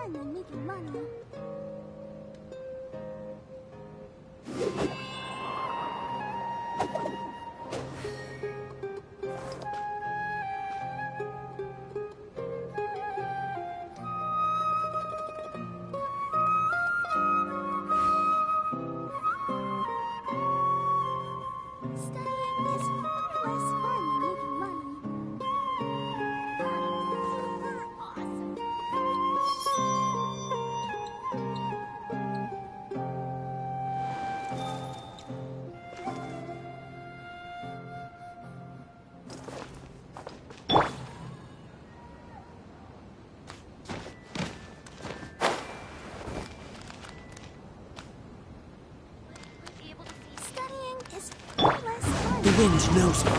fun than making money. Studying is far less fun than making money. Awesome. Studying is far less fun. The wind knows me.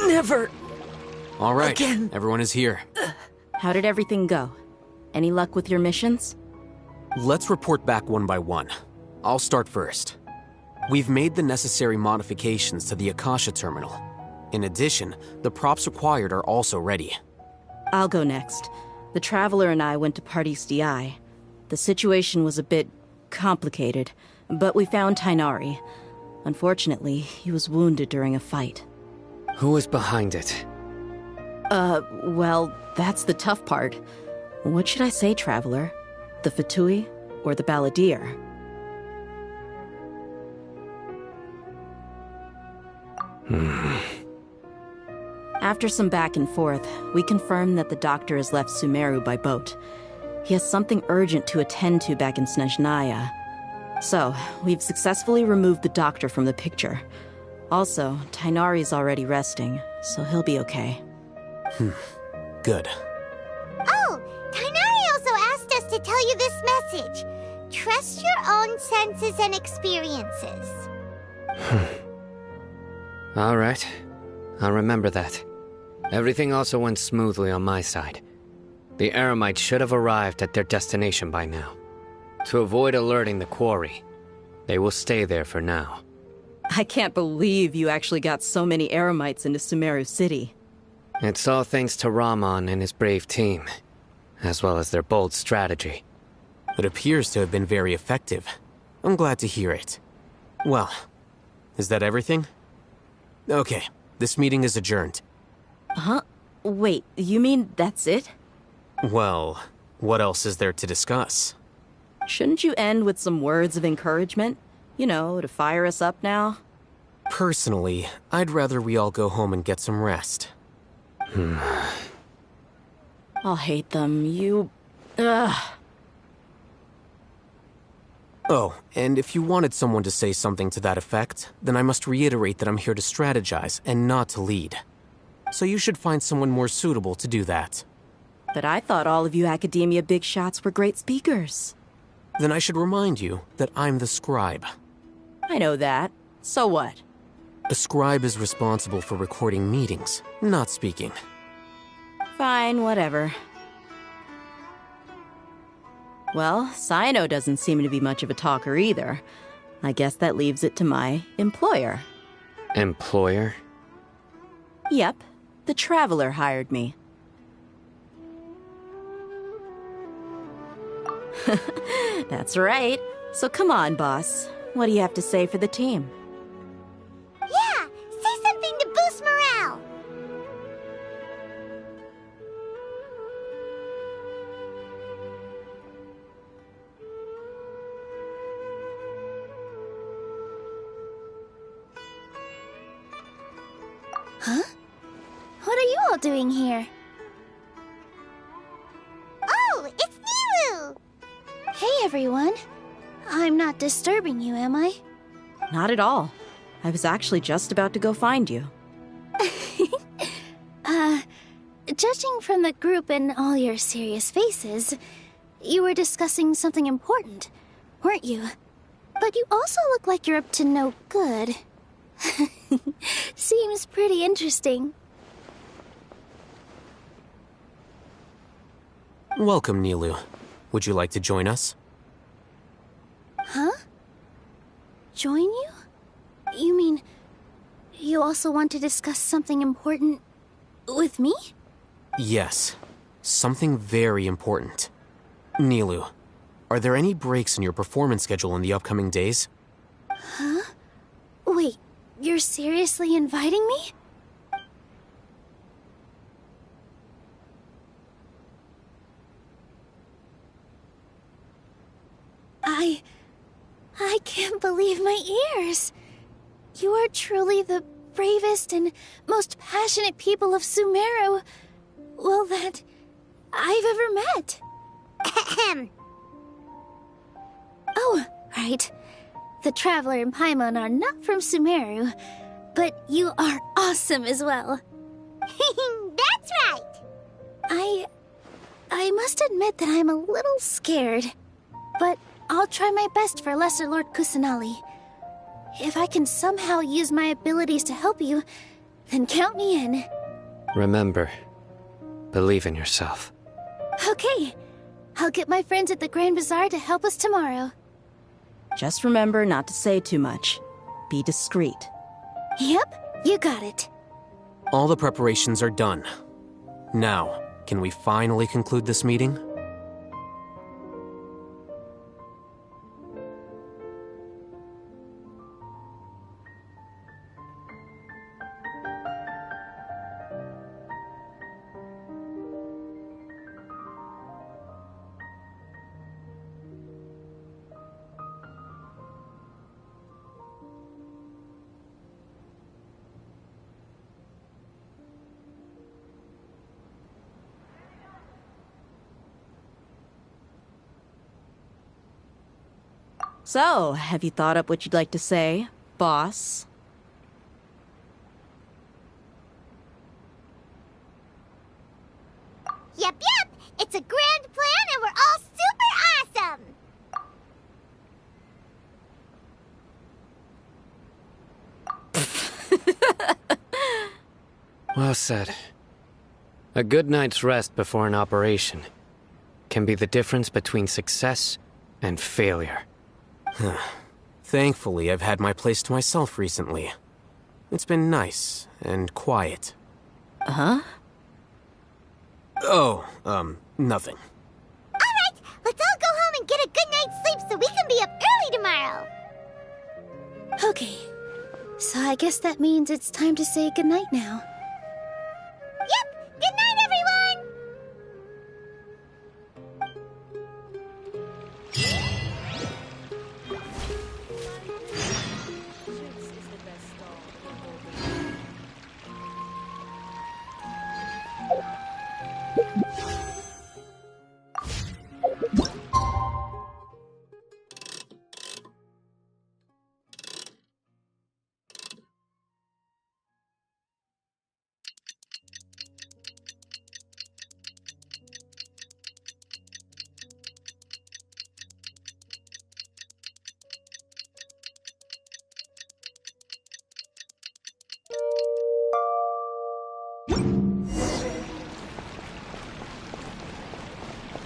Never. All right, Again. everyone is here. How did everything go? Any luck with your missions? Let's report back one by one. I'll start first. We've made the necessary modifications to the Akasha terminal. In addition, the props required are also ready. I'll go next. The Traveler and I went to Party's DI. The situation was a bit complicated, but we found Tainari. Unfortunately, he was wounded during a fight. Who was behind it? Well, that's the tough part. What should I say, Traveler? The Fatui or the Balladeer? After some back and forth, we confirmed that the doctor has left Sumeru by boat. He has something urgent to attend to back in Snezhnaya. So, we've successfully removed the doctor from the picture. Also, Tainari's already resting, so he'll be okay. Good. Oh, Tainari also asked us to tell you this message. Trust your own senses and experiences. All right. I'll remember that. Everything also went smoothly on my side. The Eremites should have arrived at their destination by now. To avoid alerting the quarry, they will stay there for now. I can't believe you actually got so many Eremites into Sumeru City. It's all thanks to Rahman and his brave team, as well as their bold strategy. It appears to have been very effective. I'm glad to hear it. Well, is that everything? Okay, this meeting is adjourned. Huh? Wait, you mean that's it? Well, what else is there to discuss? Shouldn't you end with some words of encouragement? You know, to fire us up now? Personally, I'd rather we all go home and get some rest. I'll hate them. Ugh. Oh, and if you wanted someone to say something to that effect, then I must reiterate that I'm here to strategize and not to lead. So you should find someone more suitable to do that. But I thought all of you academia big shots were great speakers. Then I should remind you that I'm the scribe. I know that. So what? A scribe is responsible for recording meetings, not speaking. Fine, whatever. Well, Cyno doesn't seem to be much of a talker either. I guess that leaves it to my employer. Employer? Yep, the Traveler hired me. That's right. So come on, boss. What do you have to say for the team? Yeah, say something to boost morale. doing here? Oh, it's Nilou! Hey, everyone. I'm not disturbing you, am I? Not at all. I was actually just about to go find you. Judging from the group and all your serious faces, you were discussing something important, weren't you? But you also look like you're up to no good. Seems pretty interesting. Welcome, Nilou. Would you like to join us? Huh? Join you? You mean, you also want to discuss something important with me? Yes. Something very important. Nilou, are there any breaks in your performance schedule in the upcoming days? Huh? Wait, you're seriously inviting me? I can't believe my ears. You are truly the bravest and most passionate people of Sumeru, well, that I've ever met. Ahem. Oh, right. The Traveler and Paimon are not from Sumeru, but you are awesome as well. That's right! I must admit that I'm a little scared, but I'll try my best for Lesser Lord Kusanali. If I can somehow use my abilities to help you, then count me in. Remember, believe in yourself. Okay, I'll get my friends at the Grand Bazaar to help us tomorrow. Just remember not to say too much. Be discreet. Yep, you got it. All the preparations are done. Now, can we finally conclude this meeting? So, have you thought up what you'd like to say, boss? Yep, it's a grand plan and we're all super awesome! Well said. A good night's rest before an operation can be the difference between success and failure. Thankfully, I've had my place to myself recently. It's been nice and quiet. Huh? Oh, nothing. Alright, let's all go home and get a good night's sleep so we can be up early tomorrow! Okay, so I guess that means it's time to say goodnight now. Yep! Good night, everyone!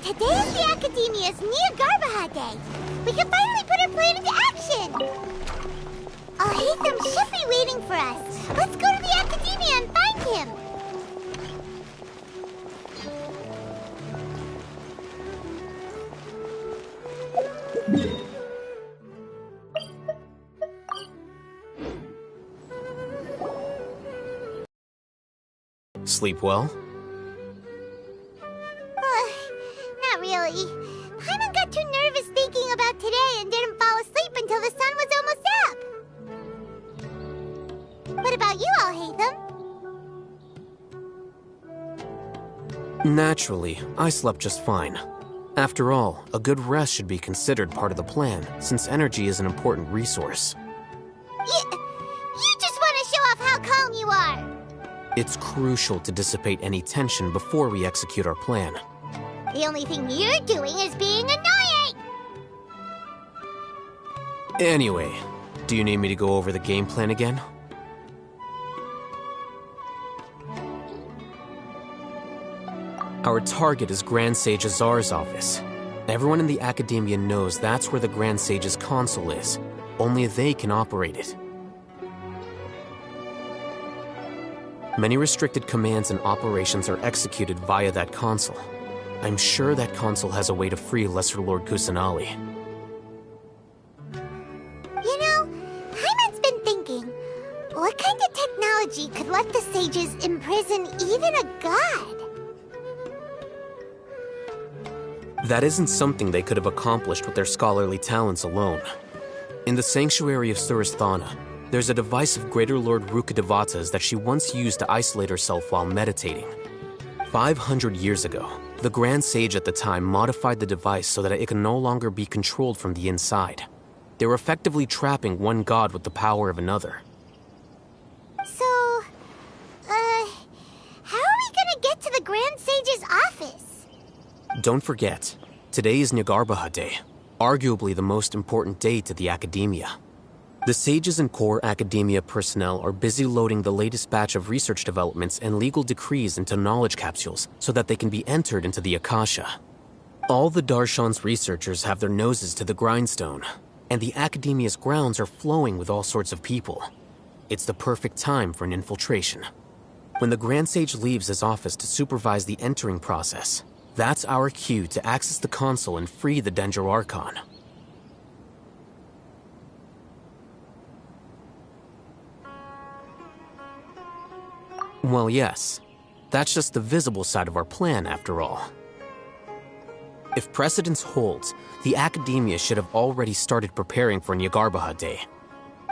Today is the Academia's Nia Garbaha Day. We can finally put our plan into action. Alhaitham should be waiting for us. Let's go to the Academia and find him. Sleep well? Not really. Paimon got too nervous thinking about today and didn't fall asleep until the sun was almost up. What about you, Alhaitham? Naturally, I slept just fine. After all, a good rest should be considered part of the plan, since energy is an important resource. You just want to show off how calm you are! It's crucial to dissipate any tension before we execute our plan. The only thing you're doing is being annoying! Anyway, do you need me to go over the game plan again? Our target is Grand Sage Azar's office. Everyone in the Academia knows that's where the Grand Sage's console is. Only they can operate it. Many restricted commands and operations are executed via that console. I'm sure that console has a way to free Lesser Lord Kusanali. You know, Paimon's been thinking, what kind of technology could let the sages imprison even a god? That isn't something they could have accomplished with their scholarly talents alone. In the Sanctuary of Suristhana, there's a device of Greater Lord Rukkhadevata's that she once used to isolate herself while meditating. 500 years ago, the Grand Sage at the time modified the device so that it can no longer be controlled from the inside. They were effectively trapping one god with the power of another. So, how are we gonna get to the Grand Sage's office? Don't forget, today is Nyagarbha Day, arguably the most important day to the Academia. The sages and core Academia personnel are busy loading the latest batch of research developments and legal decrees into knowledge capsules so that they can be entered into the Akasha. All the Darshan's researchers have their noses to the grindstone, and the Academia's grounds are flowing with all sorts of people. It's the perfect time for an infiltration. When the Grand Sage leaves his office to supervise the entering process, that's our cue to access the console and free the Dendro Archon. Well, yes. That's just the visible side of our plan, after all. If precedence holds, the Academia should have already started preparing for Nyagarbha Day.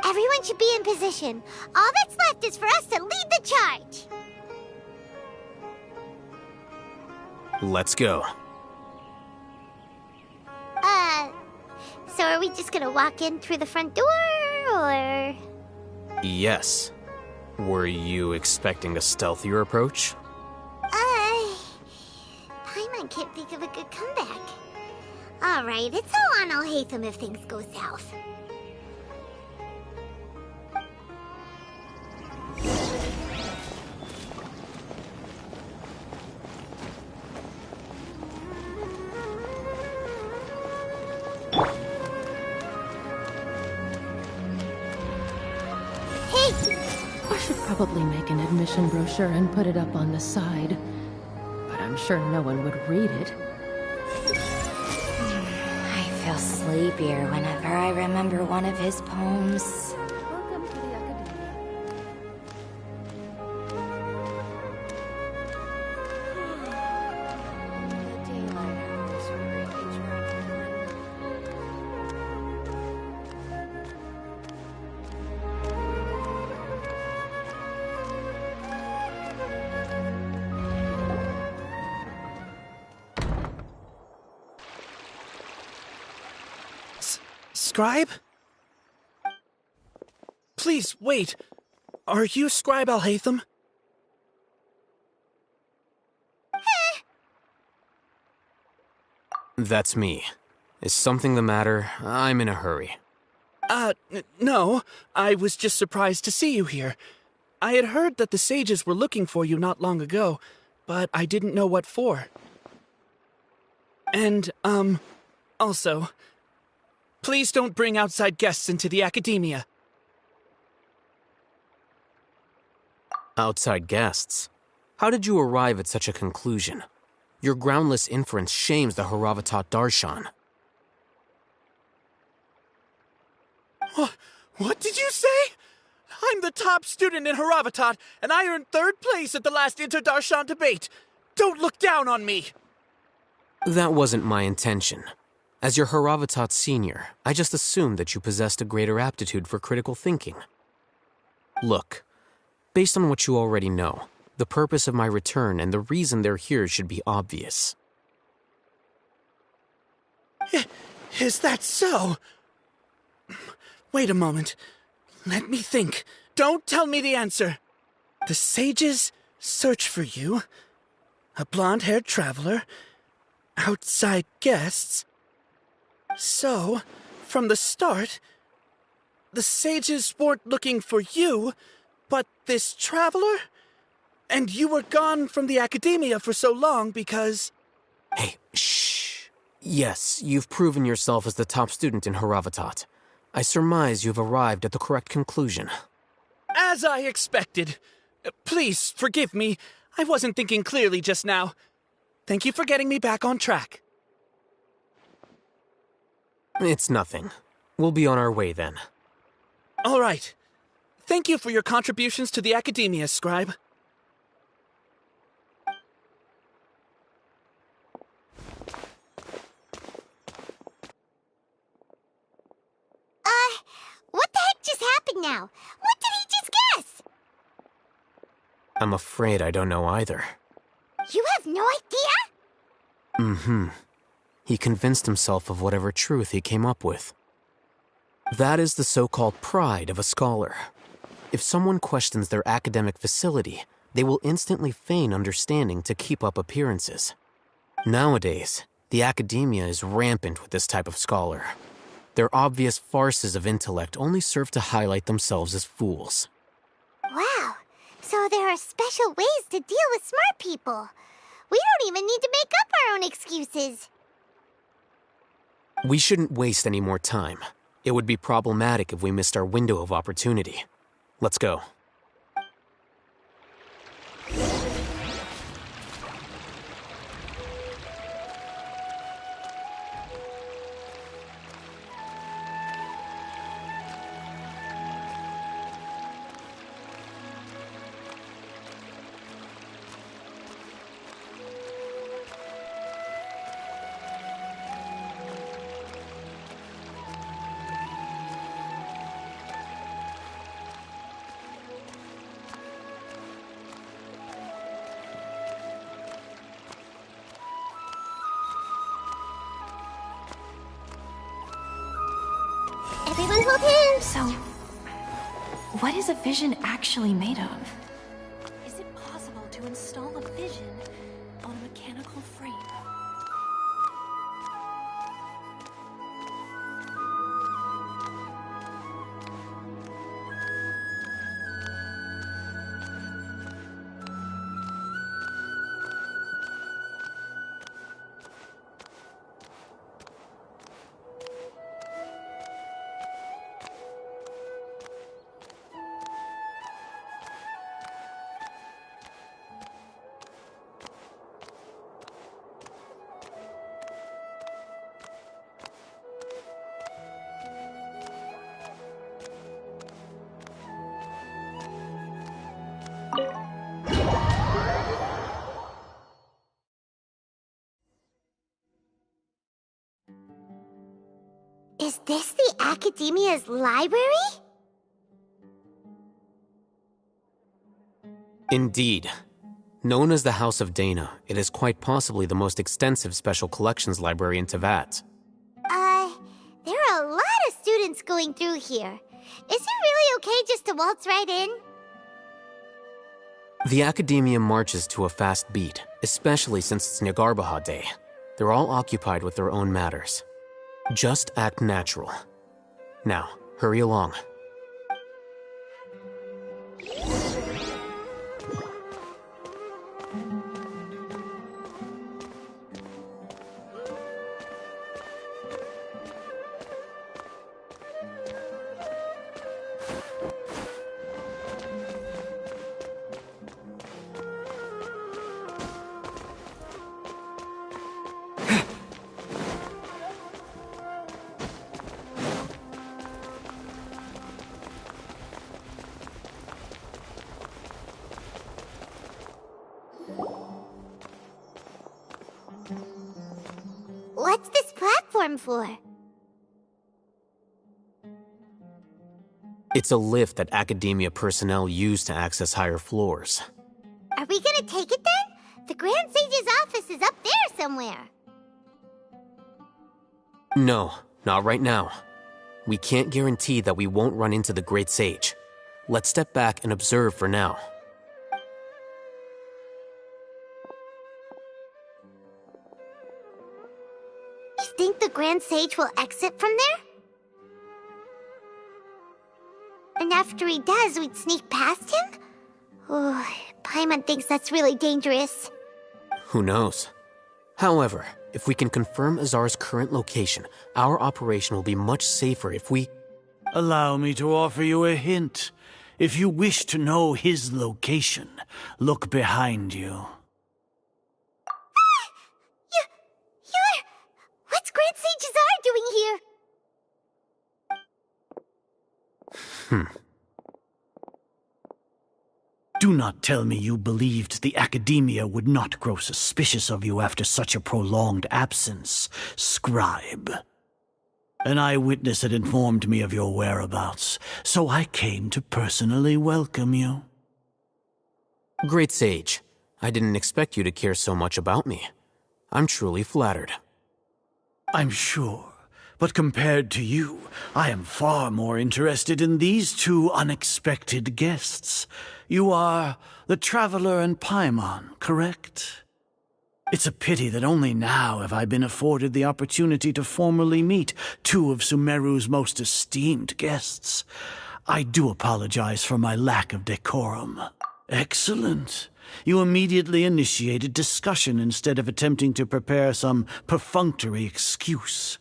Everyone should be in position. All that's left is for us to lead the charge. Let's go. So are we just gonna walk in through the front door, or...? Yes. Were you expecting a stealthier approach? Paimon can't think of a good comeback. Alright, it's all on Alhaitham if things go south. I should probably make an admission brochure and put it up on the side. But I'm sure no one would read it. I feel sleepier whenever I remember one of his poems. Welcome to the Academia. Scribe? Please, wait. Are you Scribe Alhaitham? That's me. Is something the matter? I'm in a hurry. No. I was just surprised to see you here. I had heard that the sages were looking for you not long ago, but I didn't know what for. And, also, please don't bring outside guests into the Academia. Outside guests? How did you arrive at such a conclusion? Your groundless inference shames the Haravatat Darshan. What did you say? I'm the top student in Haravatat, and I earned 3rd place at the last Inter-Darshan debate. Don't look down on me! That wasn't my intention. As your Haravatat senior, I just assumed that you possessed a greater aptitude for critical thinking. Look, based on what you already know, The purpose of my return and the reason they're here should be obvious. Is that so? Wait a moment. Let me think. Don't tell me the answer. The sages search for you. A blonde-haired traveler. Outside guests. So, from the start, the sages weren't looking for you, but this traveler? And you were gone from the academia for so long because... Hey, shh. Yes, you've proven yourself as the top student in Haravatat. I surmise you've arrived at the correct conclusion. As I expected. Please, forgive me. I wasn't thinking clearly just now. Thank you for getting me back on track. It's nothing. We'll be on our way then. All right. Thank you for your contributions to the academia, Scribe. What the heck just happened now? What did he just guess? I'm afraid I don't know either. You have no idea? Mm-hmm. He convinced himself of whatever truth he came up with. That is the so-called pride of a scholar. If someone questions their academic facility, they will instantly feign understanding to keep up appearances. Nowadays, the academia is rampant with this type of scholar. Their obvious farces of intellect only serve to highlight themselves as fools. Wow, so there are special ways to deal with smart people. We don't even need to make up our own excuses. We shouldn't waste any more time. It would be problematic if we missed our window of opportunity. Let's go. Everyone hold hands! So, what is a vision actually made of? Is it possible to install a vision on a mechanical frame? Is this the Academia's library? Indeed. Known as the House of Dana, it is quite possibly the most extensive special collections library in Teyvat. There are a lot of students going through here. Is it really okay just to waltz right in? The Academia marches to a fast beat, especially since it's Nagarbaha Day. They're all occupied with their own matters. Just act natural. Now, hurry along. What's this platform for? It's a lift that Academia personnel use to access higher floors. Are we we gonna take it then? The Grand Sage's office is up there somewhere. No, not right now. We can't guarantee that we won't run into the Great Sage. Let's step back and observe for now. You think the Grand Sage will exit from there? And after he does, we'd sneak past him? Oh, Paimon thinks that's really dangerous. Who knows? However, if we can confirm Azar's current location, our operation will be much safer if we... Allow me to offer you a hint. If you wish to know his location, look behind you. What's Grand Sage Azar doing here? Do not tell me you believed the Academia would not grow suspicious of you after such a prolonged absence, scribe. An eyewitness had informed me of your whereabouts, so I came to personally welcome you. Great Sage, I didn't expect you to care so much about me. I'm truly flattered. I'm sure, but compared to you, I am far more interested in these two unexpected guests. You are the Traveler and Paimon, correct? It's a pity that only now have I been afforded the opportunity to formally meet two of Sumeru's most esteemed guests. I do apologize for my lack of decorum. Excellent. You immediately initiated discussion instead of attempting to prepare some perfunctory excuse.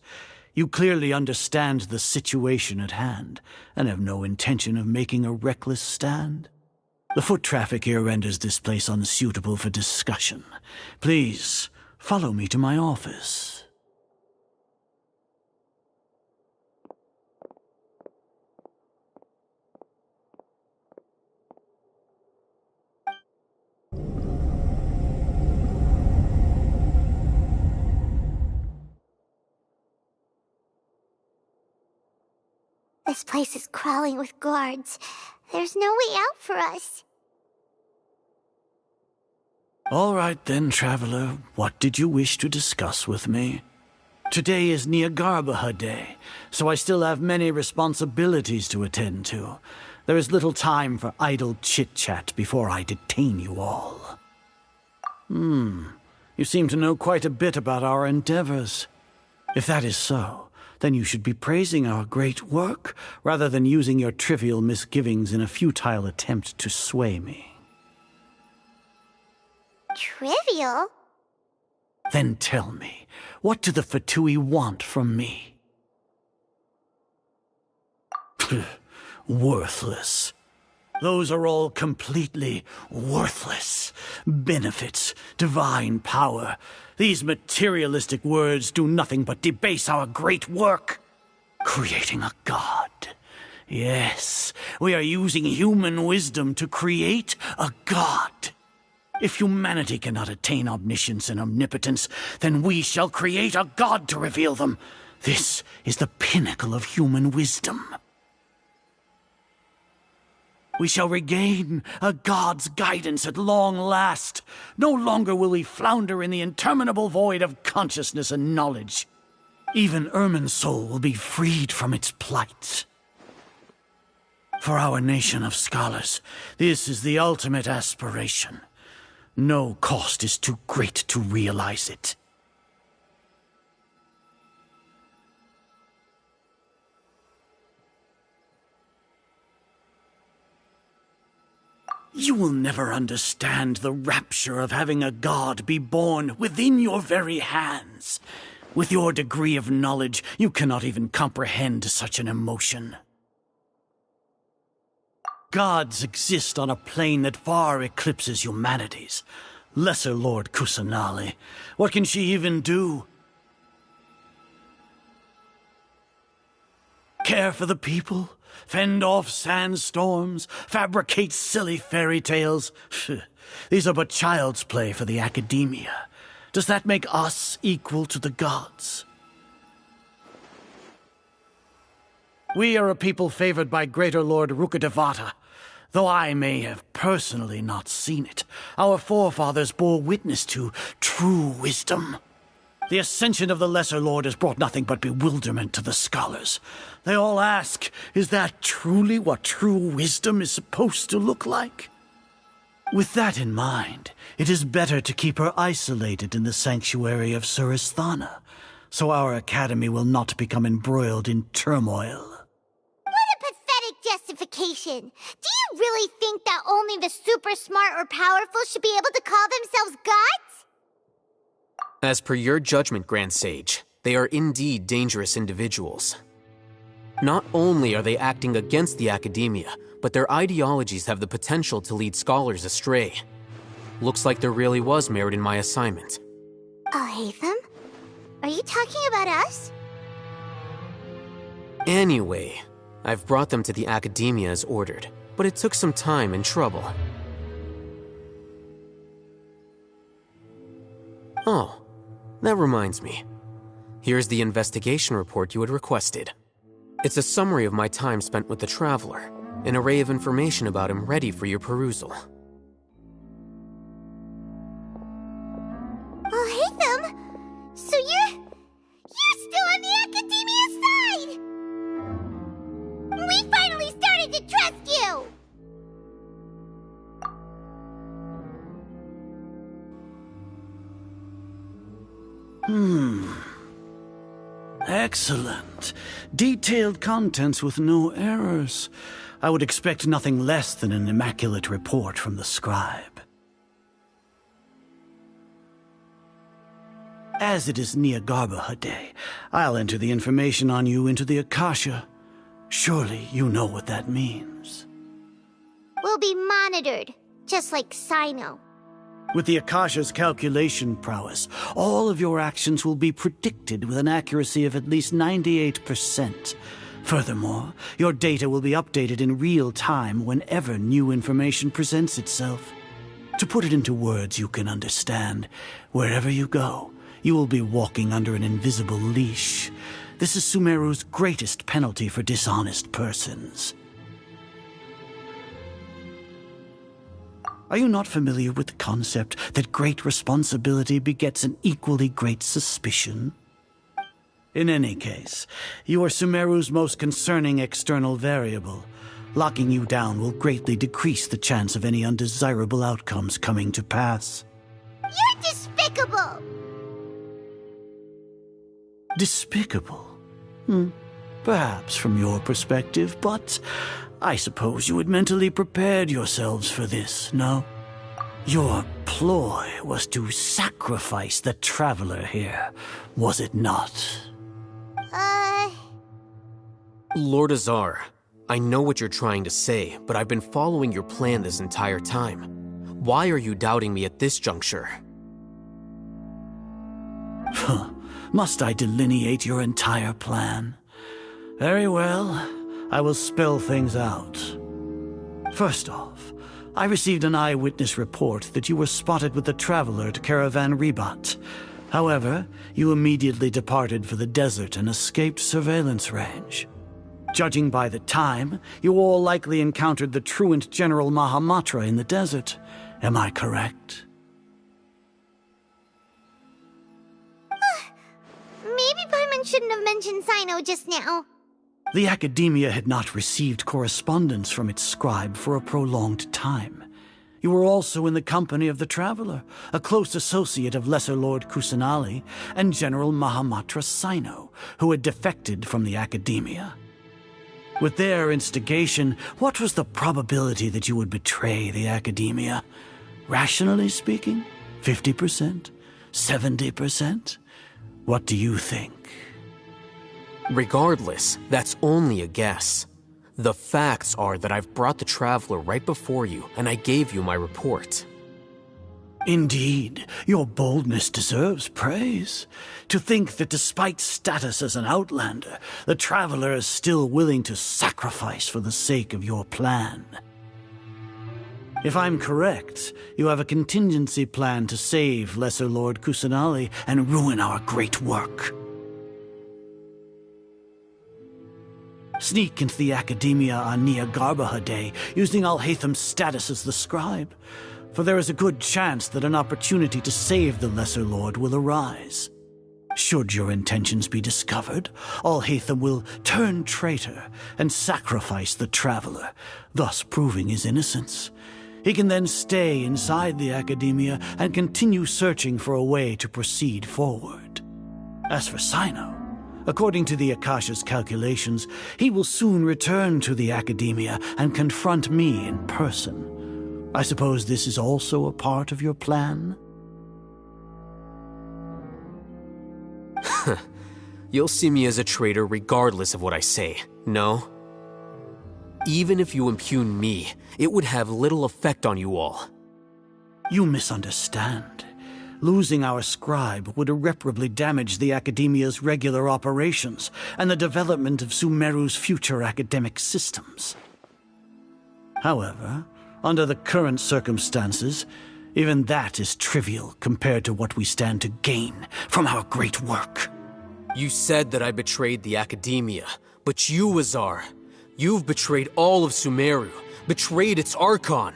You clearly understand the situation at hand, and have no intention of making a reckless stand. The foot traffic here renders this place unsuitable for discussion. Please, follow me to my office. This place is crawling with guards. There's no way out for us. All right then, Traveler. What did you wish to discuss with me? Today is Nyargarbaha Day, so I still have many responsibilities to attend to. There is little time for idle chit-chat before I detain you all. You seem to know quite a bit about our endeavors. If that is so, then you should be praising our great work, rather than using your trivial misgivings in a futile attempt to sway me. Trivial? Then tell me, what do the Fatui want from me? Worthless. Those are all completely worthless. Benefits, divine power. These materialistic words do nothing but debase our great work. Creating a god. Yes, we are using human wisdom to create a god. If humanity cannot attain omniscience and omnipotence, then we shall create a god to reveal them. This is the pinnacle of human wisdom. We shall regain a god's guidance at long last. No longer will we flounder in the interminable void of consciousness and knowledge. Even Irminsul will be freed from its plight. For our nation of scholars, this is the ultimate aspiration. No cost is too great to realize it. You will never understand the rapture of having a god be born within your very hands. With your degree of knowledge, you cannot even comprehend such an emotion. Gods exist on a plane that far eclipses humanity's. Lesser Lord Kusanali, what can she even do? Care for the people? Fend off sandstorms? Fabricate silly fairy tales? These are but child's play for the Academia. Does that make us equal to the gods? We are a people favored by Greater Lord Rukkhadevata. Though I may have personally not seen it, our forefathers bore witness to true wisdom. The ascension of the Lesser Lord has brought nothing but bewilderment to the scholars. They all ask, is that truly what true wisdom is supposed to look like? With that in mind, it is better to keep her isolated in the sanctuary of Suristhana, so our academy will not become embroiled in turmoil. What a pathetic justification! Do you really think that only the super smart or powerful should be able to call themselves gods? As per your judgment, Grand Sage, they are indeed dangerous individuals. Not only are they acting against the academia, but their ideologies have the potential to lead scholars astray. Looks like there really was merit in my assignment. Oh, Haytham? Are you talking about us? Anyway, I've brought them to the academia as ordered, but it took some time and trouble. Oh, that reminds me. Here's the investigation report you had requested. It's a summary of my time spent with the Traveler, an array of information about him ready for your perusal. Oh, Haytham! So you're still on the Academia side! We finally started to trust you! Excellent. Detailed contents with no errors. I would expect nothing less than an immaculate report from the scribe. As it is Nyagarbha Day, I'll enter the information on you into the Akasha. Surely you know what that means. We'll be monitored, just like Sino. With the Akasha's calculation prowess, all of your actions will be predicted with an accuracy of at least 98%. Furthermore, your data will be updated in real time whenever new information presents itself. To put it into words you can understand, wherever you go, you will be walking under an invisible leash. This is Sumeru's greatest penalty for dishonest persons. Are you not familiar with the concept that great responsibility begets an equally great suspicion? In any case, you are Sumeru's most concerning external variable. Locking you down will greatly decrease the chance of any undesirable outcomes coming to pass. You're despicable! Despicable? Perhaps from your perspective, but I suppose you had mentally prepared yourselves for this, no? Your ploy was to sacrifice the Traveler here, was it not? Lord Azar, I know what you're trying to say, but I've been following your plan this entire time. Why are you doubting me at this juncture? Must I delineate your entire plan? Very well, I will spell things out. First off, I received an eyewitness report that you were spotted with the Traveler at Caravan Ribat. However, you immediately departed for the desert and escaped surveillance range. Judging by the time, you all likely encountered the truant General Mahamatra in the desert. Am I correct? Maybe Paimon shouldn't have mentioned Sino just now. The Academia had not received correspondence from its scribe for a prolonged time. You were also in the company of the Traveler, a close associate of Lesser Lord Kusanali and General Mahamatra Sino, who had defected from the Academia. With their instigation, what was the probability that you would betray the Academia? Rationally speaking, 50%? 70%? What do you think? Regardless, that's only a guess. The facts are that I've brought the Traveler right before you, and I gave you my report. Indeed, your boldness deserves praise. To think that despite status as an outlander, the Traveler is still willing to sacrifice for the sake of your plan. If I'm correct, you have a contingency plan to save Lesser Lord Kusanali and ruin our great work. Sneak into the Academia on Nia Garbaha Day, using Alhaitham's status as the scribe, for there is a good chance that an opportunity to save the Lesser Lord will arise. Should your intentions be discovered, Alhaitham will turn traitor and sacrifice the Traveler, thus proving his innocence. He can then stay inside the Academia and continue searching for a way to proceed forward. As for Cyno, according to the Akasha's calculations, he will soon return to the Academia and confront me in person. I suppose this is also a part of your plan? You'll see me as a traitor regardless of what I say, no? Even if you impugn me, it would have little effect on you all. You misunderstand. Losing our scribe would irreparably damage the Academia's regular operations and the development of Sumeru's future academic systems. However, under the current circumstances, even that is trivial compared to what we stand to gain from our great work. You said that I betrayed the Academia, but you, Azar, you've betrayed all of Sumeru, betrayed its Archon.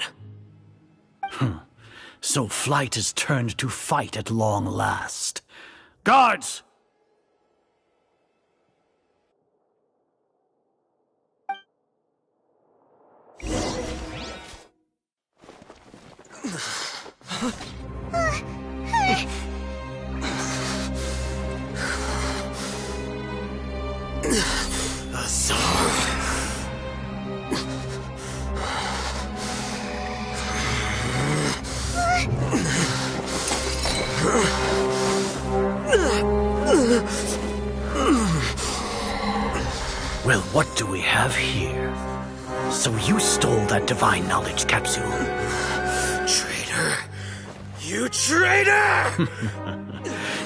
So flight has turned to fight at long last. Guards! Well, what do we have here? So you stole that divine knowledge capsule. Traitor! You traitor!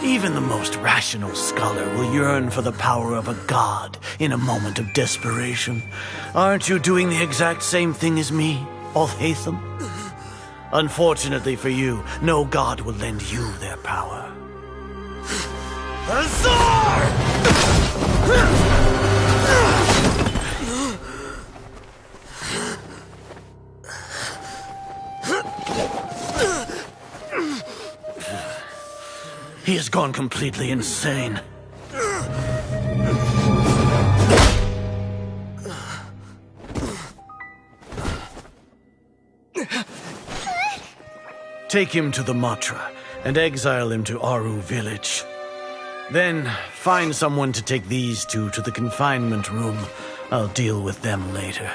Even the most rational scholar will yearn for the power of a god in a moment of desperation. Aren't you doing the exact same thing as me, Alhaitham? Unfortunately for you, no god will lend you their power. Azar! He has gone completely insane. Take him to the Matra and exile him to Aru village. Then find someone to take these two to the confinement room. I'll deal with them later.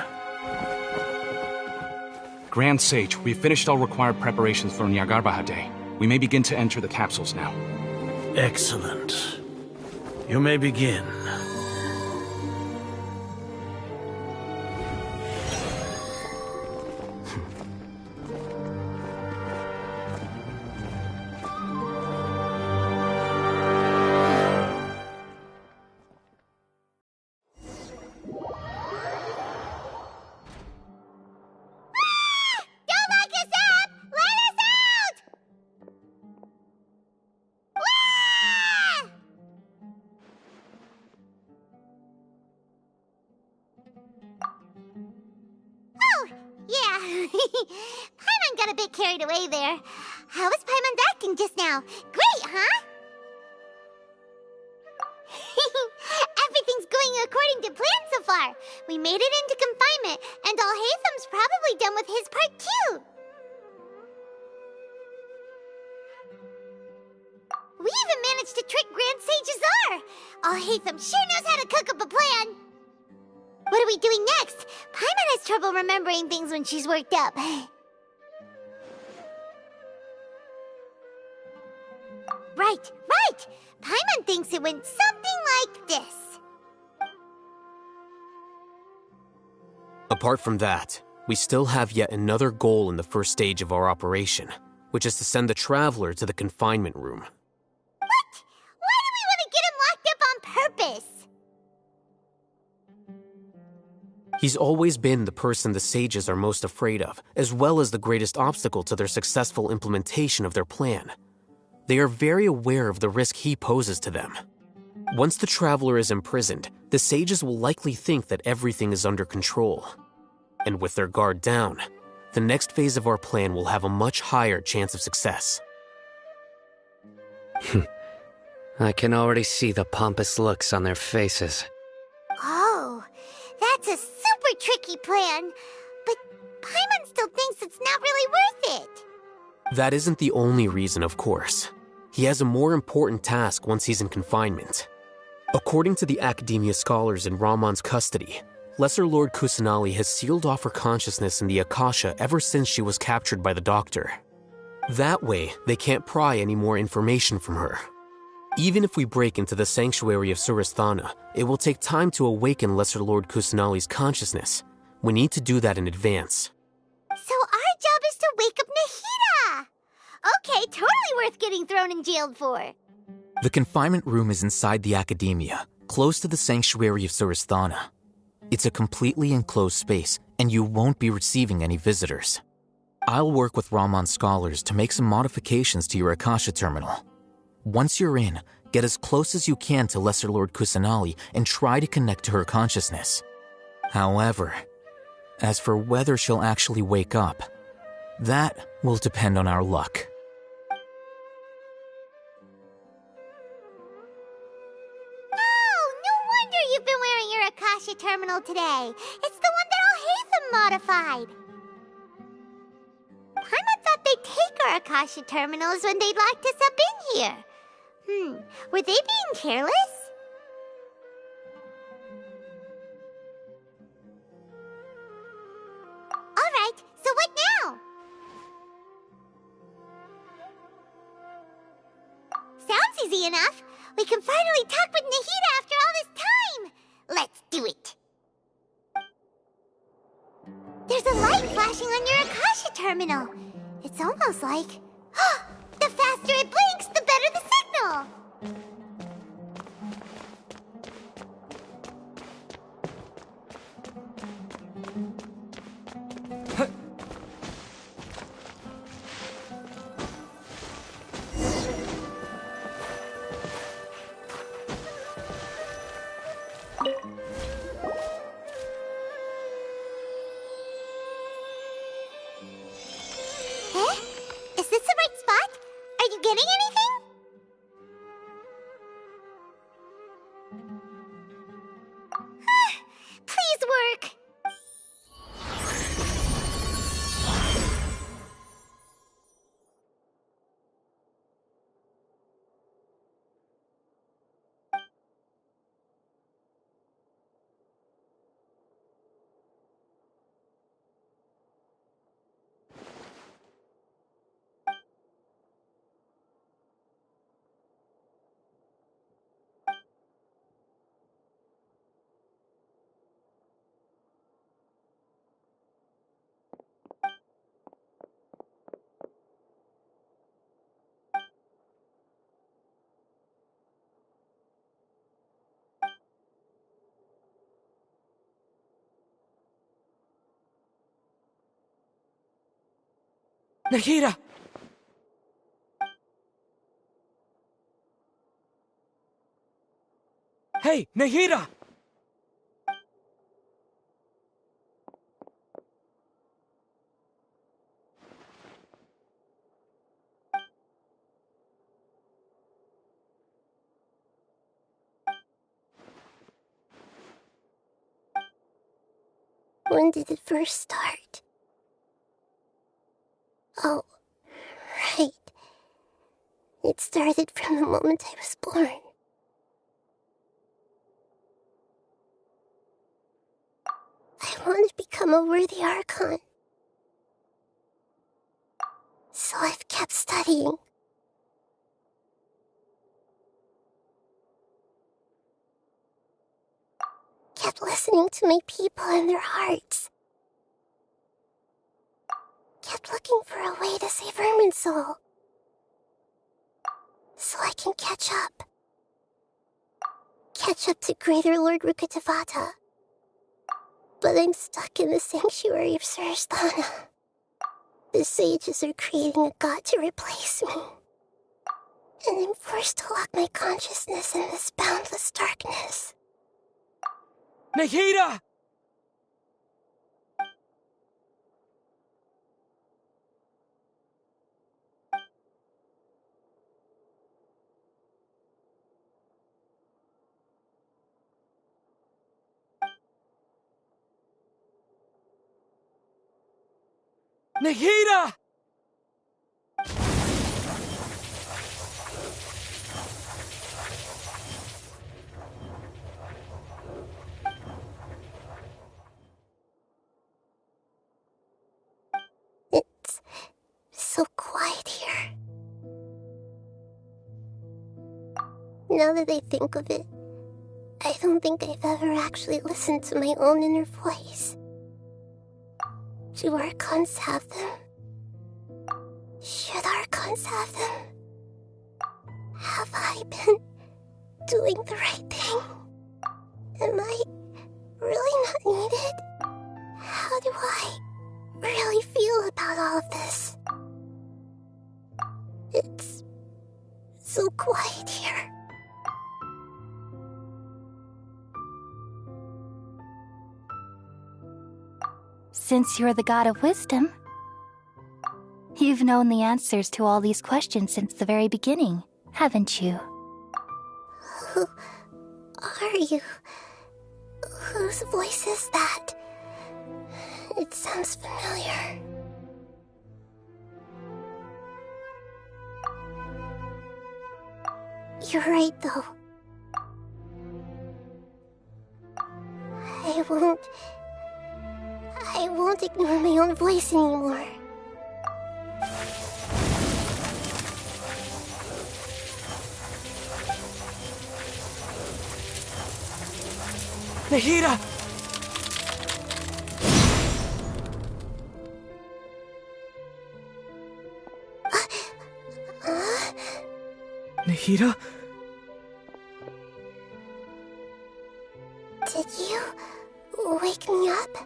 Grand Sage, we've finished all required preparations for Nia Garbaha Day. We may begin to enter the capsules now. Excellent. You may begin. Paimon got a bit carried away there. How was Paimon acting just now? Great, huh? Everything's going according to plan so far. We made it into confinement, and Alhaitham's probably done with his part too. We even managed to trick Grand Sage Azar. Alhaitham sure knows how to cook up a plan. What are we doing next? Paimon has trouble remembering things when she's worked up. Right. Paimon thinks it went something like this. Apart from that, we still have yet another goal in the first stage of our operation, which is to send the Traveler to the confinement room. What? Why do we want to get him locked up on purpose? He's always been the person the sages are most afraid of, as well as the greatest obstacle to their successful implementation of their plan. They are very aware of the risk he poses to them. Once the Traveler is imprisoned, the sages will likely think that everything is under control. And with their guard down, the next phase of our plan will have a much higher chance of success. I can already see the pompous looks on their faces. Oh, that's a super tricky plan. But Paimon still thinks it's not really worth it. That isn't the only reason, of course. He has a more important task once he's in confinement. According to the Academia scholars in Ramon's custody, Lesser Lord Kusanali has sealed off her consciousness in the Akasha ever since she was captured by the Doctor. That way, they can't pry any more information from her. Even if we break into the sanctuary of Surasthana, it will take time to awaken Lesser Lord Kusanali's consciousness. We need to do that in advance. So our job is to wake up Nahida! Okay, totally worth getting thrown and jailed for. The confinement room is inside the Academia, close to the sanctuary of Surasthana. It's a completely enclosed space, and you won't be receiving any visitors. I'll work with Ramon's scholars to make some modifications to your Akasha terminal. Once you're in, get as close as you can to Lesser Lord Kusanali and try to connect to her consciousness. However, as for whether she'll actually wake up, that will depend on our luck. Oh, no wonder you've been wearing your Akasha terminal today. It's the one that Al-Haytham modified. Paimon thought they'd take our Akasha terminals when they locked us up in here. Were they being careless? Alright, so what now? Sounds easy enough. We can finally talk with Nahida after all this time. Let's do it. There's a light flashing on your Akasha terminal. It's almost like... the faster it blinks, the better the signal! Is this the right spot? Are you getting anything? Please work. Nahida! Hey, Nahida! When did it first start? Oh, right. It started from the moment I was born. I want to become a worthy Archon. So I've kept studying. Kept listening to my people and their hearts. Kept looking for a way to save Irminsul. So I can catch up. Catch up to Greater Lord Rukkhadevata. But I'm stuck in the sanctuary of Surasthana. The sages are creating a god to replace me. and I'm forced to lock my consciousness in this boundless darkness. Nahida! Nahida! It's so quiet here. Now that I think of it, I don't think I've ever actually listened to my own inner voice. Do Archons have them? Should Archons have them? Have I been doing the right thing? Am I really not needed? How do I really feel about all of this? It's so quiet here. Since you're the god of wisdom, you've known the answers to all these questions since the very beginning, haven't you? Who are you? Whose voice is that? It sounds familiar. You're right, though. I won't ignore my own voice anymore. Nahida! Nahida? Did you wake me up?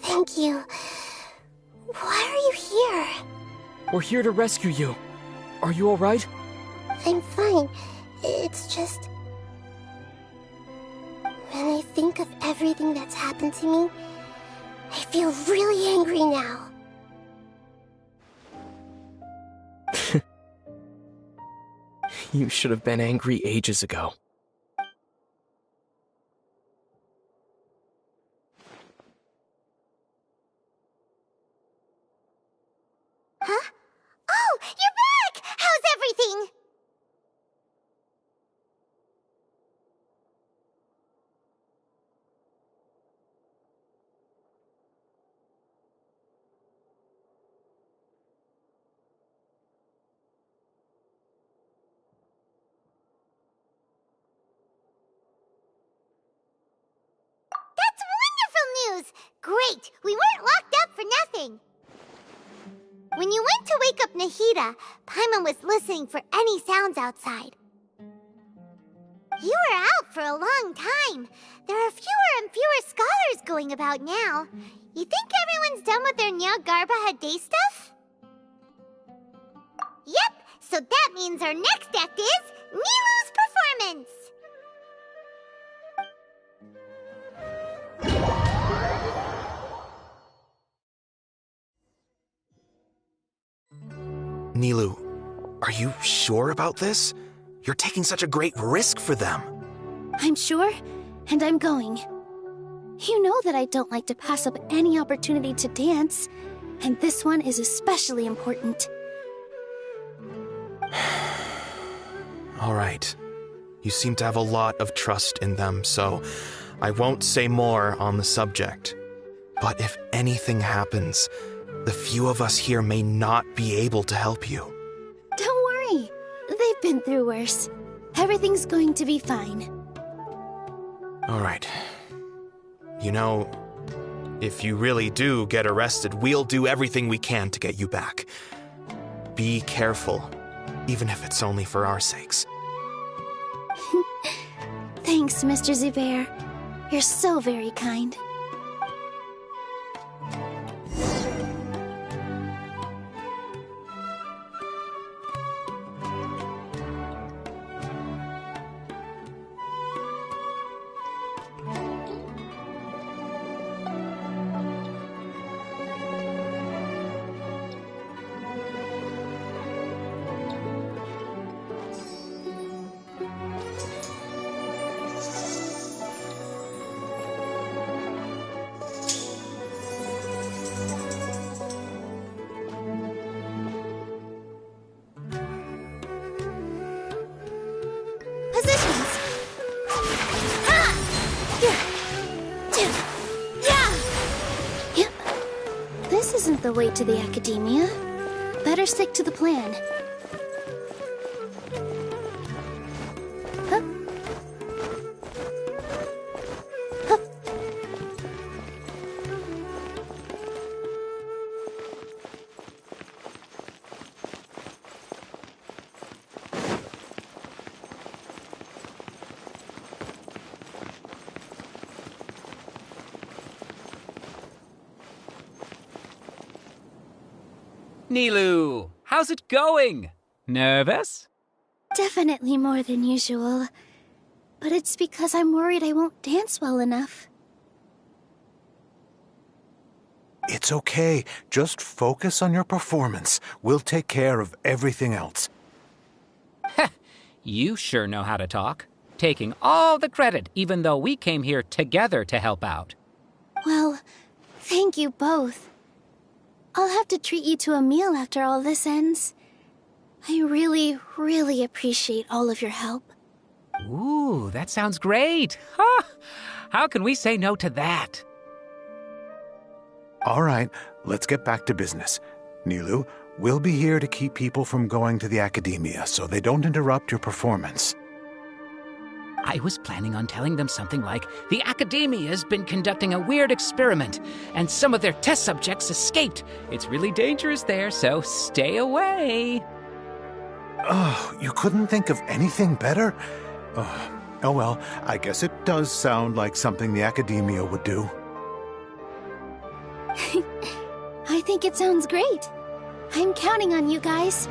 Thank you. Why are you here? We're here to rescue you. Are you alright? I'm fine. It's just... when I think of everything that's happened to me, I feel really angry now. You should have been angry ages ago. Huh? Oh, you're back! How's everything? That's wonderful news! Great! We weren't locked up for nothing! When you went to wake up Nahida, Paimon was listening for any sounds outside. You were out for a long time. There are fewer and fewer scholars going about now. You think everyone's done with their Nyargarba Day stuff? Yep, so that means our next act is Nilou's performance! Nilou, are you sure about this? You're taking such a great risk for them. I'm sure, and I'm going. You know that I don't like to pass up any opportunity to dance, and this one is especially important. All right. You seem to have a lot of trust in them, so I won't say more on the subject. But if anything happens, the few of us here may not be able to help you. Don't worry. They've been through worse. Everything's going to be fine. All right. You know, if you really do get arrested, we'll do everything we can to get you back. Be careful, even if it's only for our sakes. Thanks, Mr. Zubair. You're so very kind. the way to the Academia. Better stick to the plan. Huh? Huh. Nilou, how's it going? Nervous? Definitely more than usual. But it's because I'm worried I won't dance well enough. It's okay. Just focus on your performance. We'll take care of everything else. You sure know how to talk. Taking all the credit, even though we came here together to help out. Well, thank you both. I'll have to treat you to a meal after all this ends. I really, really appreciate all of your help. Ooh, that sounds great. Huh? How can we say no to that? All right, let's get back to business. Nilou, we'll be here to keep people from going to the Academia so they don't interrupt your performance. I was planning on telling them something like, the Academia's been conducting a weird experiment, and some of their test subjects escaped. It's really dangerous there, so stay away. Oh, you couldn't think of anything better? Oh well, I guess it does sound like something the Academia would do. I think it sounds great. I'm counting on you guys.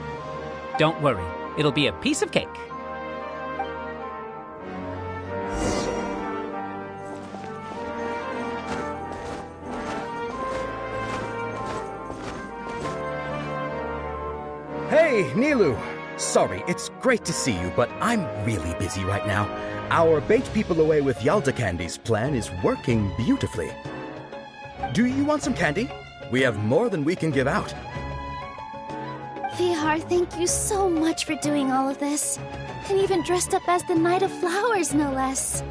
Don't worry, it'll be a piece of cake. Hey, Nilou! Sorry, it's great to see you, but I'm really busy right now. Our Bait People Away with Yalda Candies plan is working beautifully. Do you want some candy? We have more than we can give out. Vihar, thank you so much for doing all of this. And even dressed up as the Knight of Flowers, no less.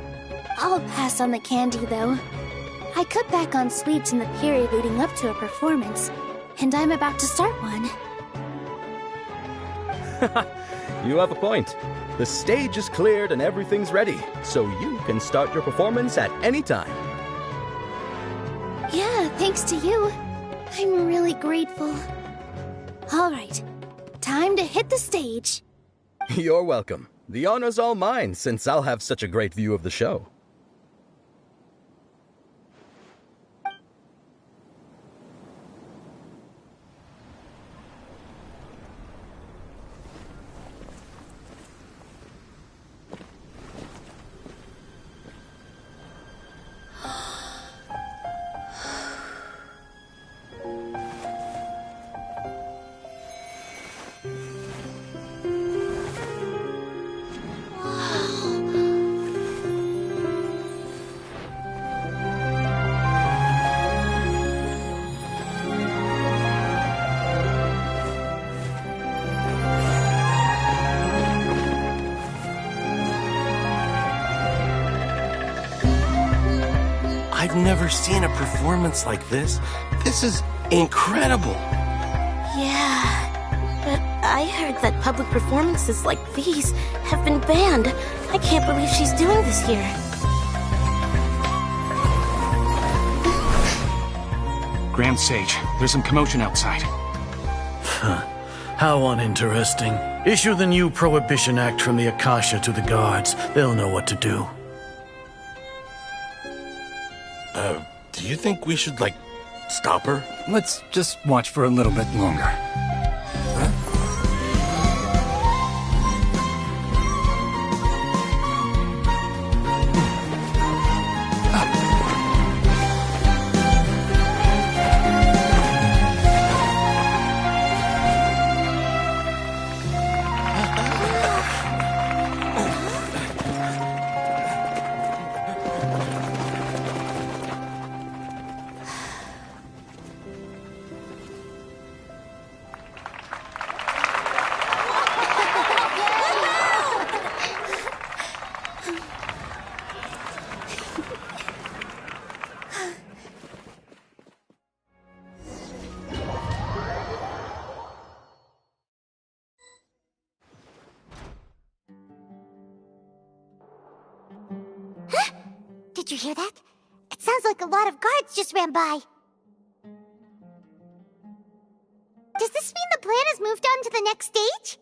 I'll pass on the candy, though. I cut back on sweets in the period leading up to a performance, and I'm about to start one. You have a point. The stage is cleared and everything's ready, so you can start your performance at any time. Yeah, thanks to you. I'm really grateful. All right, time to hit the stage. You're welcome. The honor's all mine, since I'll have such a great view of the show. I've never seen a performance like this. This is incredible. Yeah, but I heard that public performances like these have been banned. I can't believe she's doing this here. Grand Sage, there's some commotion outside. How uninteresting. Issue the new Prohibition Act from the Akasha to the guards. They'll know what to do. Do you think we should, stop her? Let's just watch for a little bit longer. Did you hear that? It sounds like a lot of guards just ran by. Does this mean the plan has moved on to the next stage?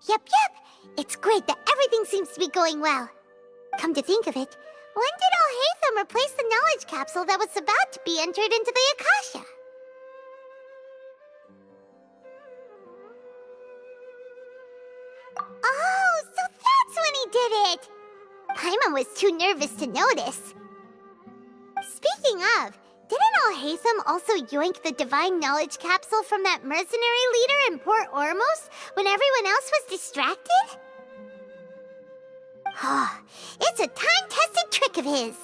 Yep. It's great that everything seems to be going well. Come to think of it, when did Alhaitham replace the knowledge capsule that was about to be entered into the Akasha? Oh, so that's when he did it! Paimon was too nervous to notice. Speaking of, didn't Alhaitham also yoink the divine knowledge capsule from that mercenary leader in Port Ormos when everyone else was distracted? Oh, it's a time-tested trick of his.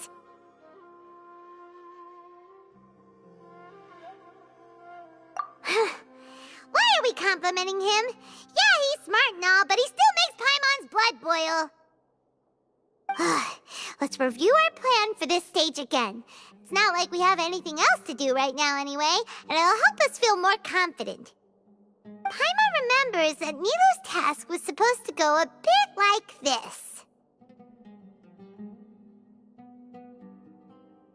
Why are we complimenting him? Yeah, he's smart and all, but he still makes Paimon's blood boil. Let's review our plan for this stage again. It's not like we have anything else to do right now anyway, and it'll help us feel more confident. Paimon remembers that Nilou's task was supposed to go a bit like this.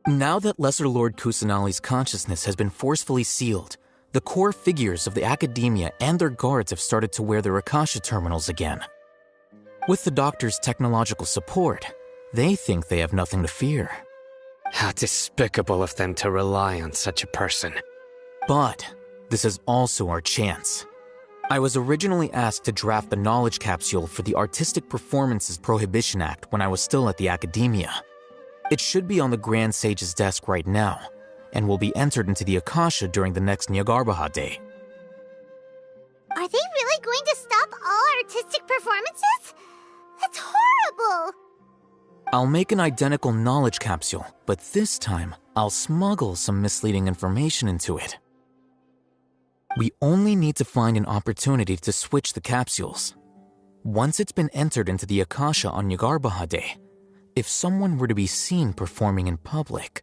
Now that Lesser Lord Kusanali's consciousness has been forcefully sealed, the core figures of the Academia and their guards have started to wear their Akasha terminals again. With the Doctor's technological support, they think they have nothing to fear. How despicable of them to rely on such a person. But this is also our chance. I was originally asked to draft the knowledge capsule for the Artistic Performances Prohibition Act when I was still at the Academia. It should be on the Grand Sage's desk right now, and will be entered into the Akasha during the next Nyargarbaha Day. Are they really going to stop all artistic performances? That's horrible! I'll make an identical knowledge capsule, but this time, I'll smuggle some misleading information into it. We only need to find an opportunity to switch the capsules. Once it's been entered into the Akasha on Nyargarbaha Day, if someone were to be seen performing in public,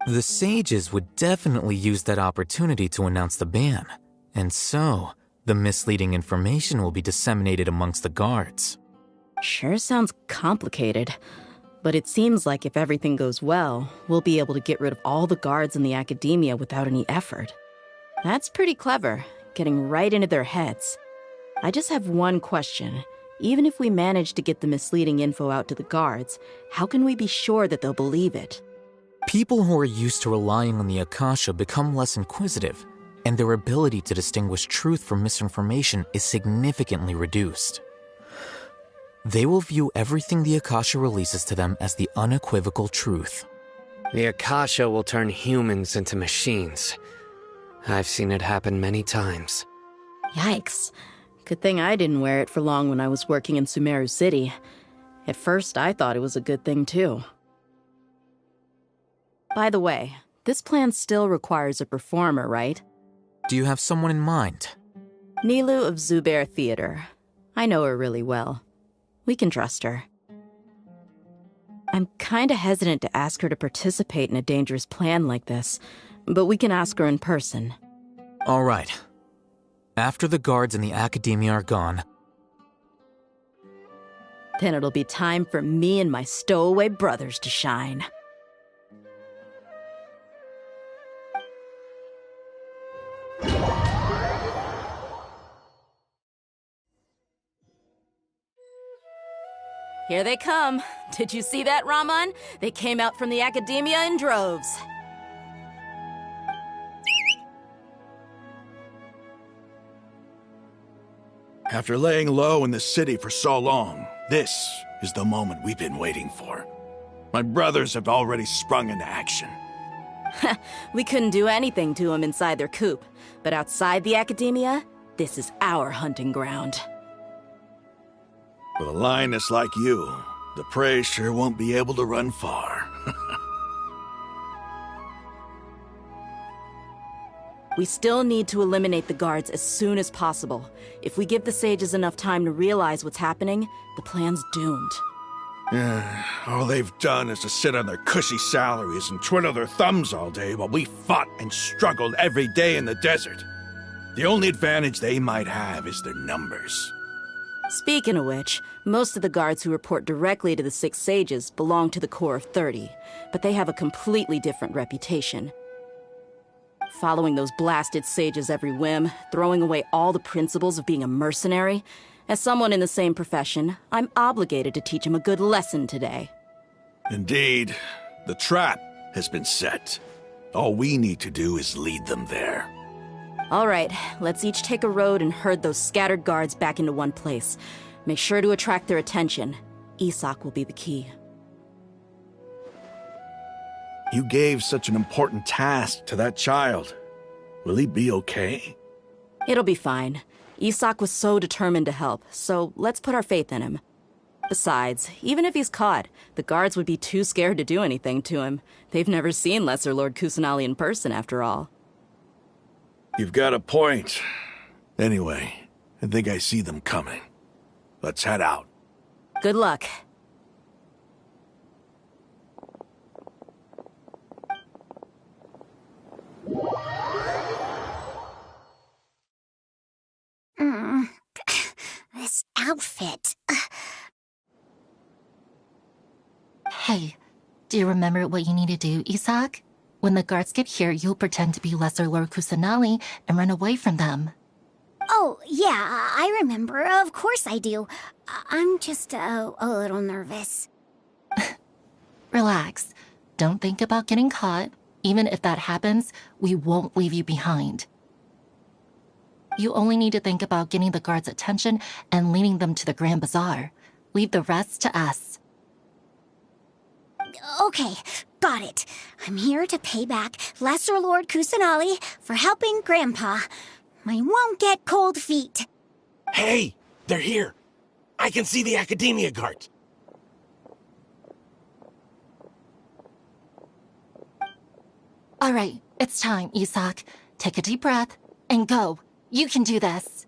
the sages would definitely use that opportunity to announce the ban, and so the misleading information will be disseminated amongst the guards. Sure sounds complicated, but it seems like if everything goes well, we'll be able to get rid of all the guards in the Academia without any effort. That's pretty clever, getting right into their heads. I just have one question. Even if we manage to get the misleading info out to the guards, how can we be sure that they'll believe it? People who are used to relying on the Akasha become less inquisitive, and their ability to distinguish truth from misinformation is significantly reduced. They will view everything the Akasha releases to them as the unequivocal truth. The Akasha will turn humans into machines. I've seen it happen many times. Yikes. Good thing I didn't wear it for long when I was working in Sumeru City. At first, I thought it was a good thing, too. By the way, this plan still requires a performer, right? Do you have someone in mind? Nilou of Zubair Theater. I know her really well. We can trust her. I'm kinda hesitant to ask her to participate in a dangerous plan like this, but we can ask her in person. All right. After the guards in the Academia are gone, then it'll be time for me and my stowaway brothers to shine. Here they come. Did you see that, Raman? They came out from the Academia in droves. After laying low in the city for so long, this is the moment we've been waiting for. My brothers have already sprung into action. We couldn't do anything to them inside their coop, but outside the Academia, this is our hunting ground. With a lioness like you, the prey sure won't be able to run far. We still need to eliminate the guards as soon as possible. If we give the sages enough time to realize what's happening, the plan's doomed. All they've done is to sit on their cushy salaries and twiddle their thumbs all day while we fought and struggled every day in the desert. The only advantage they might have is their numbers. Speaking of which, most of the guards who report directly to the Six Sages belong to the Corps of 30, but they have a completely different reputation. Following those blasted sages every whim, throwing away all the principles of being a mercenary. As someone in the same profession, I'm obligated to teach them a good lesson today. Indeed. The trap has been set. All we need to do is lead them there. All right, let's each take a road and herd those scattered guards back into one place. Make sure to attract their attention. Isak will be the key. You gave such an important task to that child. Will he be okay? It'll be fine. Isak was so determined to help, so let's put our faith in him. Besides, even if he's caught, the guards would be too scared to do anything to him. They've never seen Lesser Lord Kusanali in person, after all. You've got a point. Anyway, I think I see them coming. Let's head out. Good luck. This outfit. Hey, do you remember what you need to do, Isak? When the guards get here, you'll pretend to be Lesser Lord Kusanali and run away from them. Oh, yeah, I remember. Of course I do. I'm just a little nervous. Relax. Don't think about getting caught. Even if that happens, we won't leave you behind. You only need to think about getting the guards' attention and leading them to the Grand Bazaar. Leave the rest to us. Okay, got it. I'm here to pay back Lesser Lord Kusanali for helping Grandpa. I won't get cold feet. Hey, they're here. I can see the Academia guards. All right, it's time, Isak. Take a deep breath and go. You can do this.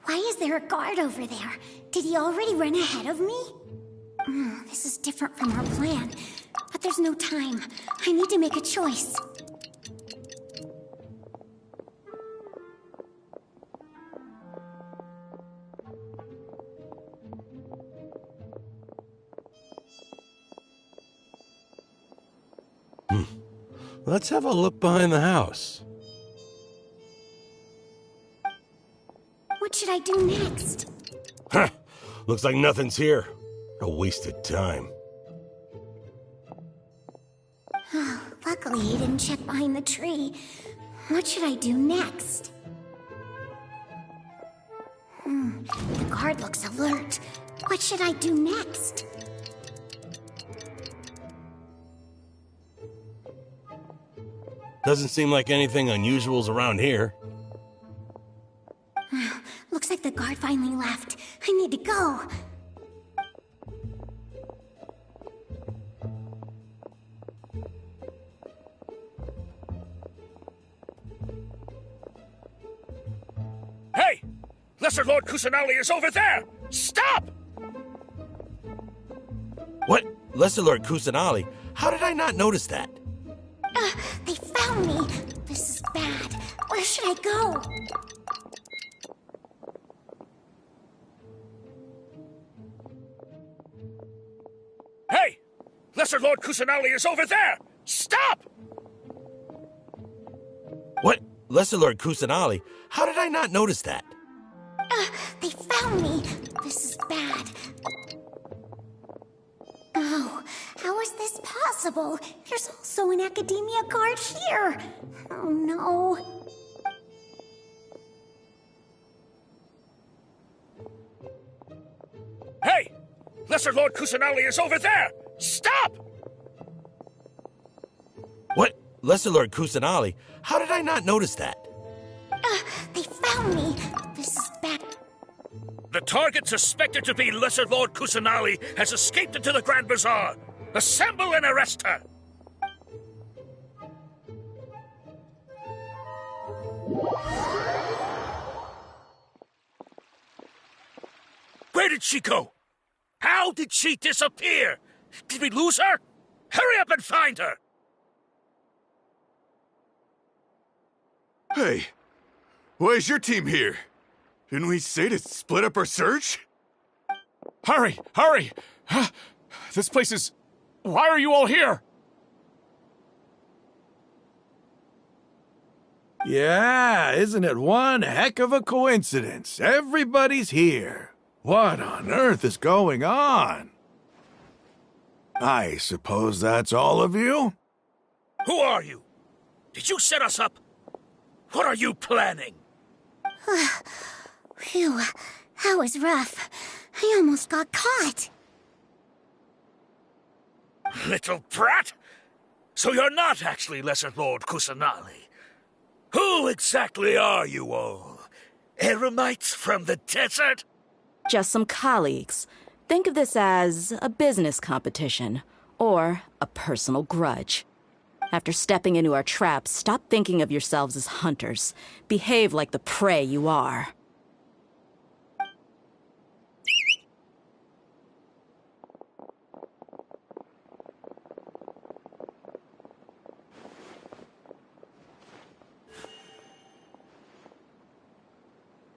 Why is there a guard over there? Did he already run ahead of me? This is different from our plan. But there's no time. I need to make a choice. Let's have a look behind the house. What should I do next? Huh. Looks like nothing's here. A wasted time. Luckily, he didn't check behind the tree. What should I do next? The guard looks alert. What should I do next? Doesn't seem like anything unusual's around here. Looks like the guard finally left. I need to go. Hey! Lesser Lord Kusanali is over there! Stop! What? Lesser Lord Kusanali? How did I not notice that? They found me. This is bad. Where should I go? Hey! Lesser Lord Kusanali is over there! Stop! What? Lesser Lord Kusanali? How did I not notice that? They found me. This is bad. Oh, how is this possible? There's also an Academia guard here. Oh no. Hey! Lesser Lord Kusanali is over there! Stop! What? Lesser Lord Kusanali? How did I not notice that? They found me. This is bad. The target suspected to be Lesser Lord Kusanali has escaped into the Grand Bazaar. Assemble and arrest her! Where did she go? How did she disappear? Did we lose her? Hurry up and find her! Hey, why is your team here? Didn't we say to split up our search? Hurry! Hurry! This place is... Why are you all here? Yeah, isn't it one heck of a coincidence? Everybody's here. What on earth is going on? I suppose that's all of you? Who are you? Did you set us up? What are you planning? Phew, that was rough. I almost got caught. Little brat! So you're not actually Lesser Lord Kusanali. Who exactly are you all? Eremites from the desert? Just some colleagues. Think of this as a business competition, or a personal grudge. After stepping into our traps, stop thinking of yourselves as hunters. Behave like the prey you are.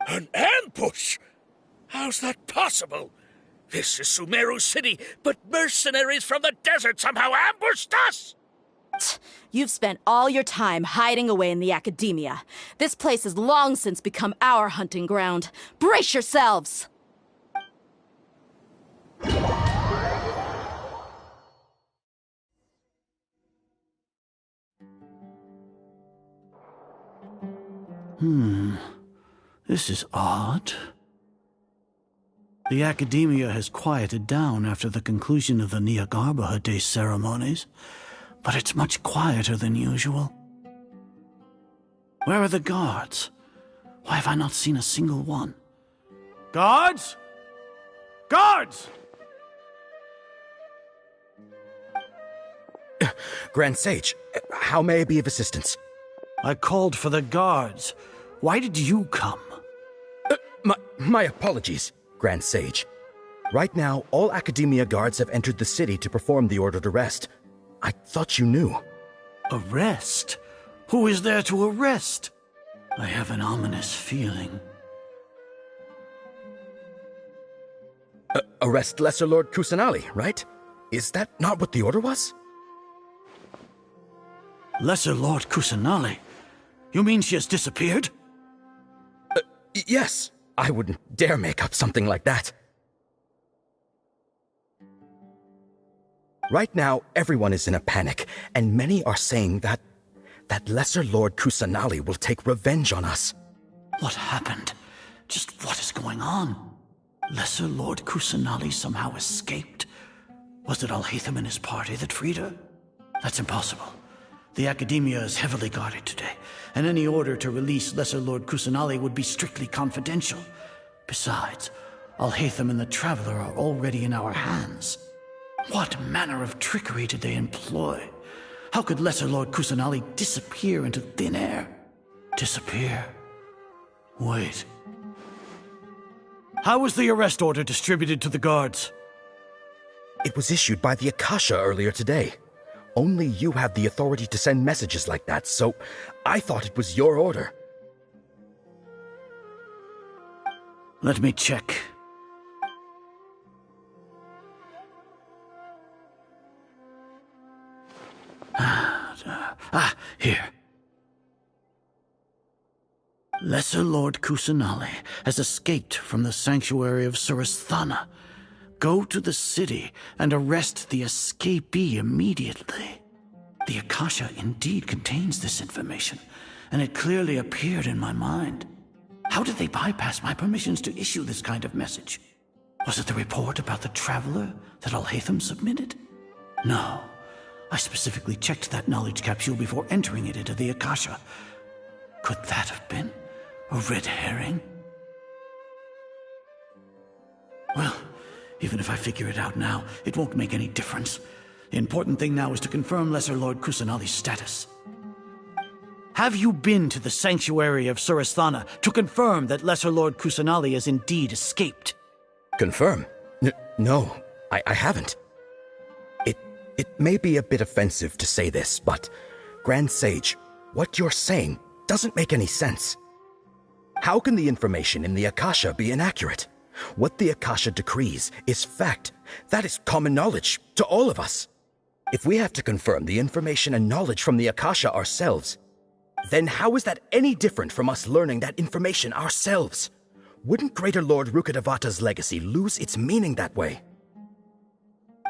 An ambush? How's that possible? This is Sumeru City, but mercenaries from the desert somehow ambushed us! You've spent all your time hiding away in the academia. This place has long since become our hunting ground. Brace yourselves! This is odd. The academia has quieted down after the conclusion of the Nyagarbha Day ceremonies, but it's much quieter than usual. Where are the guards? Why have I not seen a single one? Guards? Guards! Grand Sage, how may I be of assistance? I called for the guards. Why did you come? My apologies, Grand Sage. Right now, all Academia guards have entered the city to perform the ordered arrest. I thought you knew. Arrest? Who is there to arrest? I have an ominous feeling. Arrest Lesser Lord Kusanali, right? Is that not what the order was? Lesser Lord Kusanali? You mean she has disappeared? Yes. I wouldn't dare make up something like that. Right now, everyone is in a panic, and many are saying that Lesser Lord Kusanali will take revenge on us. What happened? Just what is going on? Lesser Lord Kusanali somehow escaped? Was it Alhaitham and his party that freed her? That's impossible. The Academia is heavily guarded today, and any order to release Lesser Lord Kusanali would be strictly confidential. Besides, Alhaitham and the Traveler are already in our hands. What manner of trickery did they employ? How could Lesser Lord Kusanali disappear into thin air? Disappear? Wait. How was the arrest order distributed to the guards? It was issued by the Akasha earlier today. Only you have the authority to send messages like that, so I thought it was your order. Let me check. Here. Lesser Lord Kusanali has escaped from the sanctuary of Surasthana. Go to the city and arrest the escapee immediately. The Akasha indeed contains this information, and it clearly appeared in my mind. How did they bypass my permissions to issue this kind of message? Was it the report about the Traveler that Alhaitham submitted? No. I specifically checked that knowledge capsule before entering it into the Akasha. Could that have been a red herring? Well, even if I figure it out now, it won't make any difference. The important thing now is to confirm Lesser Lord Kusanali's status. have you been to the sanctuary of Surasthana to confirm that Lesser Lord Kusanali has indeed escaped? Confirm? No, I haven't. It may be a bit offensive to say this, but Grand Sage, what you're saying doesn't make any sense. How can the information in the Akasha be inaccurate? What the Akasha decrees is fact. That is common knowledge to all of us. If we have to confirm the information and knowledge from the Akasha ourselves, then how is that any different from us learning that information ourselves? Wouldn't Greater Lord Rukkhadevata's legacy lose its meaning that way?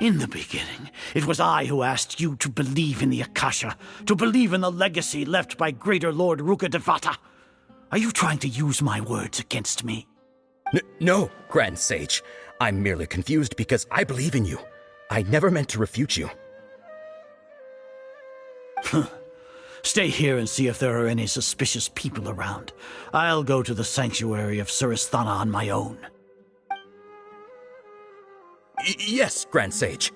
In the beginning, it was I who asked you to believe in the Akasha, to believe in the legacy left by Greater Lord Rukkhadevata. Are you trying to use my words against me? No, Grand Sage. I'm merely confused because I believe in you. I never meant to refute you. Stay here and see if there are any suspicious people around. I'll go to the sanctuary of Surasthana on my own. Yes, Grand Sage.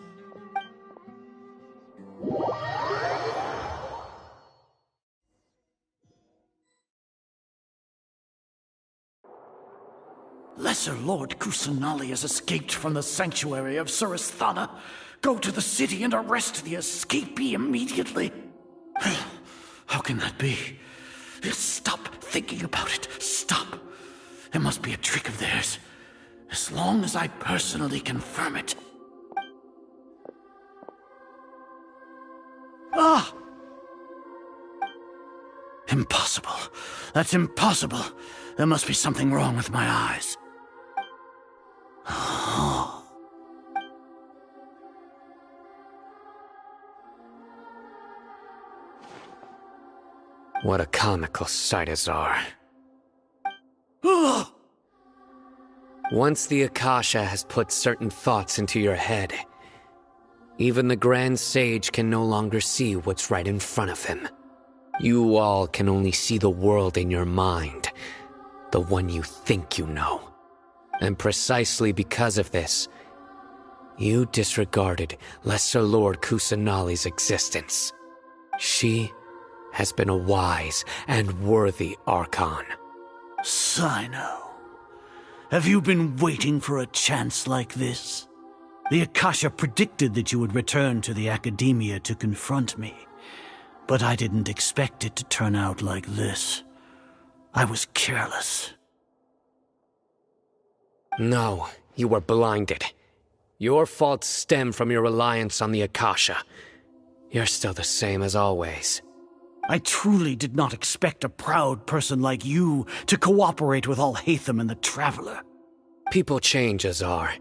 Lesser Lord Kusanali has escaped from the sanctuary of Surasthana. Go to the city and arrest the escapee immediately. How can that be? Stop thinking about it. Stop. It must be a trick of theirs. As long as I personally confirm it. Ah! Impossible. That's impossible. There must be something wrong with my eyes. What a comical sight, Azar. Once the Akasha has put certain thoughts into your head, even the Grand Sage can no longer see what's right in front of him. You all can only see the world in your mind, the one you think you know. And precisely because of this, you disregarded Lesser Lord Kusanali's existence. She has been a wise and worthy Archon. Cyno, have you been waiting for a chance like this? The Akasha predicted that you would return to the Academia to confront me, but I didn't expect it to turn out like this. I was careless. No, you were blinded. Your faults stem from your reliance on the Akasha. You're still the same as always. I truly did not expect a proud person like you to cooperate with Alhaitham and the Traveler. People change, Azar.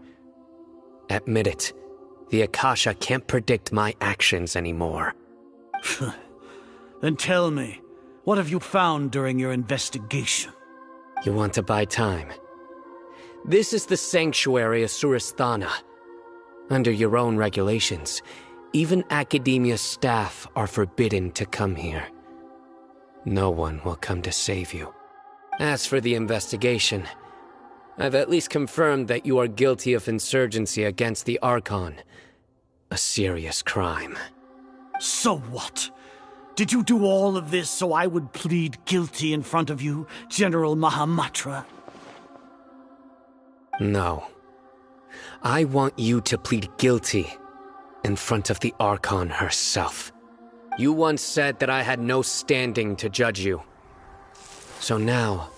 Admit it. The Akasha can't predict my actions anymore. Then tell me, what have you found during your investigation? You want to buy time? This is the sanctuary of Surasthana. Under your own regulations, even Academia staff are forbidden to come here. No one will come to save you. As for the investigation, I've at least confirmed that you are guilty of insurgency against the Archon. A serious crime. So what? Did you do all of this so I would plead guilty in front of you, General Mahamatra? No. I want you to plead guilty in front of the Archon herself. You once said that I had no standing to judge you. So now,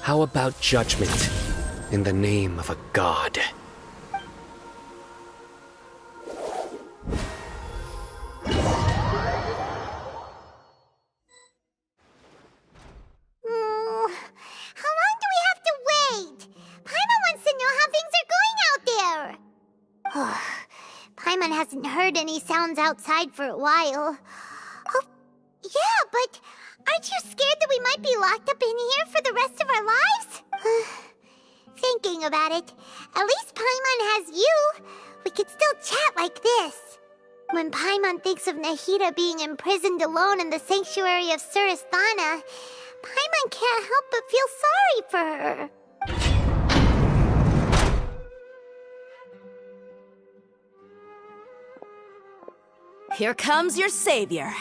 how about judgment in the name of a god? How long do we have to wait? Paimon wants to know how things are going out there. Paimon hasn't heard any sounds outside for a while. Oh, yeah, but aren't you scared that we might be locked up in here for the rest of our lives? Thinking about it, at least Paimon has you. We could still chat like this. When Paimon thinks of Nahida being imprisoned alone in the sanctuary of Surasthana, Paimon can't help but feel sorry for her. Here comes your savior.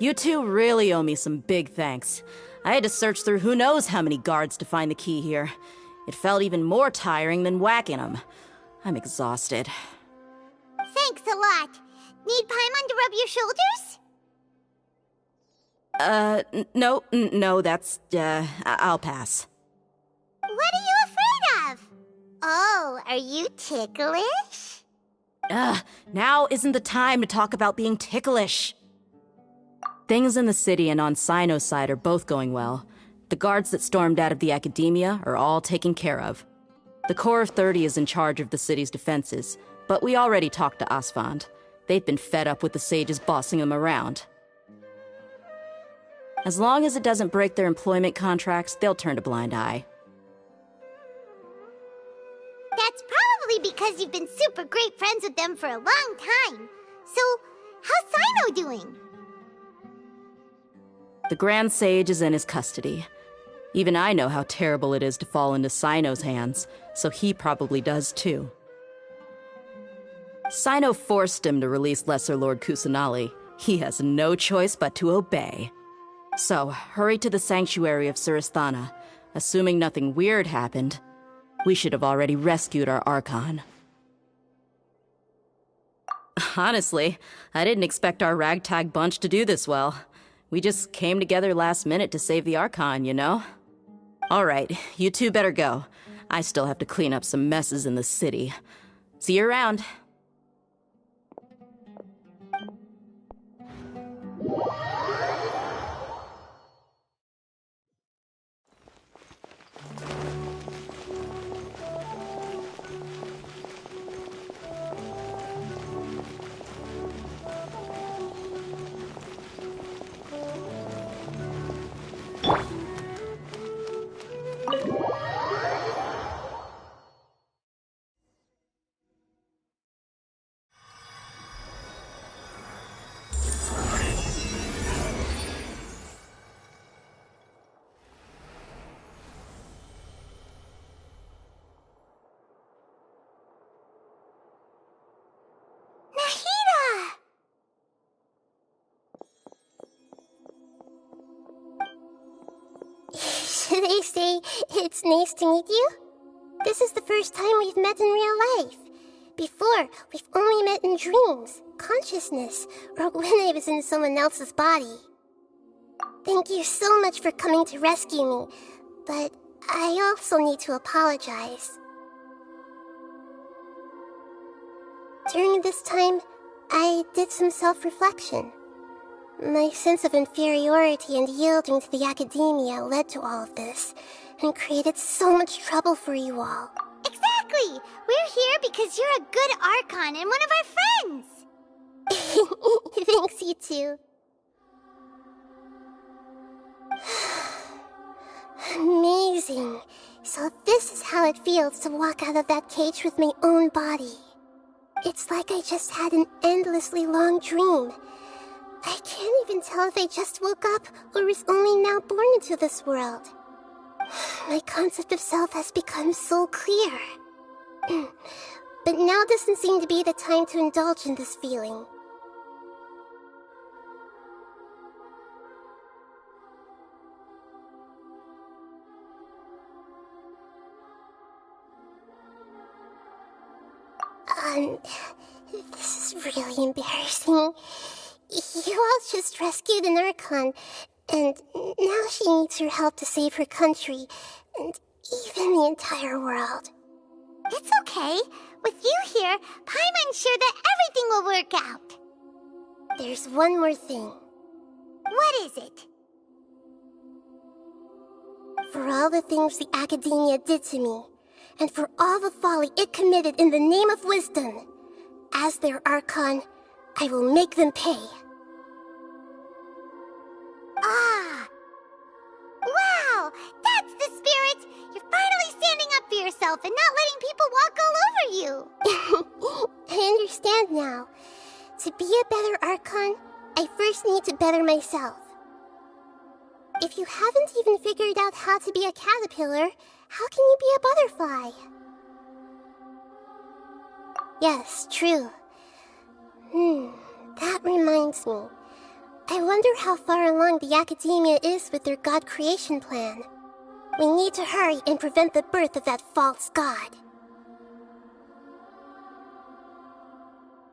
You two really owe me some big thanks. I had to search through who knows how many guards to find the key here. It felt even more tiring than whacking them. I'm exhausted. Thanks a lot. Need Paimon to rub your shoulders? No, that's, I'll pass. What are you afraid of? Oh, are you ticklish? Now isn't the time to talk about being ticklish. Things in the city and on Cyno's side are both going well. The guards that stormed out of the Academia are all taken care of. The Corps of 30 is in charge of the city's defenses, but we already talked to Asfand. They've been fed up with the sages bossing them around. As long as it doesn't break their employment contracts, they'll turn a blind eye. That's probably because you've been super great friends with them for a long time. So, how's Cyno doing? The Grand Sage is in his custody. Even I know how terrible it is to fall into Cyno's hands, so he probably does too. Cyno forced him to release Lesser Lord Kusanali. He has no choice but to obey. So, hurry to the Sanctuary of Surasthana. Assuming nothing weird happened, we should have already rescued our Archon. Honestly, I didn't expect our ragtag bunch to do this well. We just came together last minute to save the Archon, you know? Alright, you two better go. I still have to clean up some messes in the city. See you around. Should I say it's nice to meet you? This is the first time we've met in real life. Before, we've only met in dreams, consciousness, or when I was in someone else's body. Thank you so much for coming to rescue me, but I also need to apologize. During this time, I did some self-reflection. My sense of inferiority and yielding to the Academia led to all of this, and created so much trouble for you all. Exactly! We're here because you're a good Archon and one of our friends! Thanks, you two. Amazing. So this is how it feels to walk out of that cage with my own body. It's like I just had an endlessly long dream. I can't even tell if I just woke up or was only now born into this world. My concept of self has become so clear. But now doesn't seem to be the time to indulge in this feeling. This is really embarrassing. You all just rescued an Archon, and now she needs your help to save her country, and even the entire world. It's okay. With you here, Paimon's sure that everything will work out. There's one more thing. What is it? For all the things the Academia did to me, and for all the folly it committed in the name of wisdom, as their Archon, I will make them pay. Ah! Wow! That's the spirit! You're finally standing up for yourself and not letting people walk all over you! I understand now. To be a better Archon, I first need to better myself. If you haven't even figured out how to be a caterpillar, how can you be a butterfly? Yes, true. That reminds me. I wonder how far along the Academia is with their god creation plan. We need to hurry and prevent the birth of that false god.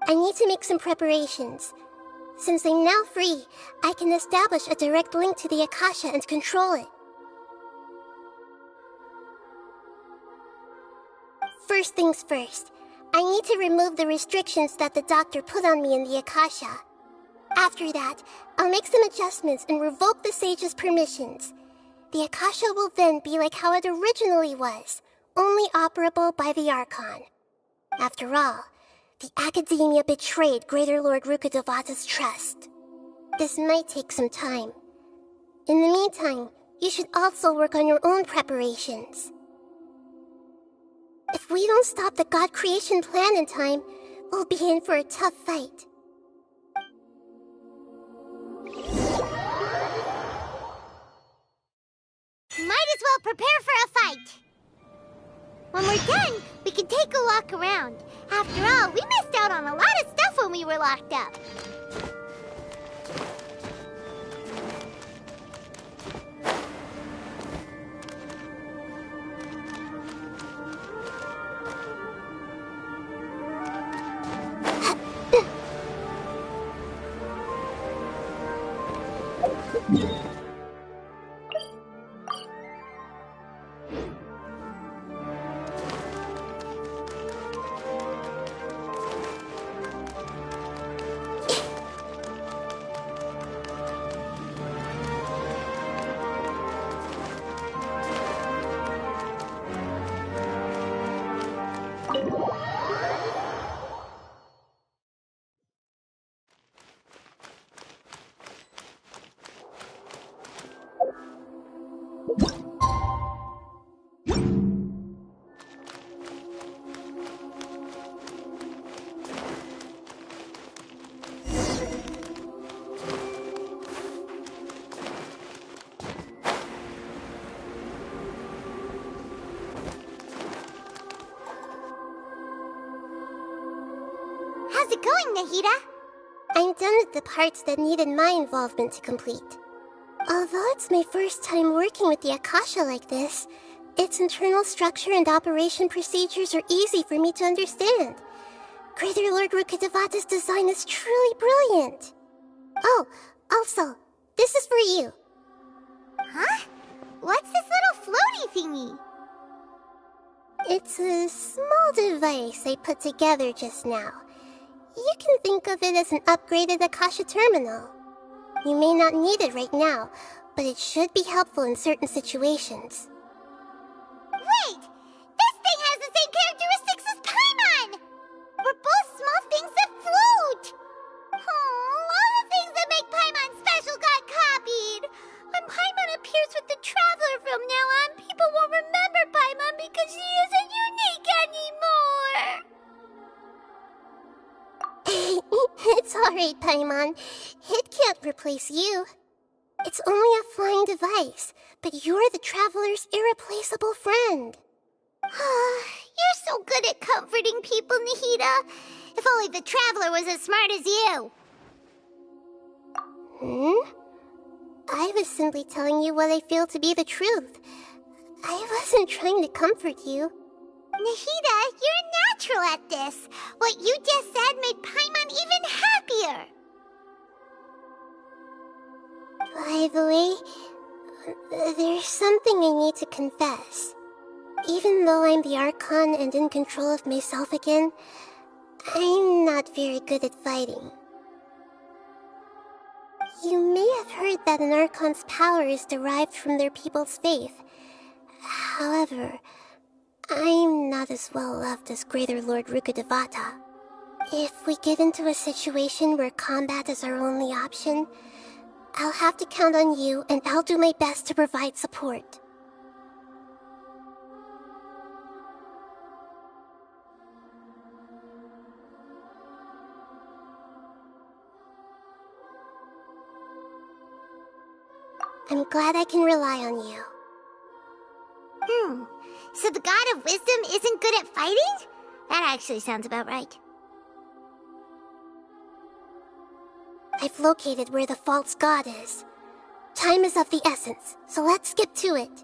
I need to make some preparations. Since I'm now free, I can establish a direct link to the Akasha and control it. First things first, I need to remove the restrictions that the doctor put on me in the Akasha. After that, I'll make some adjustments and revoke the sage's permissions. The Akasha will then be like how it originally was, only operable by the Archon. After all, the Academia betrayed Greater Lord Rukkhadevata's trust. This might take some time. In the meantime, you should also work on your own preparations. If we don't stop the god creation plan in time, we'll be in for a tough fight. Might as well prepare for a fight. When we're done, we can take a walk around. After all, we missed out on a lot of stuff when we were locked up. How's it going, Nahida? I'm done with the parts that needed my involvement to complete. Although it's my first time working with the Akasha like this, its internal structure and operation procedures are easy for me to understand. Greater Lord Rukkhadevata's design is truly brilliant. Oh, also, this is for you. Huh? What's this little floaty thingy? It's a small device I put together just now. You can think of it as an upgraded Akasha terminal. You may not need it right now, but it should be helpful in certain situations. Wait! This thing has the same characteristics as Paimon! We're both small things that float! Oh, all the things that make Paimon special got copied! When Paimon appears with the Traveler from now on, people won't remember Paimon because she isn't unique anymore! It's alright, Paimon. It can't replace you. It's only a flying device, but you're the Traveler's irreplaceable friend. You're so good at comforting people, Nahida. If only the Traveler was as smart as you. I was simply telling you what I feel to be the truth. I wasn't trying to comfort you. Nahida, you're natural at this. What you just said made Paimon even happier. By the way, there's something I need to confess. Even though I'm the Archon and in control of myself again, I'm not very good at fighting. You may have heard that an Archon's power is derived from their people's faith. However, I'm not as well loved as Greater Lord Rukkhadevata. If we get into a situation where combat is our only option, I'll have to count on you, and I'll do my best to provide support. I'm glad I can rely on you. So the God of Wisdom isn't good at fighting? That actually sounds about right. I've located where the false god is. Time is of the essence, so let's get to it.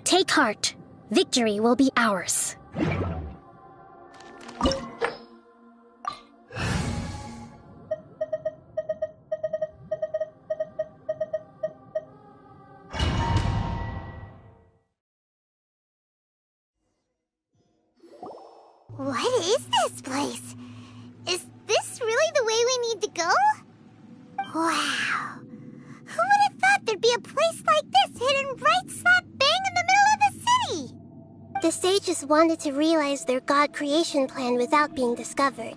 Take heart. Victory will be ours. What is this place? Is this really the way we need to go? Wow. Who would have thought there'd be a place like this hidden right slap bang in the middle of the city? The sages wanted to realize their god creation plan without being discovered.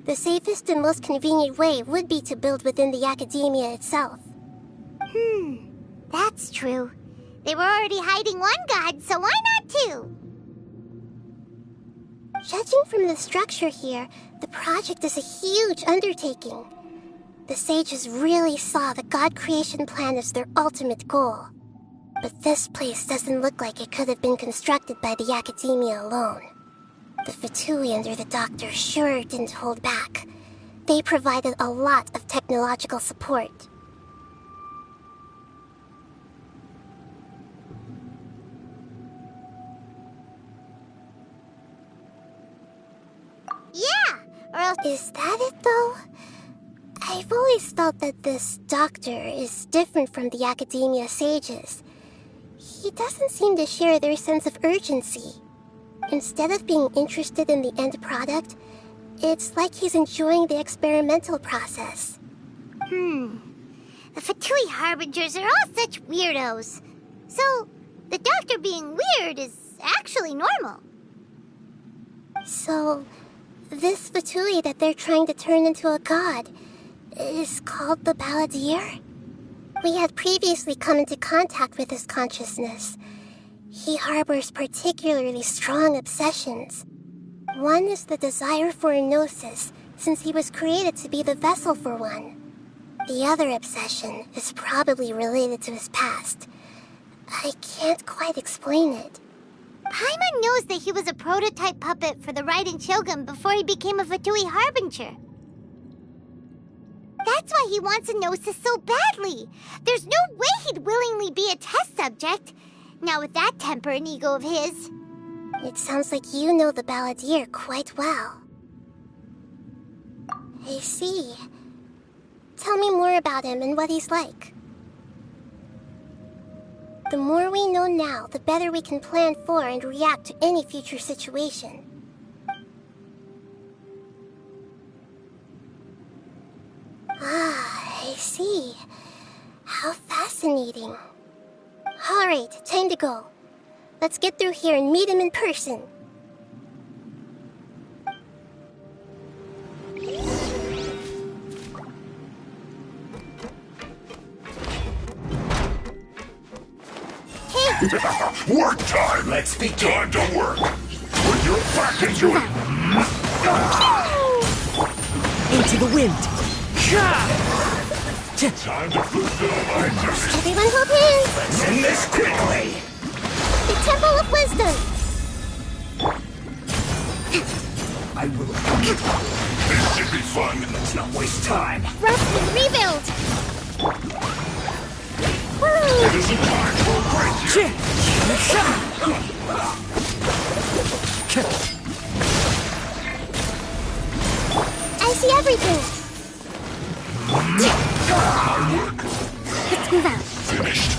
The safest and most convenient way would be to build within the academia itself. That's true. They were already hiding one god, so why not two? Judging from the structure here, the project is a huge undertaking. The sages really saw the god creation plan as their ultimate goal. But this place doesn't look like it could have been constructed by the academia alone. The Fatui under the Doctor sure didn't hold back. They provided a lot of technological support. Yeah, or else... Is that it, though? I've always felt that this Doctor is different from the Academia sages. He doesn't seem to share their sense of urgency. Instead of being interested in the end product, it's like he's enjoying the experimental process. The Fatui Harbingers are all such weirdos. So, the Doctor being weird is actually normal. So, this Fatui that they're trying to turn into a god is called the Balladeer? We had previously come into contact with his consciousness. He harbors particularly strong obsessions. One is the desire for a gnosis, since he was created to be the vessel for one. The other obsession is probably related to his past. I can't quite explain it. Paimon knows that he was a prototype puppet for the Raiden Shogun before he became a Fatui Harbinger. That's why he wants a gnosis so badly. There's no way he'd willingly be a test subject. Now with that temper and ego of his. It sounds like you know the Balladeer quite well. I see. Tell me more about him and what he's like. The more we know now, the better we can plan for and react to any future situation. Ah, I see. How fascinating. Alright, time to go. Let's get through here and meet him in person. Work time! Let's begin! Time to work! Put your back into it! Into the wind! Time to fulfill my duty! Everyone hold hands! Let's end this quickly! The Temple of Wisdom! I will... This should be fun! Let's not waste time! Rest and rebuild! It isn't time for a break yet! I see everything! My work. Let's move out. Finished.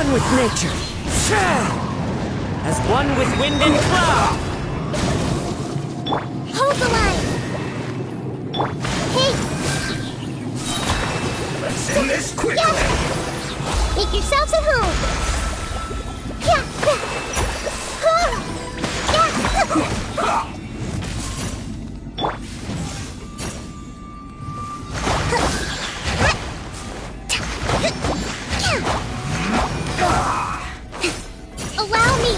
one with nature. As one with wind and cloud. Hold the line! Hey! Let's end this quickly! Yeah. Make yourselves at home! Yeah. Allow me!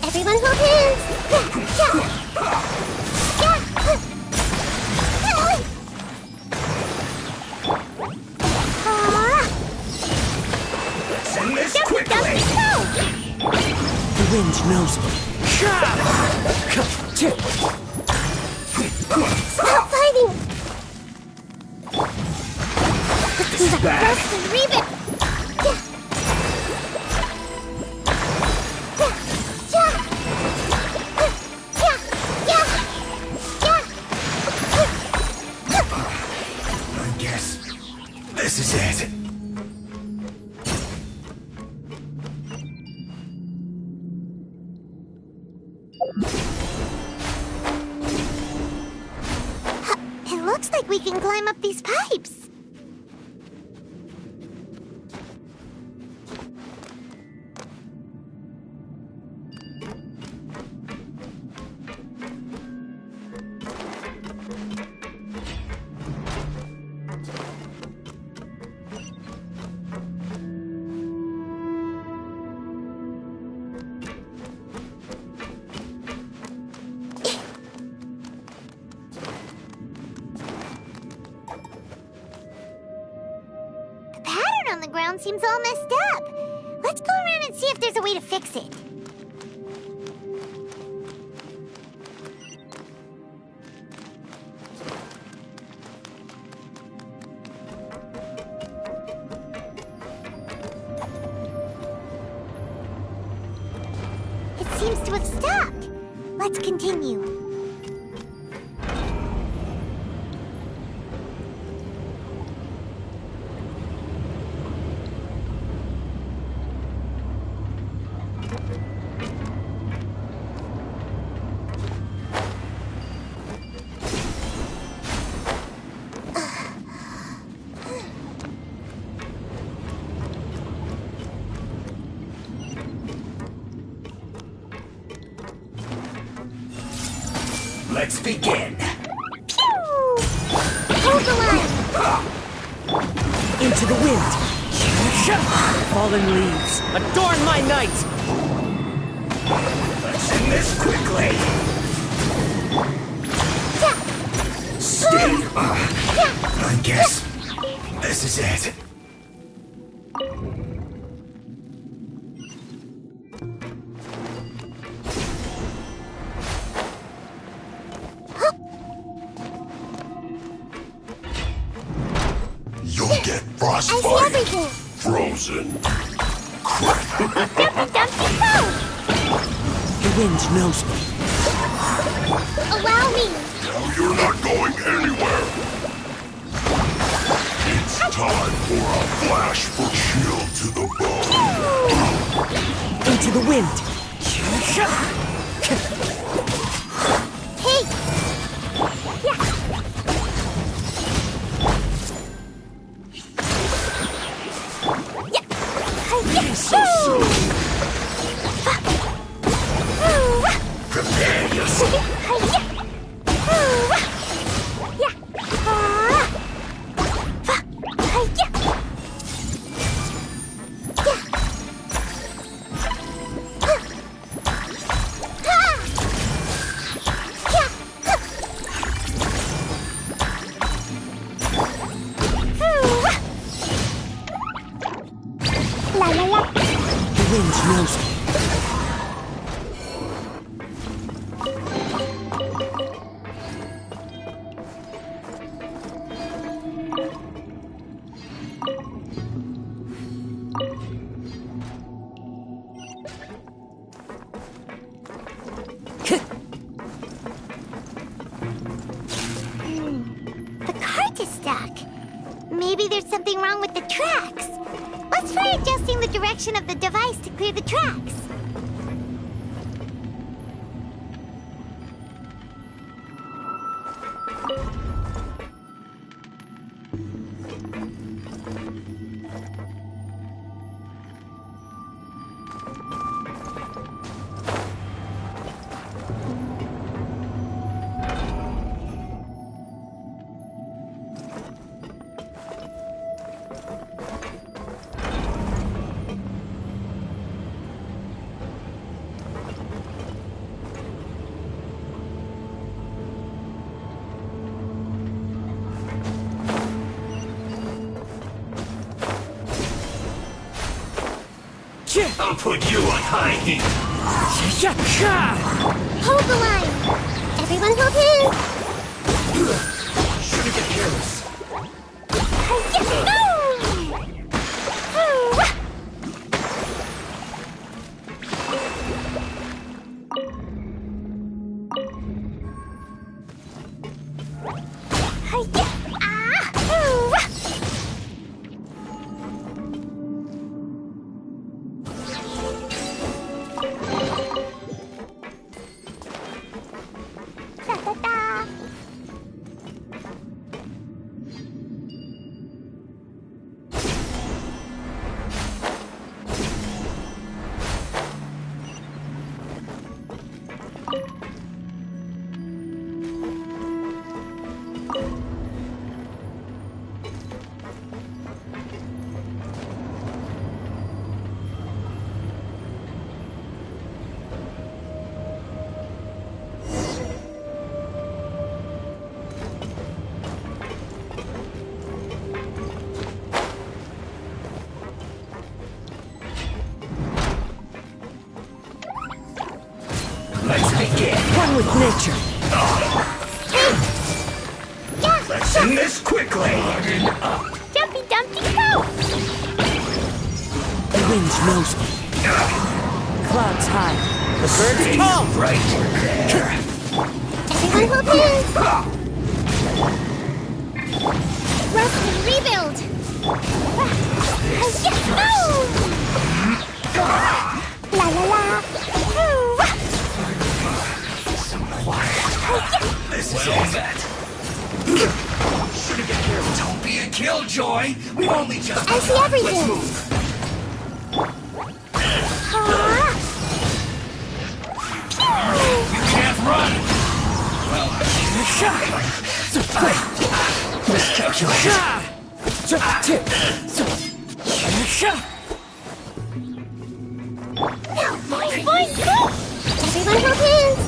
Everyone hold hands! Let's end this quickly! The wind knows me. Stop fighting! Let's burst and rebuild! I guess this is it. It looks like we can climb up these pipes. On the ground seems all messed up. Let's go around and see if there's a way to fix it. It seems to have stopped. Let's continue. Let's begin. Hold the line. Into the wind. Fallen leaves, adorn my night. Let's end this quickly. Stay. I guess this is it. You'll get frostbite. I see everything. Frozen. The wind knows me. Allow me. Now you're not going anywhere. It's time for a flash for shield to the bone. Into the wind. Hey. Prepare yourself. La la la. The wind knows me. The cart is stuck. Maybe there's something wrong with the tracks. Let's Thanks for adjusting the direction of the device to clear the tracks. I'll put you on high heat. Hold the line! Everyone hold hands! Shouldn't get careless. Let's begin. One with nature. Let's end this quickly. Jumpy Dumpty Go! The wind knows me. Clouds high. The birds call. Right there. Everyone hold hands! Rest and rebuild! La la la! Some quiet. This is all that. Should've got careful. Don't be a killjoy. We've only just. I see everything. Let's move. You can't run. Well, miscalculation. Everyone hold hands!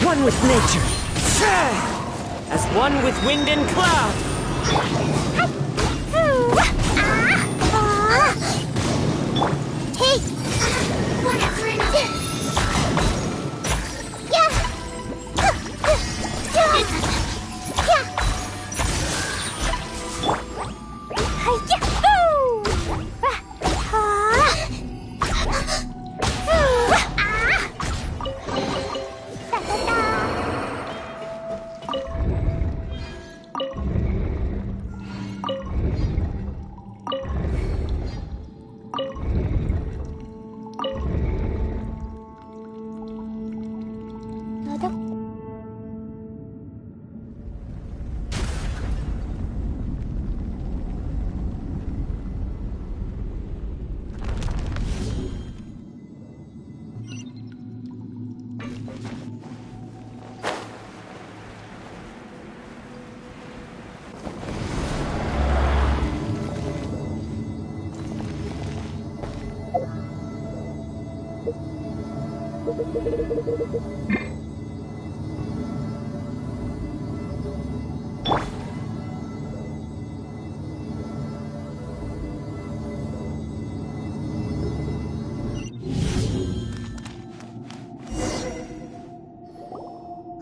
One with nature. As one with wind and cloud. Hey! Whatever it is!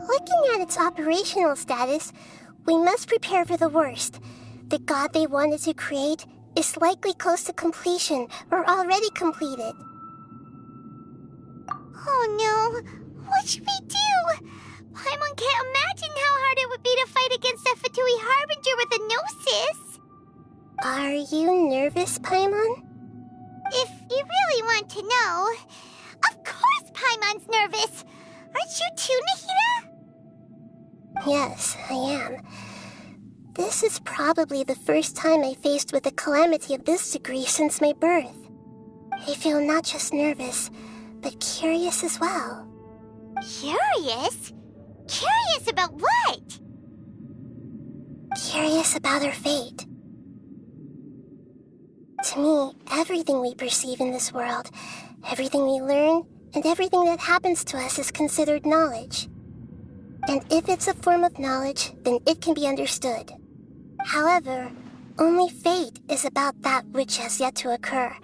Looking at its operational status, we must prepare for the worst. The god they wanted to create is likely close to completion or already completed. Oh no! What should we do? Paimon can't imagine how hard it would be to fight against a Fatui Harbinger with a Gnosis. Are you nervous, Paimon? If you really want to know, of course Paimon's nervous. Aren't you too, Nahida? Yes, I am. This is probably the first time I faced with a calamity of this degree since my birth. I feel not just nervous, but curious as well. Curious? Curious about what? Curious about our fate. To me, everything we perceive in this world, everything we learn, and everything that happens to us is considered knowledge. And if it's a form of knowledge, then it can be understood. However, only fate is about that which has yet to occur,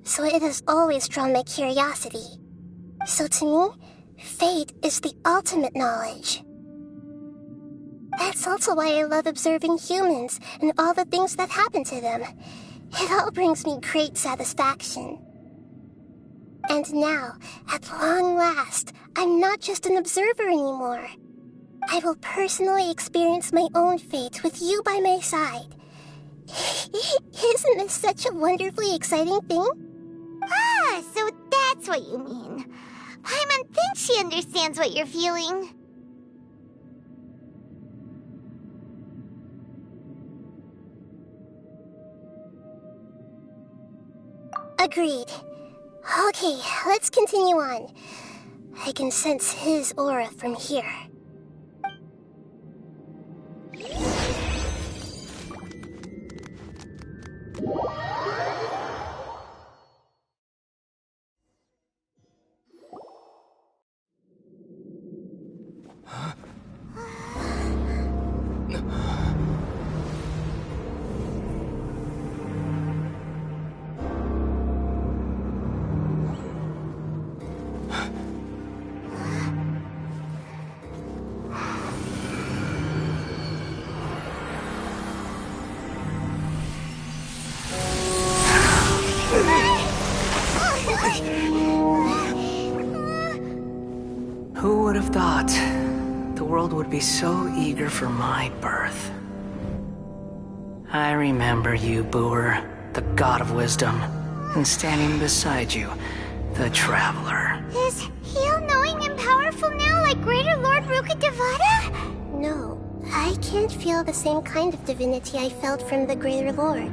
so it has always drawn my curiosity. So to me, fate is the ultimate knowledge. That's also why I love observing humans and all the things that happen to them. It all brings me great satisfaction. And now, at long last, I'm not just an observer anymore. I will personally experience my own fate with you by my side. Isn't this such a wonderfully exciting thing? Ah, so that's what you mean. Paimon thinks she understands what you're feeling. Agreed. Okay, let's continue on. I can sense his aura from here. Who would have thought the world would be so eager for my birth? I remember you, Booer, the god of wisdom, and standing beside you, the traveler. Is he all-knowing and powerful now like Greater Lord Rukkhadevata? No, I can't feel the same kind of divinity I felt from the Greater Lord.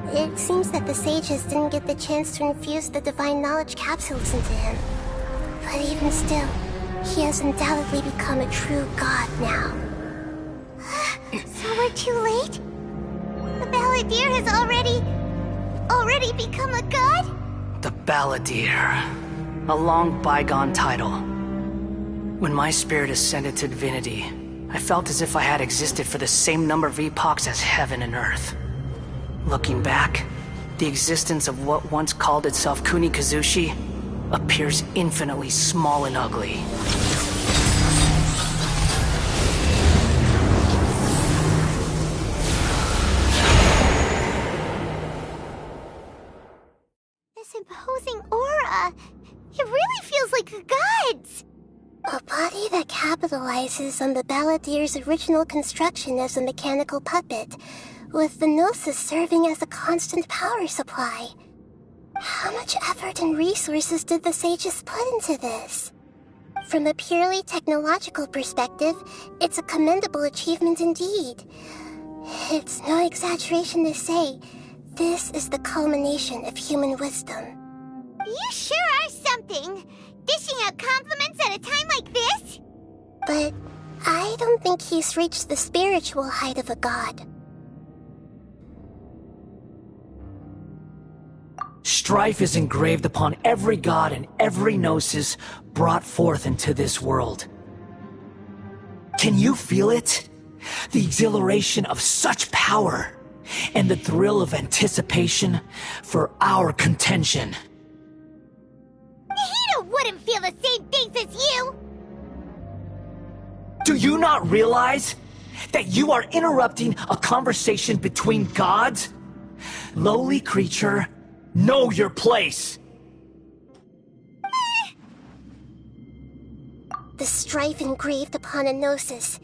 It seems that the sages didn't get the chance to infuse the divine knowledge capsules into him. But even still, he has undoubtedly become a true god now. So we're too late? The Balladeer has already become a god? The Balladeer. A long bygone title. When my spirit ascended to divinity, I felt as if I had existed for the same number of epochs as heaven and earth. Looking back, the existence of what once called itself Kunikazushi appears infinitely small and ugly. This imposing aura, it really feels like the gods! A body that capitalizes on the Balladeer's original construction as a mechanical puppet, with the Gnosis serving as a constant power supply. How much effort and resources did the sages put into this? From a purely technological perspective, it's a commendable achievement indeed. It's no exaggeration to say, this is the culmination of human wisdom. You sure are something! Dishing out compliments at a time like this? But I don't think he's reached the spiritual height of a god. Strife is engraved upon every god and every gnosis brought forth into this world. Can you feel it? The exhilaration of such power, and the thrill of anticipation for our contention. Nahida wouldn't feel the same things as you! Do you not realize that you are interrupting a conversation between gods? Lowly creature, know your place! The the strife engraved upon Enosis,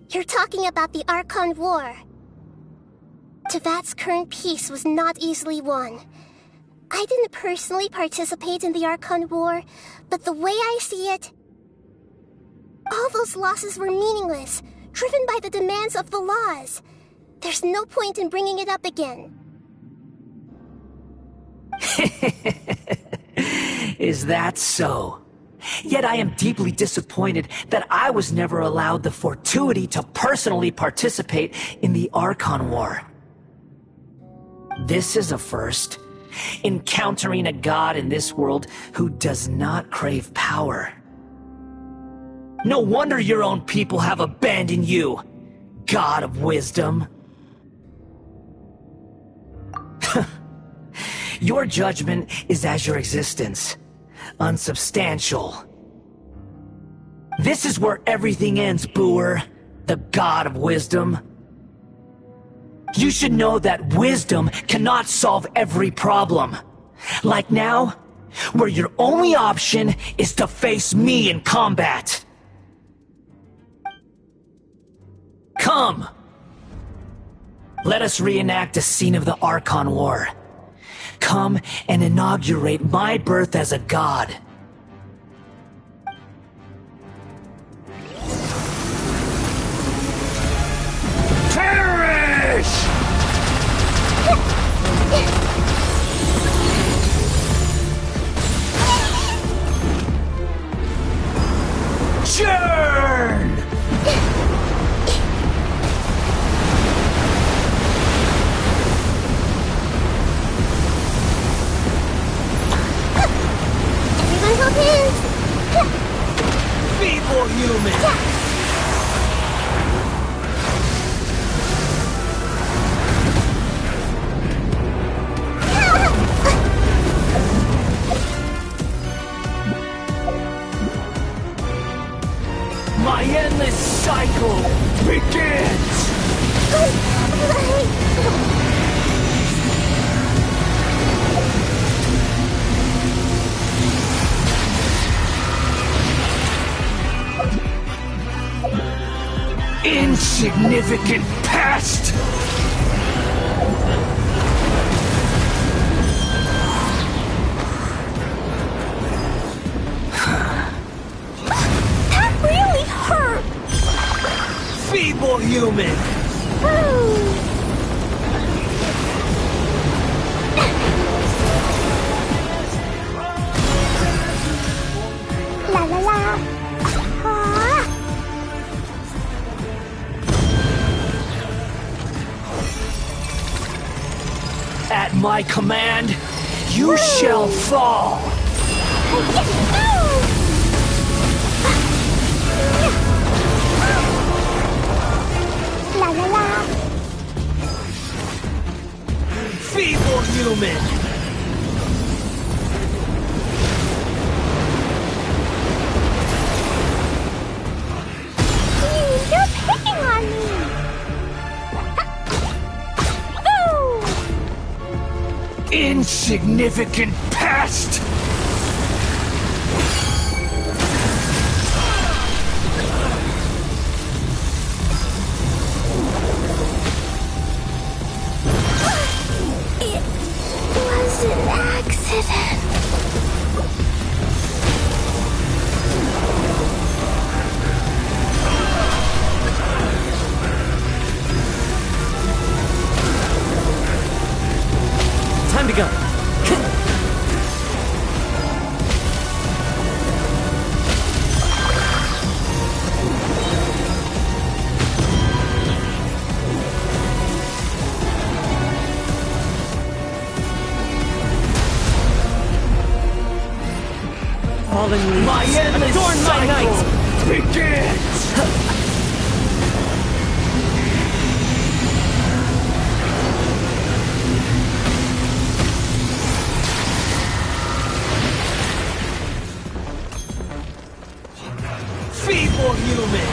you're talking about the Archon War. Tevat's current peace was not easily won. I didn't personally participate in the Archon War, but the way I see it, all those losses were meaningless, driven by the demands of the laws. There's no point in bringing it up again. Is that so? Yet I am deeply disappointed that I was never allowed the fortuity to personally participate in the Archon War. This is a first. Encountering a god in this world who does not crave power. No wonder your own people have abandoned you, God of Wisdom. Your judgment is as your existence, unsubstantial. This is where everything ends, Booer, the God of Wisdom. You should know that wisdom cannot solve every problem. Like now, where your only option is to face me in combat. Come! Let us reenact a scene of the Archon War. Come and inaugurate my birth as a god. Perish! Churn! Everyone hold hands! Feeble human! My endless cycle begins! Insignificant past! That really hurt! Feeble human! La la la! Ah. At my command, you shall fall! La la la! Feeble human! You're picking on me! Insignificant past! It was an accident. Time to go. Fallen leaves, My endless adorn my cycle night! begins! Feeble human!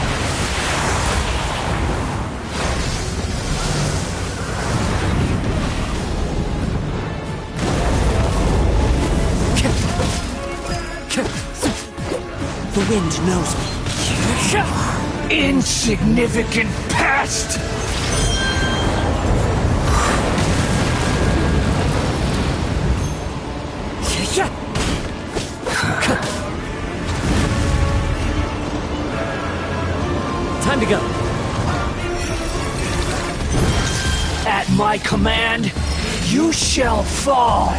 The wind knows me. Insignificant pest! Time to go. At my command, you shall fall!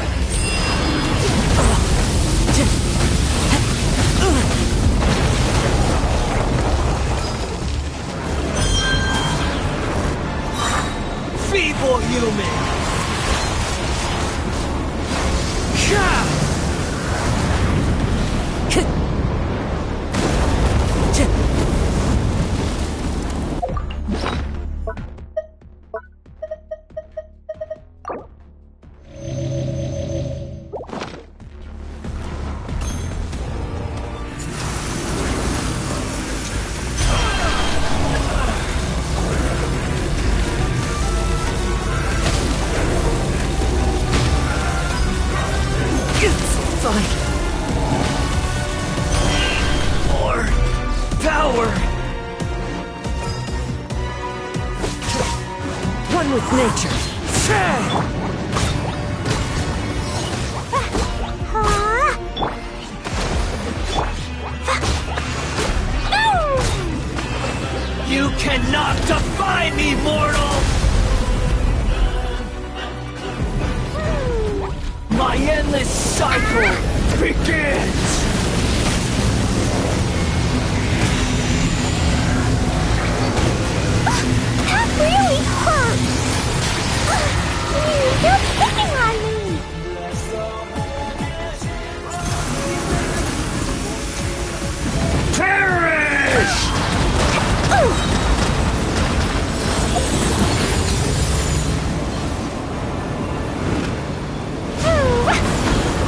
Feeble human! More power! One with nature. You cannot defy me, mortal! My endless cycle begins! That really hurts! You're picking on me! Perish!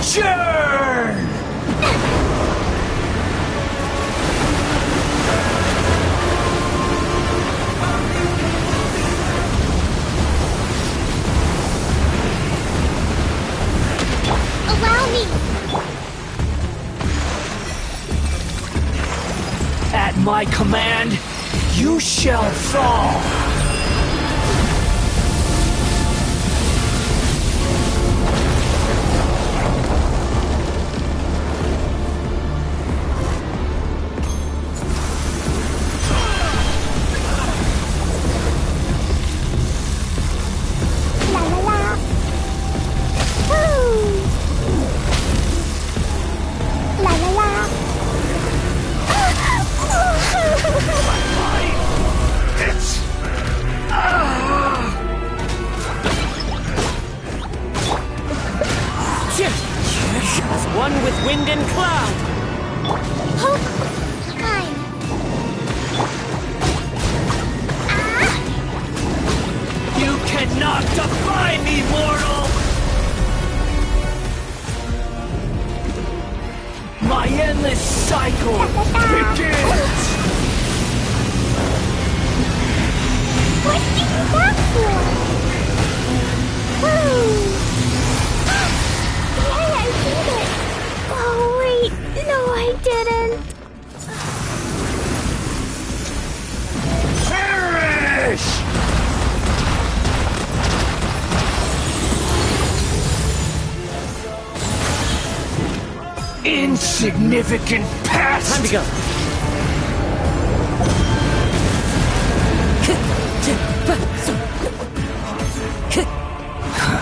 Churn! Allow me! At my command, you shall fall! As one with wind and cloud. Hope time. You cannot defy me, mortal! My endless cycle begins! What did you back for? Woo! Yay, I did it! Oh, wait. No, I didn't. Perish! Insignificant pest! Time to go.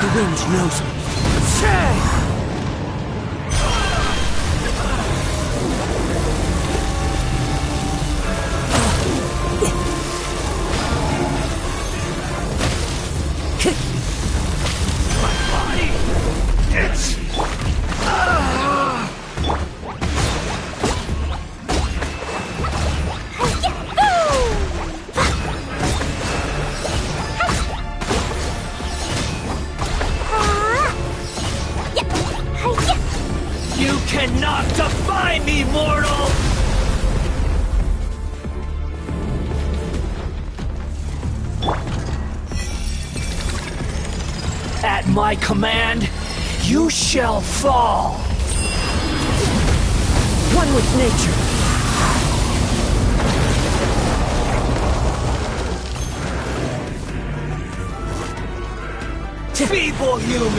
The wind knows me. My body! It's... You cannot defy me, mortal! At my command, you shall fall! One with nature. Feeble human!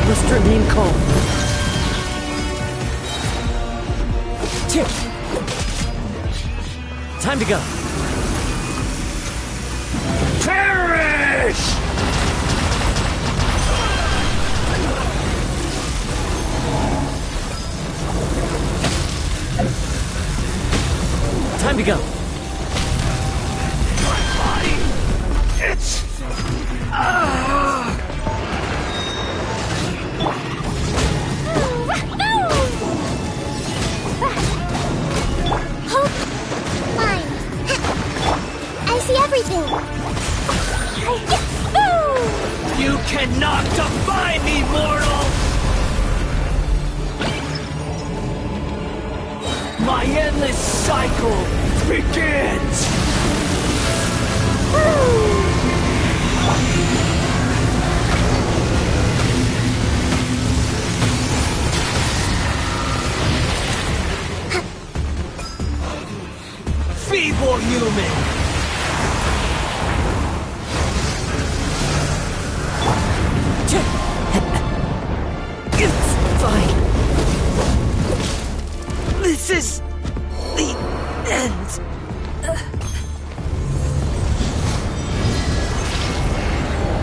Must remain calm. Tick! Time to go. Perish! Time to go. My body! It's... Mine. I see everything. You cannot defy me, mortal! My endless cycle begins! Feeble human! It's fine. This is the end.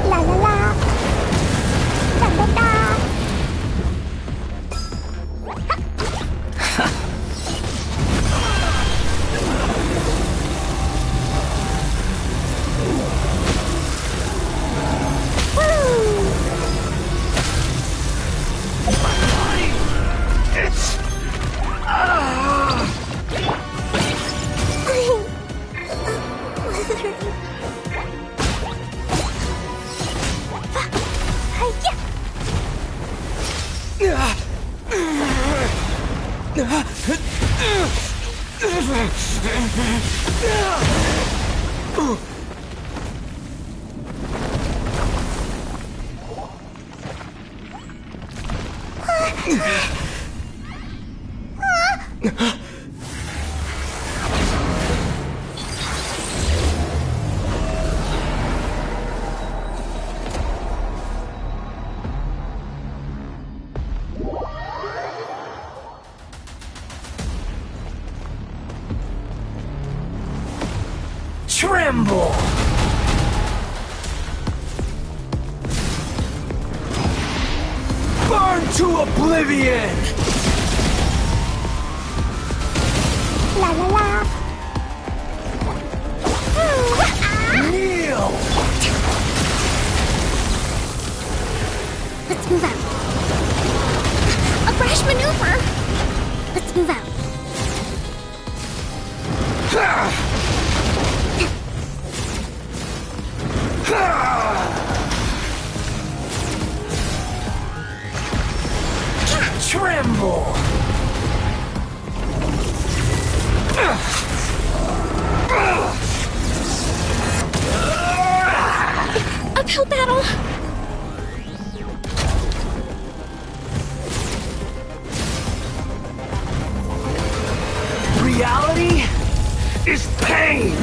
La la la. Da da da. It's... Tremble! Burn to oblivion! La la la. Kneel! Let's move out. A brash maneuver. Let's move out. Tremble! Uphill battle. Reality is pain!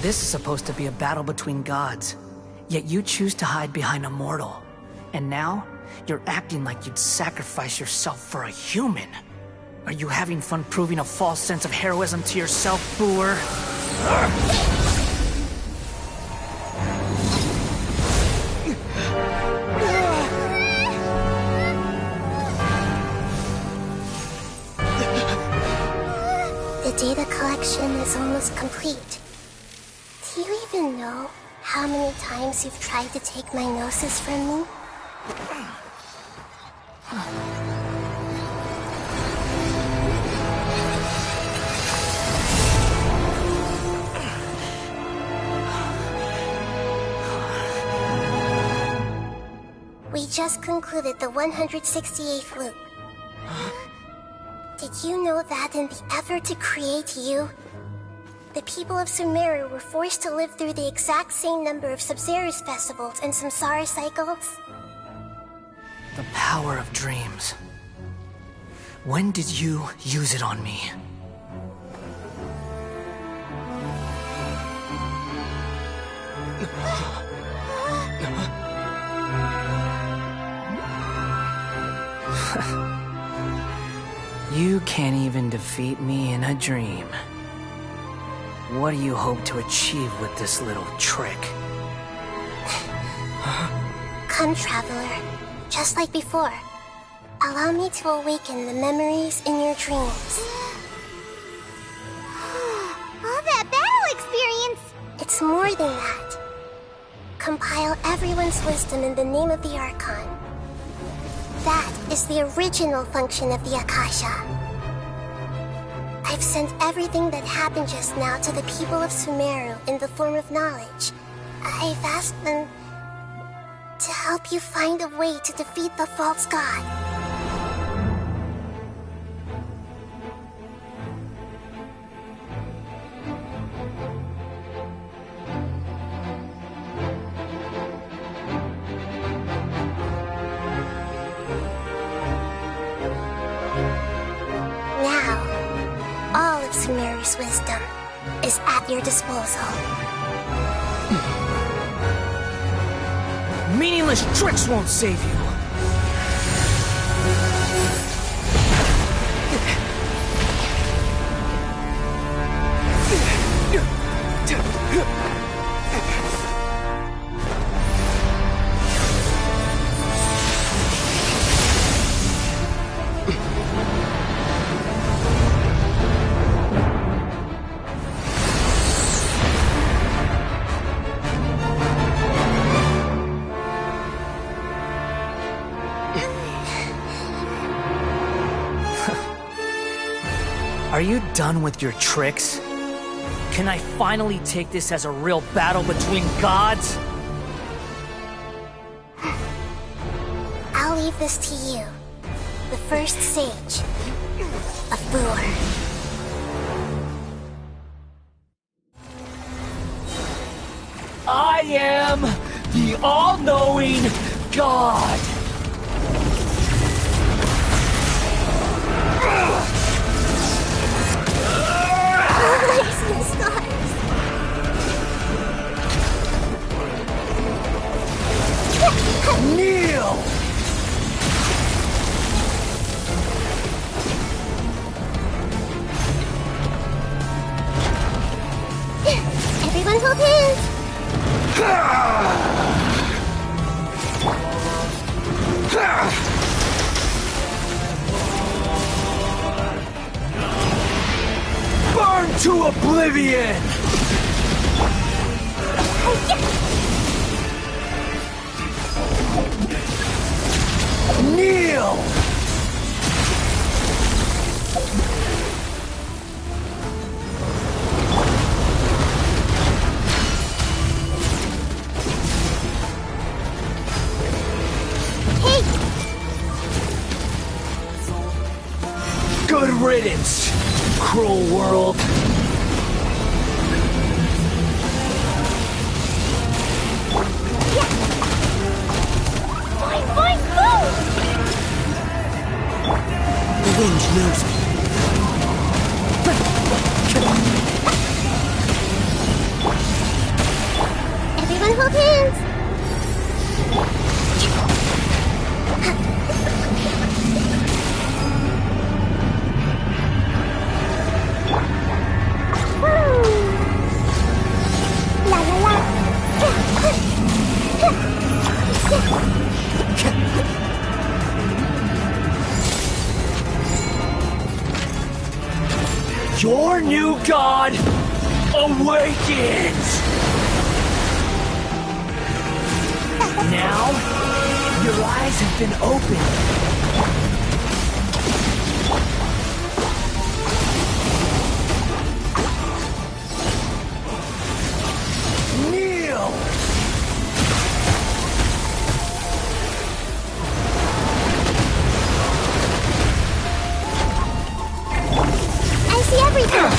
This is supposed to be a battle between gods, yet you choose to hide behind a mortal. And now, you're acting like you'd sacrifice yourself for a human. Are you having fun proving a false sense of heroism to yourself, Booer? The data collection is almost complete. Do you even know how many times you've tried to take my gnosis from me? We just concluded the 168th loop. Did you know that in the effort to create you, the people of Sumeru were forced to live through the exact same number of Sabzeruz festivals and Samsara cycles? The power of dreams. When did you use it on me? You can't even defeat me in a dream. What do you hope to achieve with this little trick? Come, Traveler. Just like before. Allow me to awaken the memories in your dreams. All that battle experience! It's more than that. Compile everyone's wisdom in the name of the Archon. That is the original function of the Akasha. I've sent everything that happened just now to the people of Sumeru in the form of knowledge. I've asked them to help you find a way to defeat the false god. Sumeru's wisdom is at your disposal. Meaningless tricks won't save you. Are you done with your tricks? Can I finally take this as a real battle between gods? I'll leave this to you, the first sage of Booer. I am the all-knowing God! Kneel! Everyone hold hands! Burn to oblivion! Kneel! Hey! Good riddance, cruel world. The wind knows me. Everyone hold hands! Your new god awakens! Now, your eyes have been opened. Kneel! I see everything!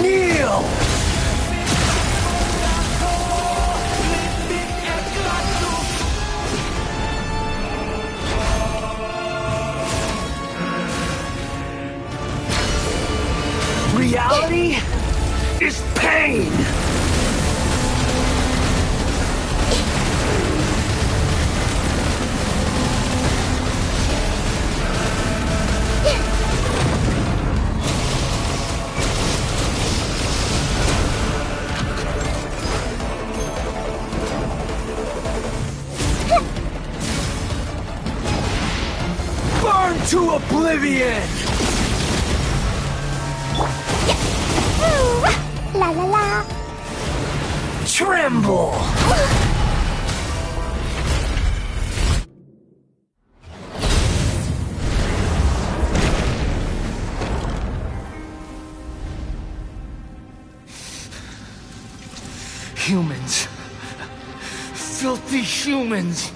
Kneel! Reality is pain! Burn to oblivion! La la la. Tremble! Humans. Filthy humans.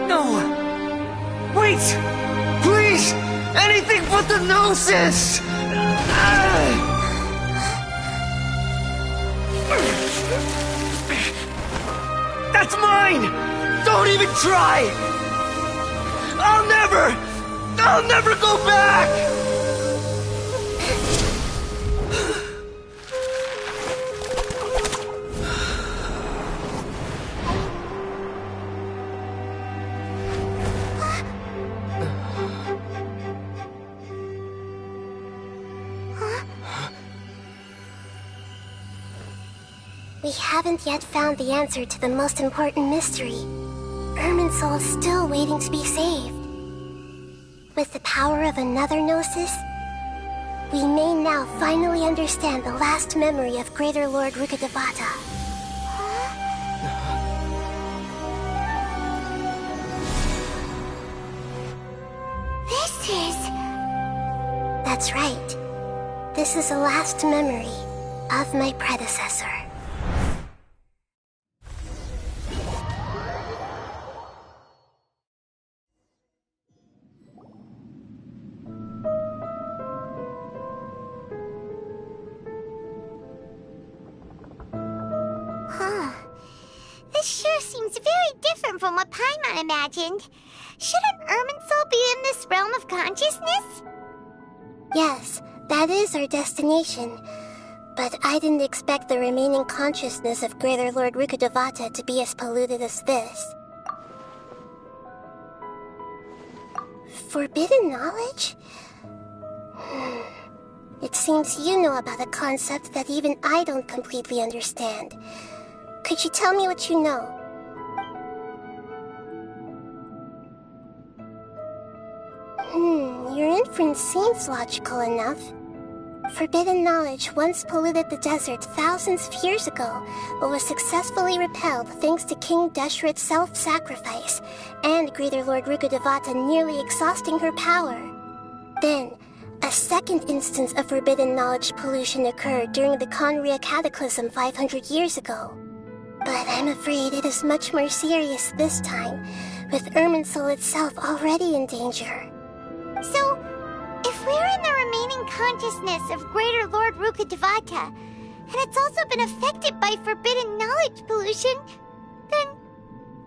No! Wait! Please! Anything but the Gnosis! That's mine! Don't even try! I'll never go back! We haven't yet found the answer to the most important mystery. Irminsul is still waiting to be saved. With the power of another Gnosis, we may now finally understand the last memory of Greater Lord Rukkhadevata. This is... That's right. This is the last memory of my predecessor. This sure seems very different from what Paimon imagined. Shouldn't Irminsul be in this realm of consciousness? Yes, that is our destination. But I didn't expect the remaining consciousness of Greater Lord Rukkhadevata to be as polluted as this. Forbidden knowledge? It seems you know about a concept that even I don't completely understand. Could you tell me what you know? Your inference seems logical enough. Forbidden knowledge once polluted the desert thousands of years ago, but was successfully repelled thanks to King Deshret's self-sacrifice, and Greater Lord Rukkhadevata nearly exhausting her power. Then, a second instance of forbidden knowledge pollution occurred during the Khaenri'ah Cataclysm 500 years ago. But I'm afraid it is much more serious this time, with Irminsul itself already in danger. So, if we're in the remaining consciousness of Greater Lord Rukkhadevata, and it's also been affected by forbidden knowledge pollution, then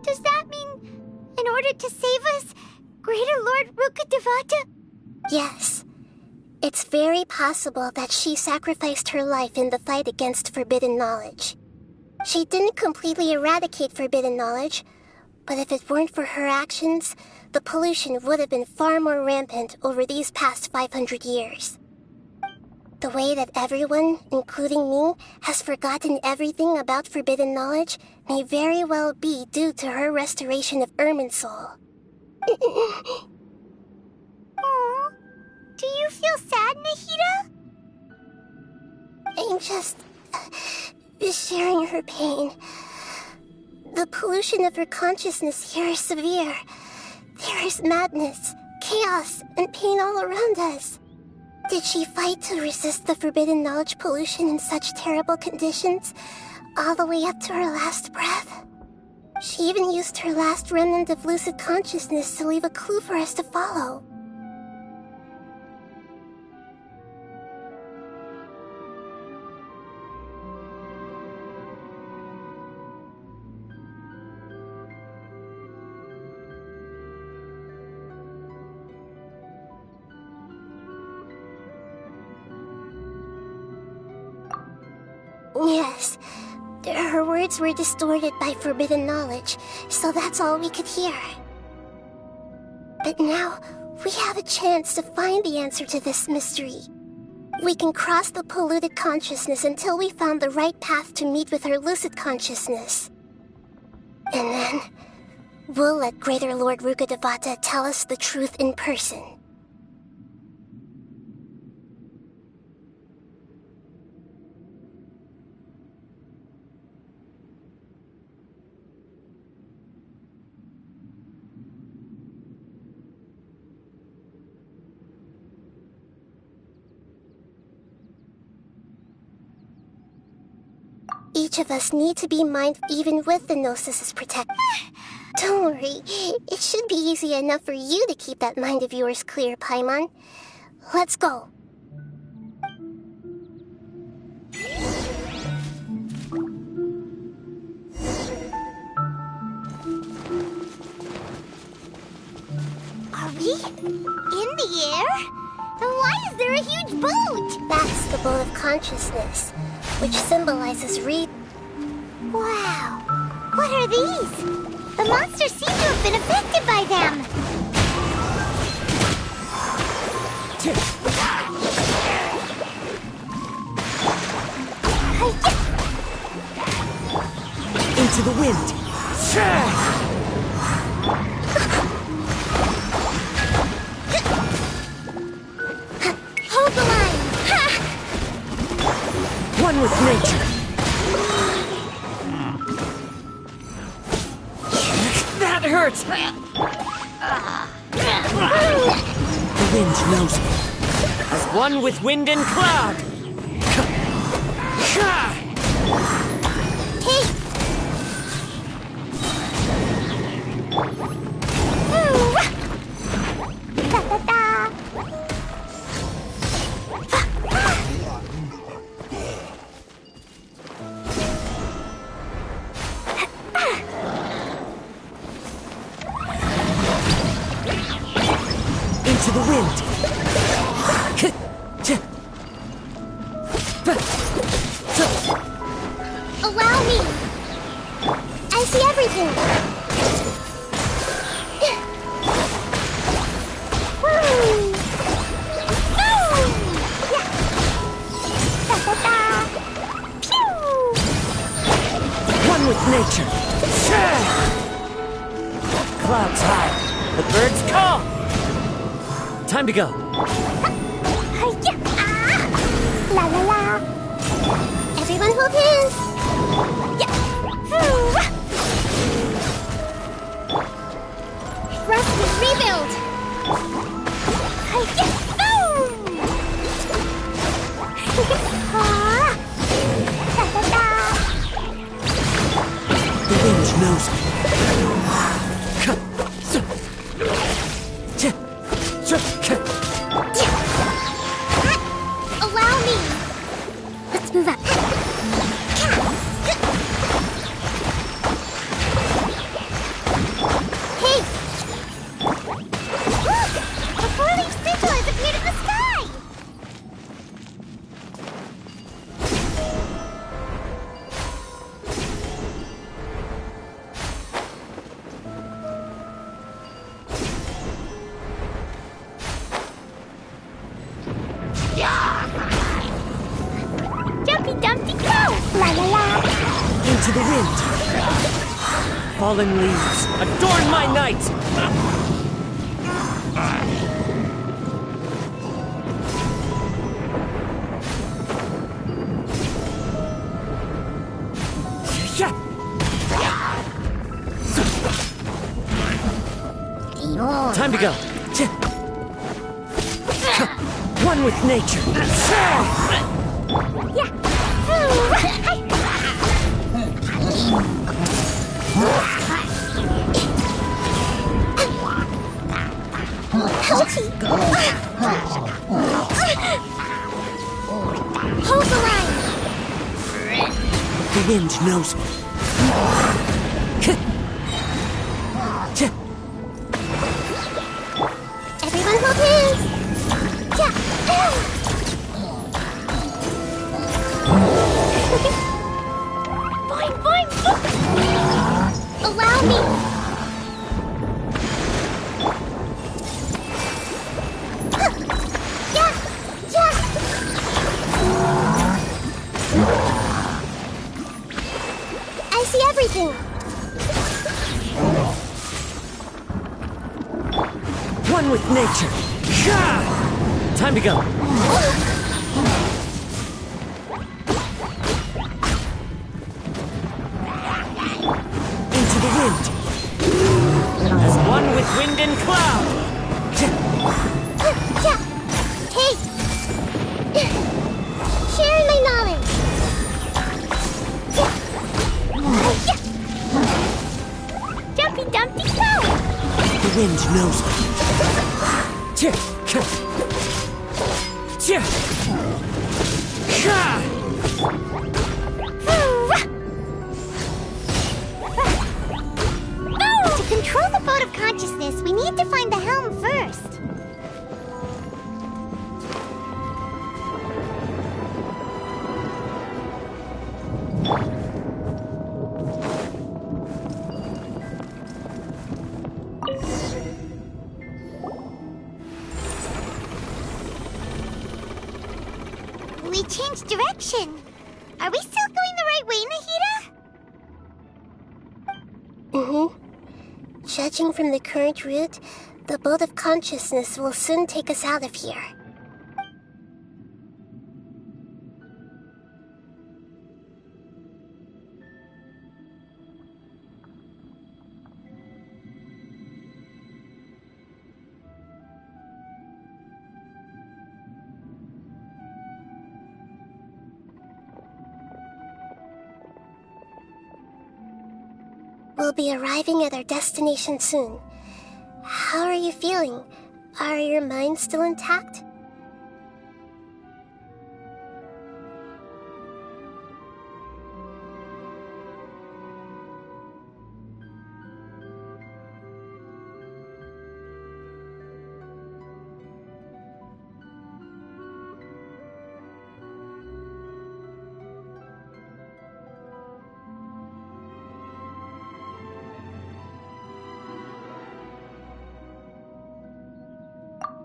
does that mean, in order to save us, Greater Lord Rukkhadevata? Yes. It's very possible that she sacrificed her life in the fight against forbidden knowledge. She didn't completely eradicate forbidden knowledge, but if it weren't for her actions, the pollution would have been far more rampant over these past 500 years. The way that everyone, including me, has forgotten everything about forbidden knowledge may very well be due to her restoration of Irminsul. Aww. Do you feel sad, Nahida? I'm just sharing her pain. The pollution of her consciousness here is severe. There is madness, chaos, and pain all around us. Did she fight to resist the forbidden knowledge pollution in such terrible conditions, all the way up to her last breath? She even used her last remnant of lucid consciousness to leave a clue for us to follow. Yes, her words were distorted by forbidden knowledge, so that's all we could hear. But now, we have a chance to find the answer to this mystery. We can cross the polluted consciousness until we found the right path to meet with her lucid consciousness. And then, we'll let Greater Lord Rukkhadevata tell us the truth in person. Each of us need to be mindful even with the Gnosis' protection. Don't worry, it should be easy enough for you to keep that mind of yours clear, Paimon. Let's go. Are we in the air? And why is there a huge boat? That's the boat of consciousness, which symbolizes Wow! What are these? The monsters seem to have been affected by them! Into the wind! Hold the line! One with nature! That hurts! The wind knows me. As one with wind and cloud! Hey! Into the wind! Allow me! I see everything! One with nature! Clouds high, the birds call! Time to go! La la la! Everyone hold hands! Thrust and rebuild! The wind knows me. Into the wind. Fallen leaves, adorn my night! Time to go. One with nature. Hold the line. The wind knows me. Everyone hold hands. Boing, boing, boing. Allow me. I see everything. One with nature. Time to go. Into the wind. As one with wind and cloud. Hey! Sharing my knowledge. Jumpy Dumpty Go! The wind knows me. To control the boat of consciousness, we need to find the helm first. We changed direction. Are we still going the right way, Nahida? Mm-hmm. Judging from the current route, the boat of consciousness will soon take us out of here. We'll be arriving at our destination soon. How are you feeling? Are your minds still intact?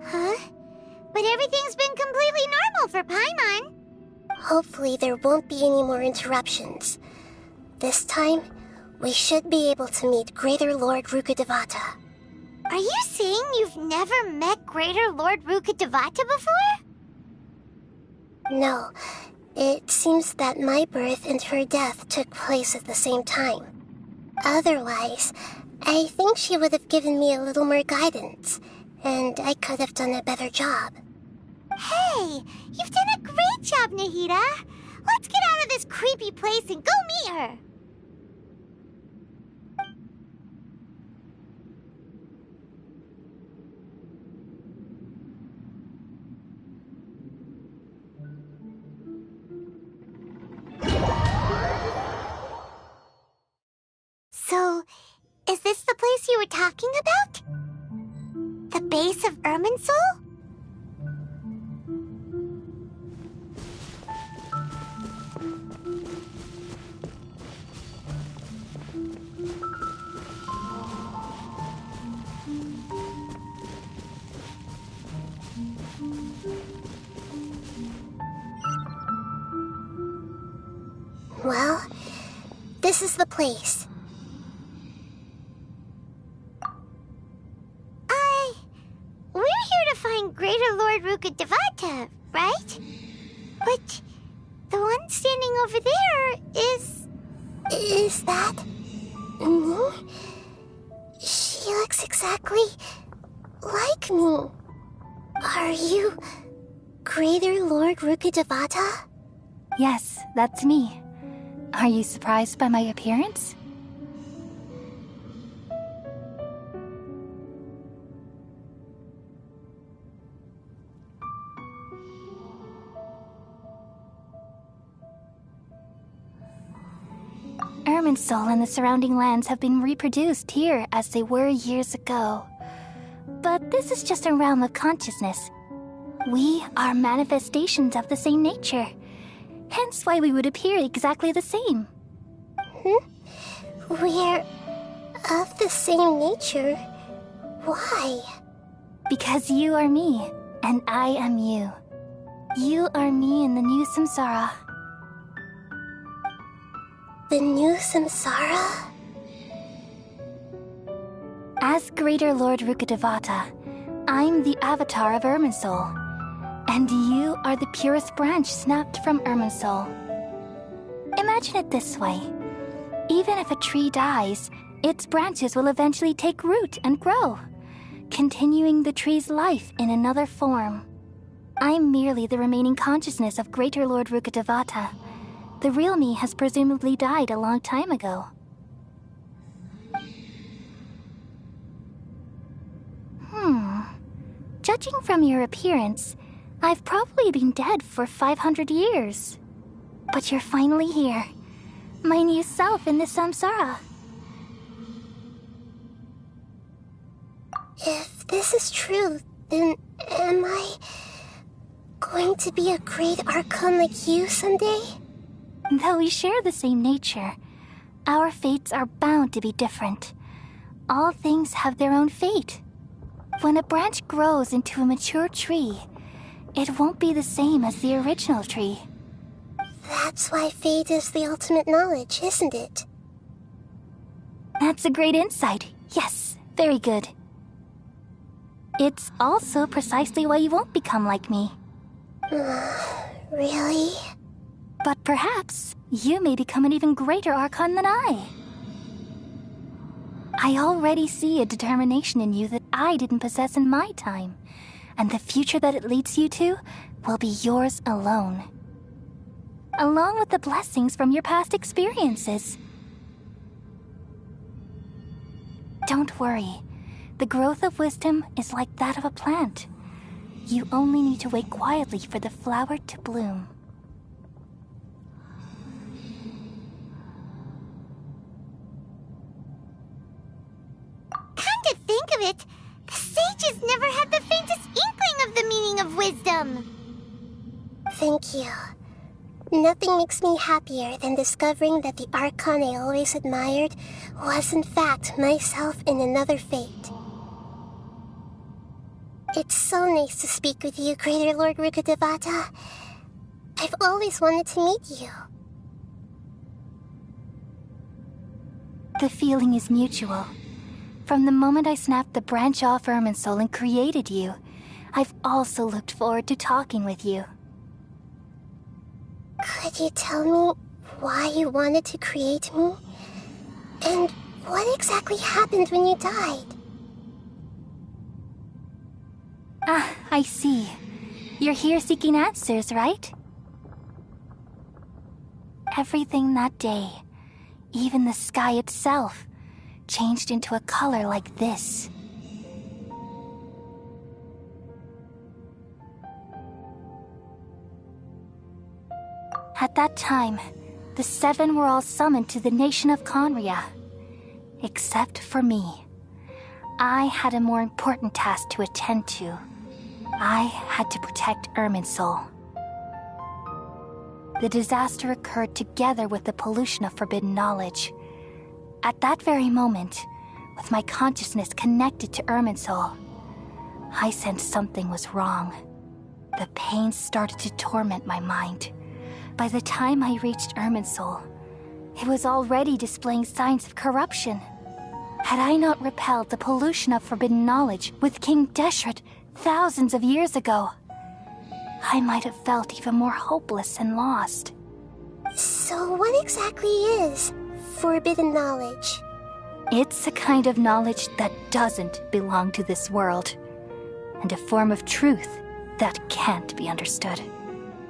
Huh? But everything's been completely normal for Paimon. Hopefully there won't be any more interruptions. This time, we should be able to meet Greater Lord Rukkhadevata. Are you saying you've never met Greater Lord Rukkhadevata before? No. It seems that my birth and her death took place at the same time. Otherwise, I think she would have given me a little more guidance, and I could have done a better job. Hey, you've done a great job, Nahida. Let's get out of this creepy place and go meet her. So, is this the place you were talking about? The base of Irminsul? this is the place. We're here to find Greater Lord Rukkhadevata, right? But the one standing over there is... Is that... me? She looks exactly like me. Are you Greater Lord Rukkhadevata? Yes, that's me. Are you surprised by my appearance? Irminsul and the surrounding lands have been reproduced here as they were years ago. But this is just a realm of consciousness. We are manifestations of the same nature. Hence why we would appear exactly the same. We're of the same nature? Why? Because you are me, and I am you. You are me in the new samsara. The new samsara? As Greater Lord Rukkhadevata, I'm the avatar of Irminsul, and you are the purest branch snapped from Irminsul. Imagine it this way. Even if a tree dies, its branches will eventually take root and grow, continuing the tree's life in another form. I'm merely the remaining consciousness of Greater Lord Rukkhadevata. The real me has presumably died a long time ago. Judging from your appearance, I've probably been dead for 500 years. But you're finally here. My new self in the samsara. If this is true, then am I going to be a great Archon like you someday? Though we share the same nature, our fates are bound to be different. All things have their own fate. When a branch grows into a mature tree, it won't be the same as the original tree. That's why fate is the ultimate knowledge, isn't it? That's a great insight. Yes, very good. It's also precisely why you won't become like me. Really? But perhaps you may become an even greater Archon than I. I already see a determination in you that I didn't possess in my time, and the future that it leads you to will be yours alone. Along with the blessings from your past experiences. Don't worry. The growth of wisdom is like that of a plant. You only need to wait quietly for the flower to bloom. Come to think of it, the sages never had the faintest inkling of the meaning of wisdom. Thank you. Nothing makes me happier than discovering that the Archon I always admired was in fact myself in another fate. It's so nice to speak with you, Greater Lord Rukkhadevata. I've always wanted to meet you. The feeling is mutual. From the moment I snapped the branch off Irminsul and created you, I've also looked forward to talking with you. Could you tell me why you wanted to create me? And what exactly happened when you died? Ah, I see. You're here seeking answers, right? Everything that day, even the sky itself, changed into a color like this. At that time, the seven were all summoned to the nation of Khaenri'ah. Except for me. I had a more important task to attend to. I had to protect Irminsul. The disaster occurred together with the pollution of forbidden knowledge. At that very moment, with my consciousness connected to Irminsul, I sensed something was wrong. The pain started to torment my mind. By the time I reached Irminsul, It was already displaying signs of corruption. Had I not repelled the pollution of forbidden knowledge with King Deshret thousands of years ago, I might have felt even more hopeless and lost. So what exactly is forbidden knowledge? It's a kind of knowledge that doesn't belong to this world, and a form of truth that can't be understood.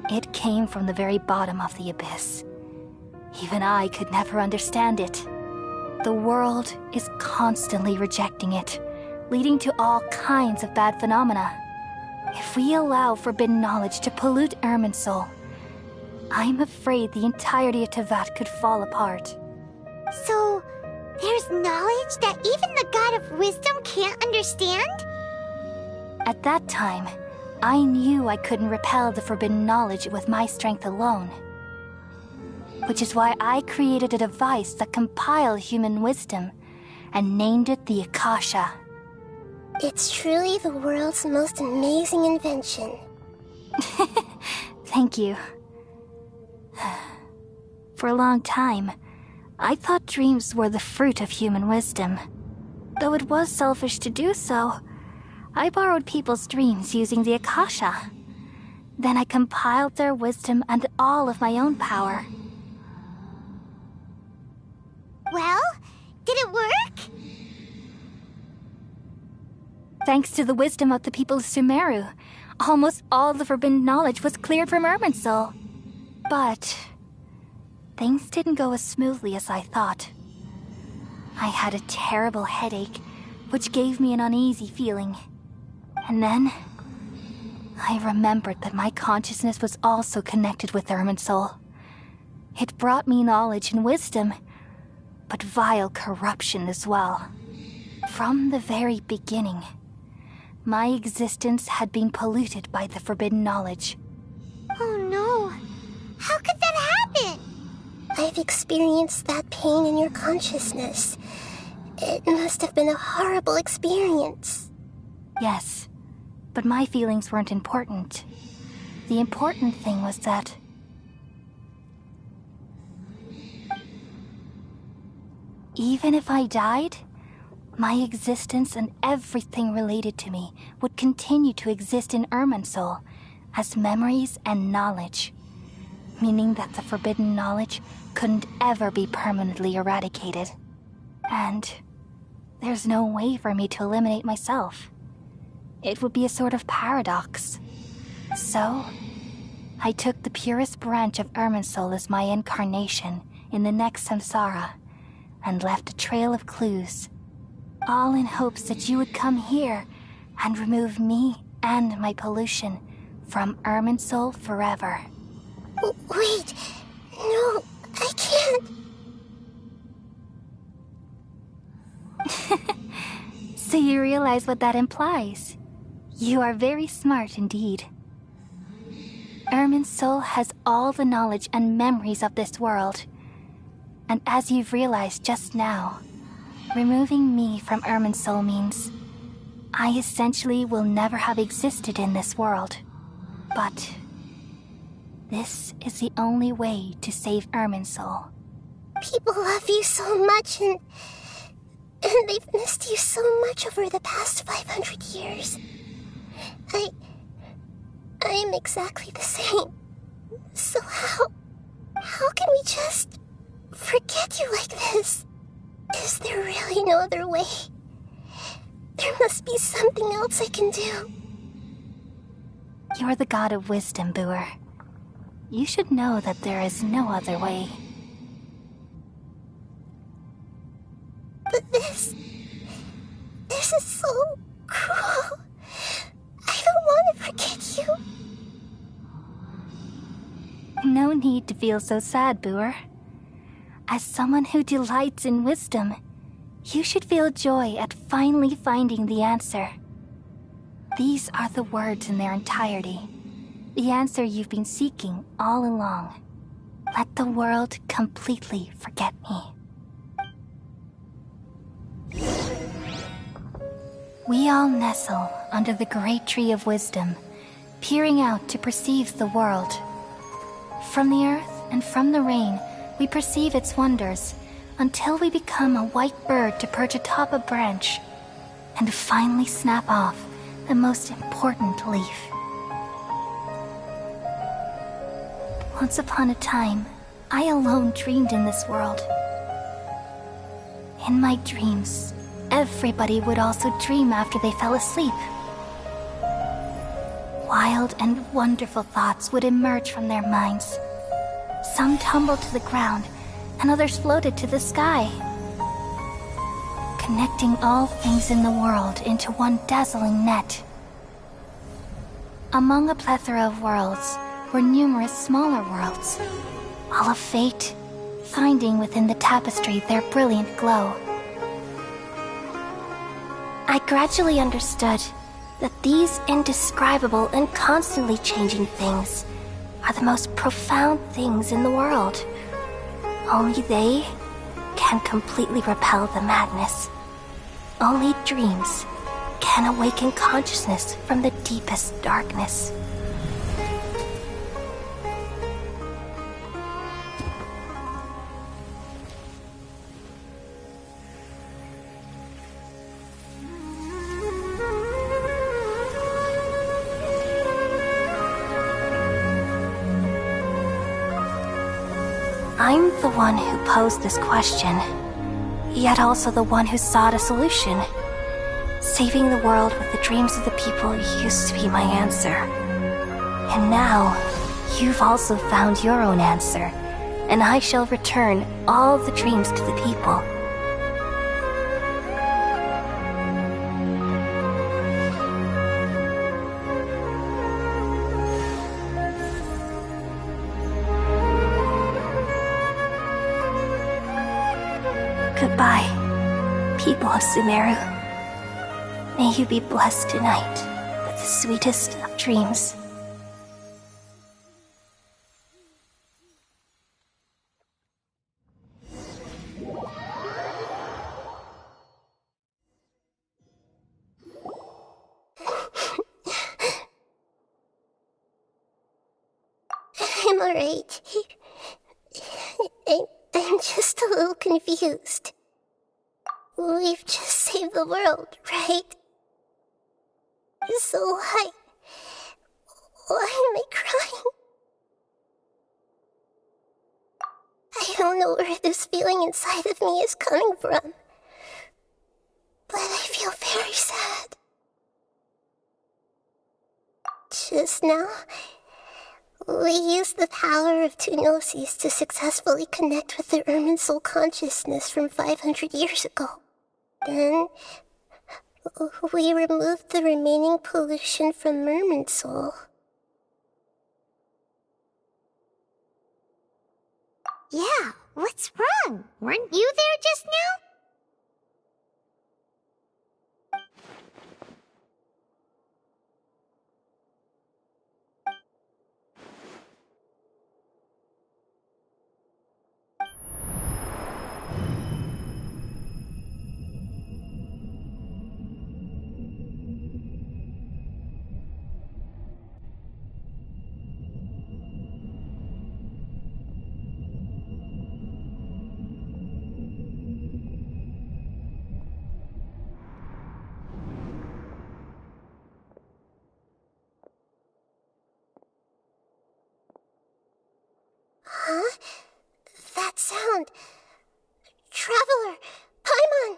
It came from the very bottom of the abyss. Even I could never understand it. The world is constantly rejecting it, leading to all kinds of bad phenomena. If we allow forbidden knowledge to pollute Irminsul, I'm afraid the entirety of Teyvat could fall apart. So, there's knowledge that even the God of Wisdom can't understand? At that time, I knew I couldn't repel the forbidden knowledge with my strength alone. Which is why I created a device that compiled human wisdom and named it the Akasha. It's truly the world's most amazing invention. Thank you. For a long time, I thought dreams were the fruit of human wisdom. Though it was selfish to do so, I borrowed people's dreams using the Akasha. Then I compiled their wisdom and all of my own power. Well, did it work? Thanks to the wisdom of the people of Sumeru, almost all the forbidden knowledge was cleared from Irminsul. But things didn't go as smoothly as I thought. I had a terrible headache, which gave me an uneasy feeling. And then I remembered that my consciousness was also connected with Irminsul. It brought me knowledge and wisdom, but vile corruption as well. From the very beginning, my existence had been polluted by the forbidden knowledge. Oh no! How could that happen? I've experienced that pain in your consciousness. It must have been a horrible experience. Yes, but my feelings weren't important. The important thing was that even if I died, my existence and everything related to me would continue to exist in Irminsul as memories and knowledge, meaning that the forbidden knowledge couldn't ever be permanently eradicated. And there's no way for me to eliminate myself. It would be a sort of paradox. So, I took the purest branch of Irminsul as my incarnation in the next samsara, and left a trail of clues, all in hopes that you would come here and remove me and my pollution from Irminsul forever. Wait, no, I can't. So you realize what that implies? You are very smart indeed. Irminsul has all the knowledge and memories of this world. And as you've realized just now, removing me from Irminsul means I essentially will never have existed in this world. But this is the only way to save Irminsul. People love you so much, and they've missed you so much over the past 500 years. I am exactly the same. So how can we just forget you like this? Is there really no other way? There must be something else I can do. You're the god of wisdom, Buer. You should know that there is no other way. But this is so cruel. I don't want to forget you. No need to feel so sad, Buer. As someone who delights in wisdom, you should feel joy at finally finding the answer. These are the words in their entirety. The answer you've been seeking all along. Let the world completely forget me. We all nestle under the great tree of wisdom, peering out to perceive the world. From the earth and from the rain, we perceive its wonders until we become a white bird to perch atop a branch and finally snap off the most important leaf. Once upon a time, I alone dreamed in this world. In my dreams, everybody would also dream after they fell asleep. Wild and wonderful thoughts would emerge from their minds. Some tumbled to the ground, and others floated to the sky, connecting all things in the world into one dazzling net. Among a plethora of worlds were numerous smaller worlds, all of fate, finding within the tapestry their brilliant glow. I gradually understood that these indescribable and constantly changing things are the most profound things in the world. Only they can completely repel the madness. Only dreams can awaken consciousness from the deepest darkness. I'm the one who posed this question, yet also the one who sought a solution. Saving the world with the dreams of the people used to be my answer. And now, you've also found your own answer, and I shall return all the dreams to the people. Goodbye, people of Sumeru. May you be blessed tonight with the sweetest of dreams. I'm alright. I'm just a little confused. We've just saved the world, right? So why am I crying? I don't know where this feeling inside of me is coming from, but I feel very sad. Just now, we used the power of two Gnosis to successfully connect with the Irminsul consciousness from 500 years ago. Then, we removed the remaining pollution from Irminsul. Yeah, what's wrong? Weren't you there just now? Huh? That sound. Traveler! Paimon!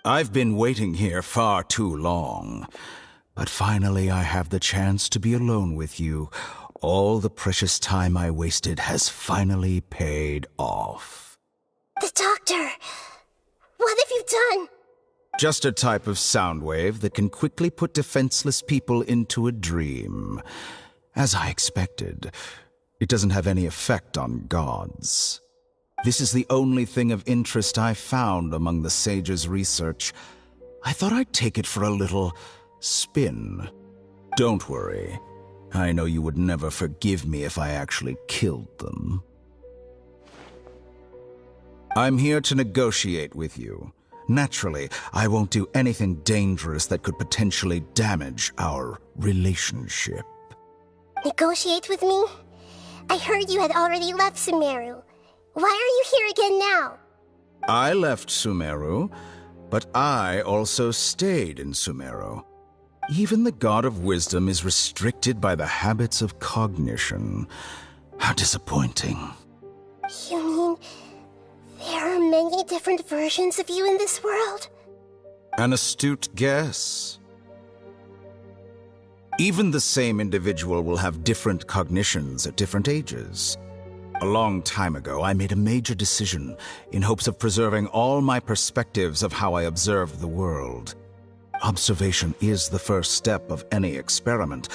I've been waiting here far too long. But finally I have the chance to be alone with you. All the precious time I wasted has finally paid off. The doctor! What have you done? Just a type of sound wave that can quickly put defenseless people into a dream. As I expected, it doesn't have any effect on gods. This is the only thing of interest I found among the sage's research. I thought I'd take it for a little spin. Don't worry. I know you would never forgive me if I actually killed them. I'm here to negotiate with you. Naturally, I won't do anything dangerous that could potentially damage our relationship. Negotiate with me? I heard you had already left Sumeru. Why are you here again now? I left Sumeru, but I also stayed in Sumeru. Even the God of Wisdom is restricted by the habits of cognition. How disappointing. You mean there are many different versions of you in this world? An astute guess. Even the same individual will have different cognitions at different ages. A long time ago, I made a major decision in hopes of preserving all my perspectives of how I observed the world. Observation is the first step of any experiment,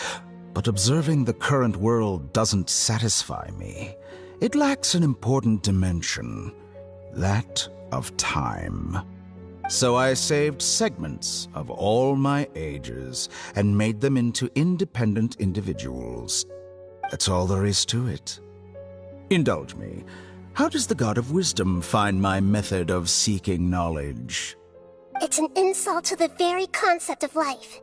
but observing the current world doesn't satisfy me. It lacks an important dimension, that of time. So I saved segments of all my ages and made them into independent individuals. That's all there is to it. Indulge me. How does the God of Wisdom find my method of seeking knowledge? It's an insult to the very concept of life.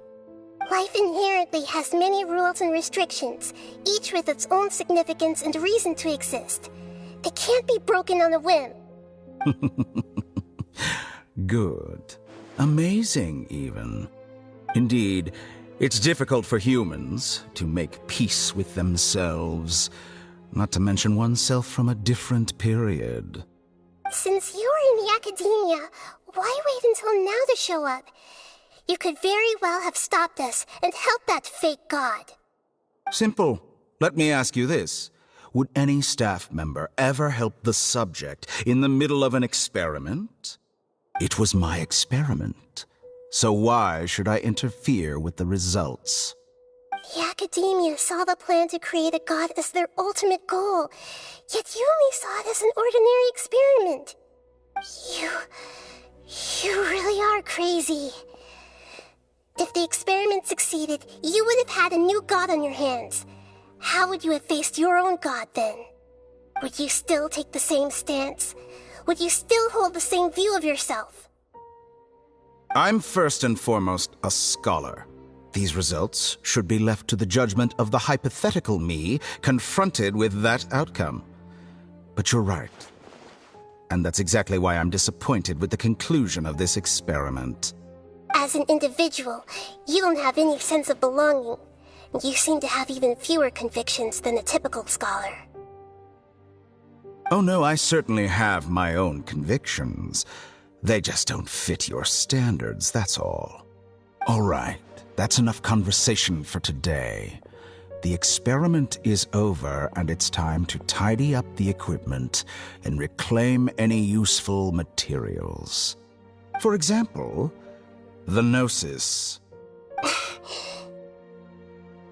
Life inherently has many rules and restrictions, each with its own significance and reason to exist. They can't be broken on a whim. Good. Amazing, even. Indeed, it's difficult for humans to make peace with themselves, not to mention oneself from a different period. Since you're in the academia, why wait until now to show up? You could very well have stopped us and helped that fake god. Simple. Let me ask you this. Would any staff member ever help the subject in the middle of an experiment? It was my experiment. So why should I interfere with the results? The academia saw the plan to create a god as their ultimate goal, yet you only saw it as an ordinary experiment. You really are crazy. If the experiment succeeded, you would have had a new god on your hands. How would you have faced your own god then? Would you still take the same stance? Would you still hold the same view of yourself? I'm first and foremost a scholar. These results should be left to the judgment of the hypothetical me confronted with that outcome. But you're right. And that's exactly why I'm disappointed with the conclusion of this experiment. As an individual, you don't have any sense of belonging. You seem to have even fewer convictions than a typical scholar. Oh no, I certainly have my own convictions. They just don't fit your standards, that's all. All right, that's enough conversation for today. The experiment is over, and it's time to tidy up the equipment and reclaim any useful materials. For example, the Gnosis.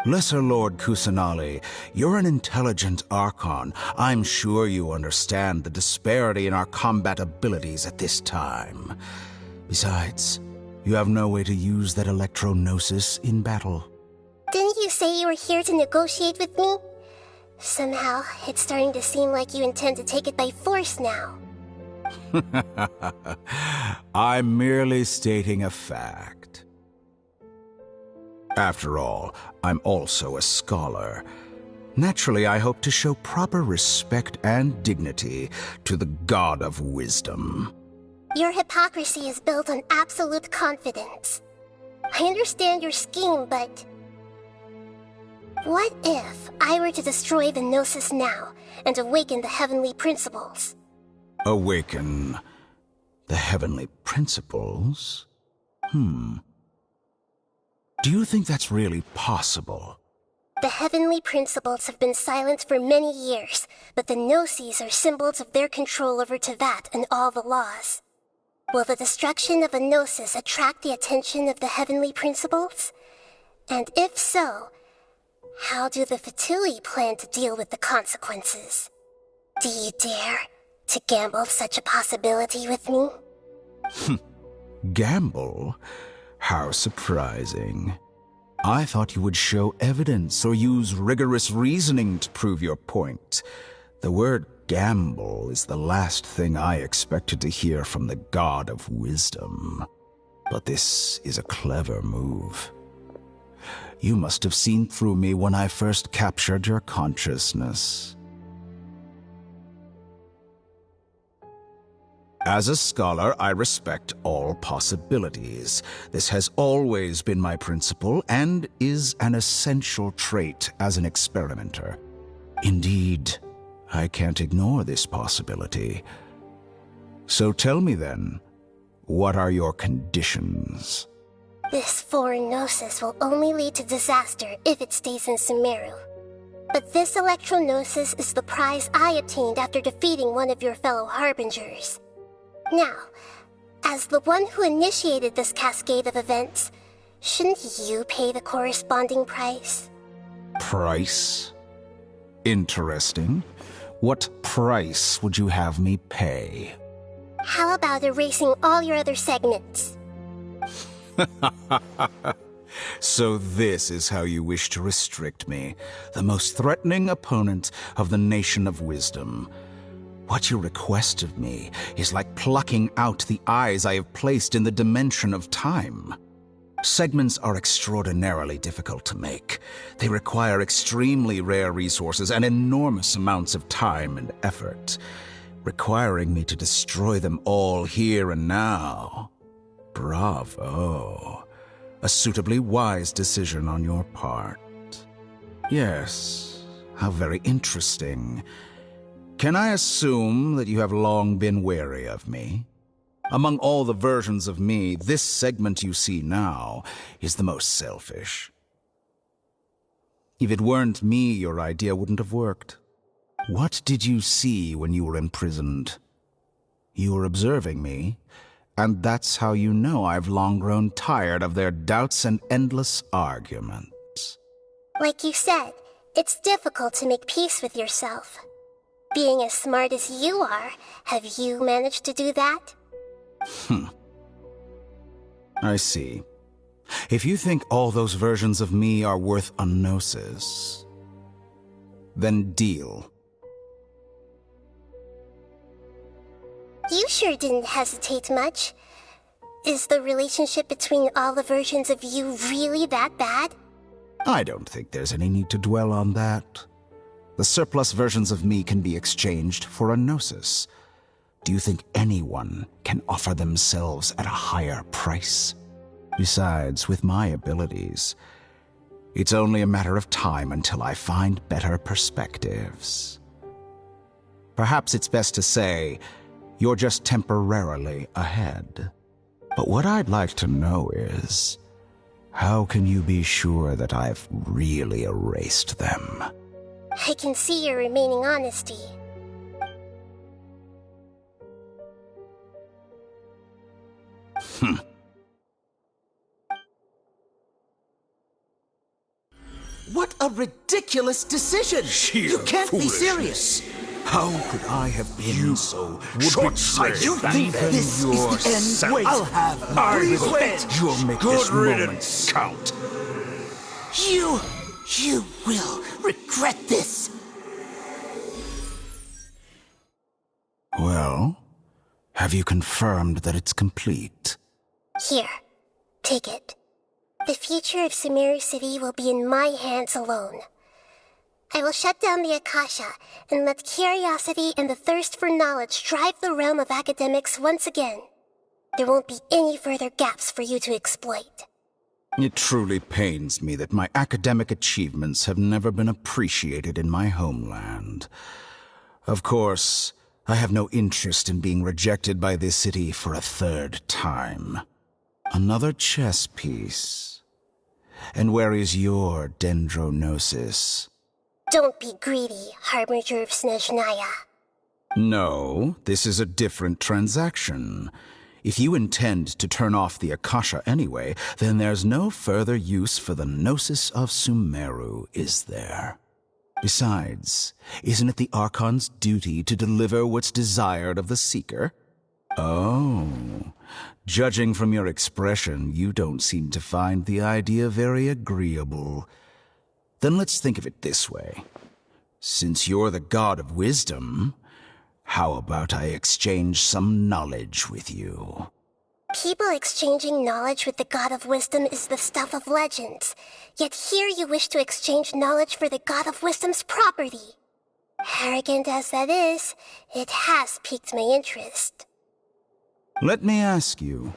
Lesser Lord Kusanali, you're an intelligent Archon. I'm sure you understand the disparity in our combat abilities at this time. Besides, you have no way to use that Electro-Gnosis in battle. Didn't you say you were here to negotiate with me? Somehow, it's starting to seem like you intend to take it by force now. I'm merely stating a fact. After all, I'm also a scholar. Naturally, I hope to show proper respect and dignity to the God of Wisdom. Your hypocrisy is built on absolute confidence. I understand your scheme, but... what if I were to destroy the Gnosis now and awaken the heavenly principles? Awaken the heavenly principles? Do you think that's really possible? The heavenly principles have been silent for many years, but the Gnosis are symbols of their control over Teyvat and all the laws. Will the destruction of a Gnosis attract the attention of the heavenly principles? And if so, how do the Fatui plan to deal with the consequences? Do you dare to gamble such a possibility with me? Gamble? How surprising. I thought you would show evidence or use rigorous reasoning to prove your point. The word gamble is the last thing I expected to hear from the God of Wisdom. But this is a clever move. You must have seen through me when I first captured your consciousness. As a scholar, I respect all possibilities. This has always been my principle and is an essential trait as an experimenter. Indeed, I can't ignore this possibility. So tell me then, what are your conditions? This foreign gnosis will only lead to disaster if it stays in Sumeru. But this electro-gnosis is the prize I obtained after defeating one of your fellow Harbingers. Now, as the one who initiated this cascade of events, shouldn't you pay the corresponding price? Price? Interesting. What price would you have me pay? How about erasing all your other segments? So this is how you wish to restrict me, the most threatening opponent of the Nation of Wisdom. What you request of me is like plucking out the eyes I have placed in the dimension of time. Segments are extraordinarily difficult to make. They require extremely rare resources and enormous amounts of time and effort, requiring me to destroy them all here and now. Bravo. A suitably wise decision on your part. Yes, how very interesting. Can I assume that you have long been wary of me? Among all the versions of me, this segment you see now is the most selfish. If it weren't me, your idea wouldn't have worked. What did you see when you were imprisoned? You were observing me, and that's how you know I've long grown tired of their doubts and endless arguments. Like you said, it's difficult to make peace with yourself. Being as smart as you are, have you managed to do that? I see. If you think all those versions of me are worth a gnosis, then deal. You sure didn't hesitate much. Is the relationship between all the versions of you really that bad? I don't think there's any need to dwell on that. The surplus versions of me can be exchanged for a gnosis. Do you think anyone can offer themselves at a higher price? Besides, with my abilities, it's only a matter of time until I find better perspectives. Perhaps it's best to say, you're just temporarily ahead. But what I'd like to know is, how can you be sure that I've really erased them? I can see your remaining honesty. What a ridiculous decision! You can't be serious! How could I have been so short-sighted? You think this is the end? Wait, I'll have it. Please wait! You'll make this moment count. You will regret this. Well, have you confirmed that it's complete? Here, take it. The future of Sumeru City will be in my hands alone. I will shut down the Akasha and let curiosity and the thirst for knowledge drive the realm of academics once again. There won't be any further gaps for you to exploit. It truly pains me that my academic achievements have never been appreciated in my homeland. Of course, I have no interest in being rejected by this city for a third time. Another chess piece. And where is your dendrognosis? Don't be greedy, Harbinger of Snezhnaya. No, this is a different transaction. If you intend to turn off the Akasha anyway, then there's no further use for the Gnosis of Sumeru, is there? Besides, isn't it the Archon's duty to deliver what's desired of the Seeker? Oh, judging from your expression, you don't seem to find the idea very agreeable. Then let's think of it this way. Since you're the God of Wisdom, how about I exchange some knowledge with you? People exchanging knowledge with the God of Wisdom is the stuff of legends. Yet here you wish to exchange knowledge for the God of Wisdom's property. Arrogant as that is, it has piqued my interest. Let me ask you,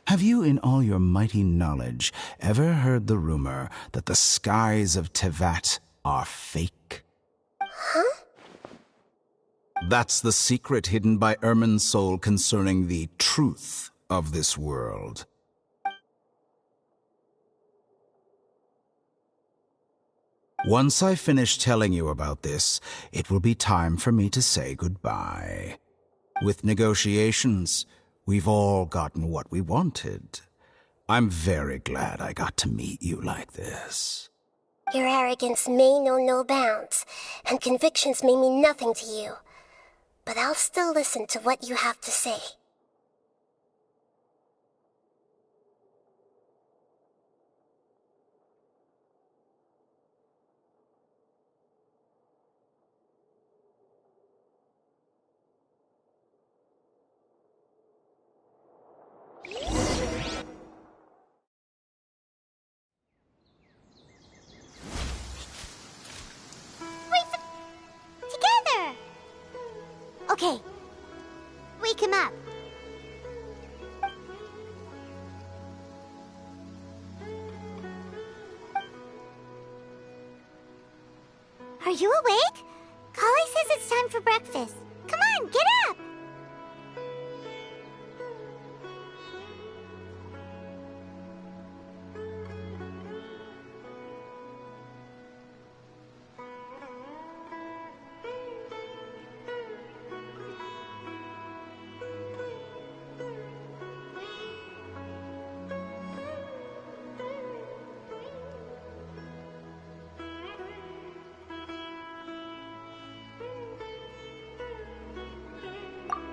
have you in all your mighty knowledge ever heard the rumor that the skies of Tevat are fake? Huh? That's the secret hidden by Irminsul concerning the truth of this world. Once I finish telling you about this, it will be time for me to say goodbye. With negotiations, we've all gotten what we wanted. I'm very glad I got to meet you like this. Your arrogance may know no bounds, and convictions may mean nothing to you. But I'll still listen to what you have to say. Together! Okay. Wake him up. Are you awake? Kali says it's time for breakfast. Come on, get up!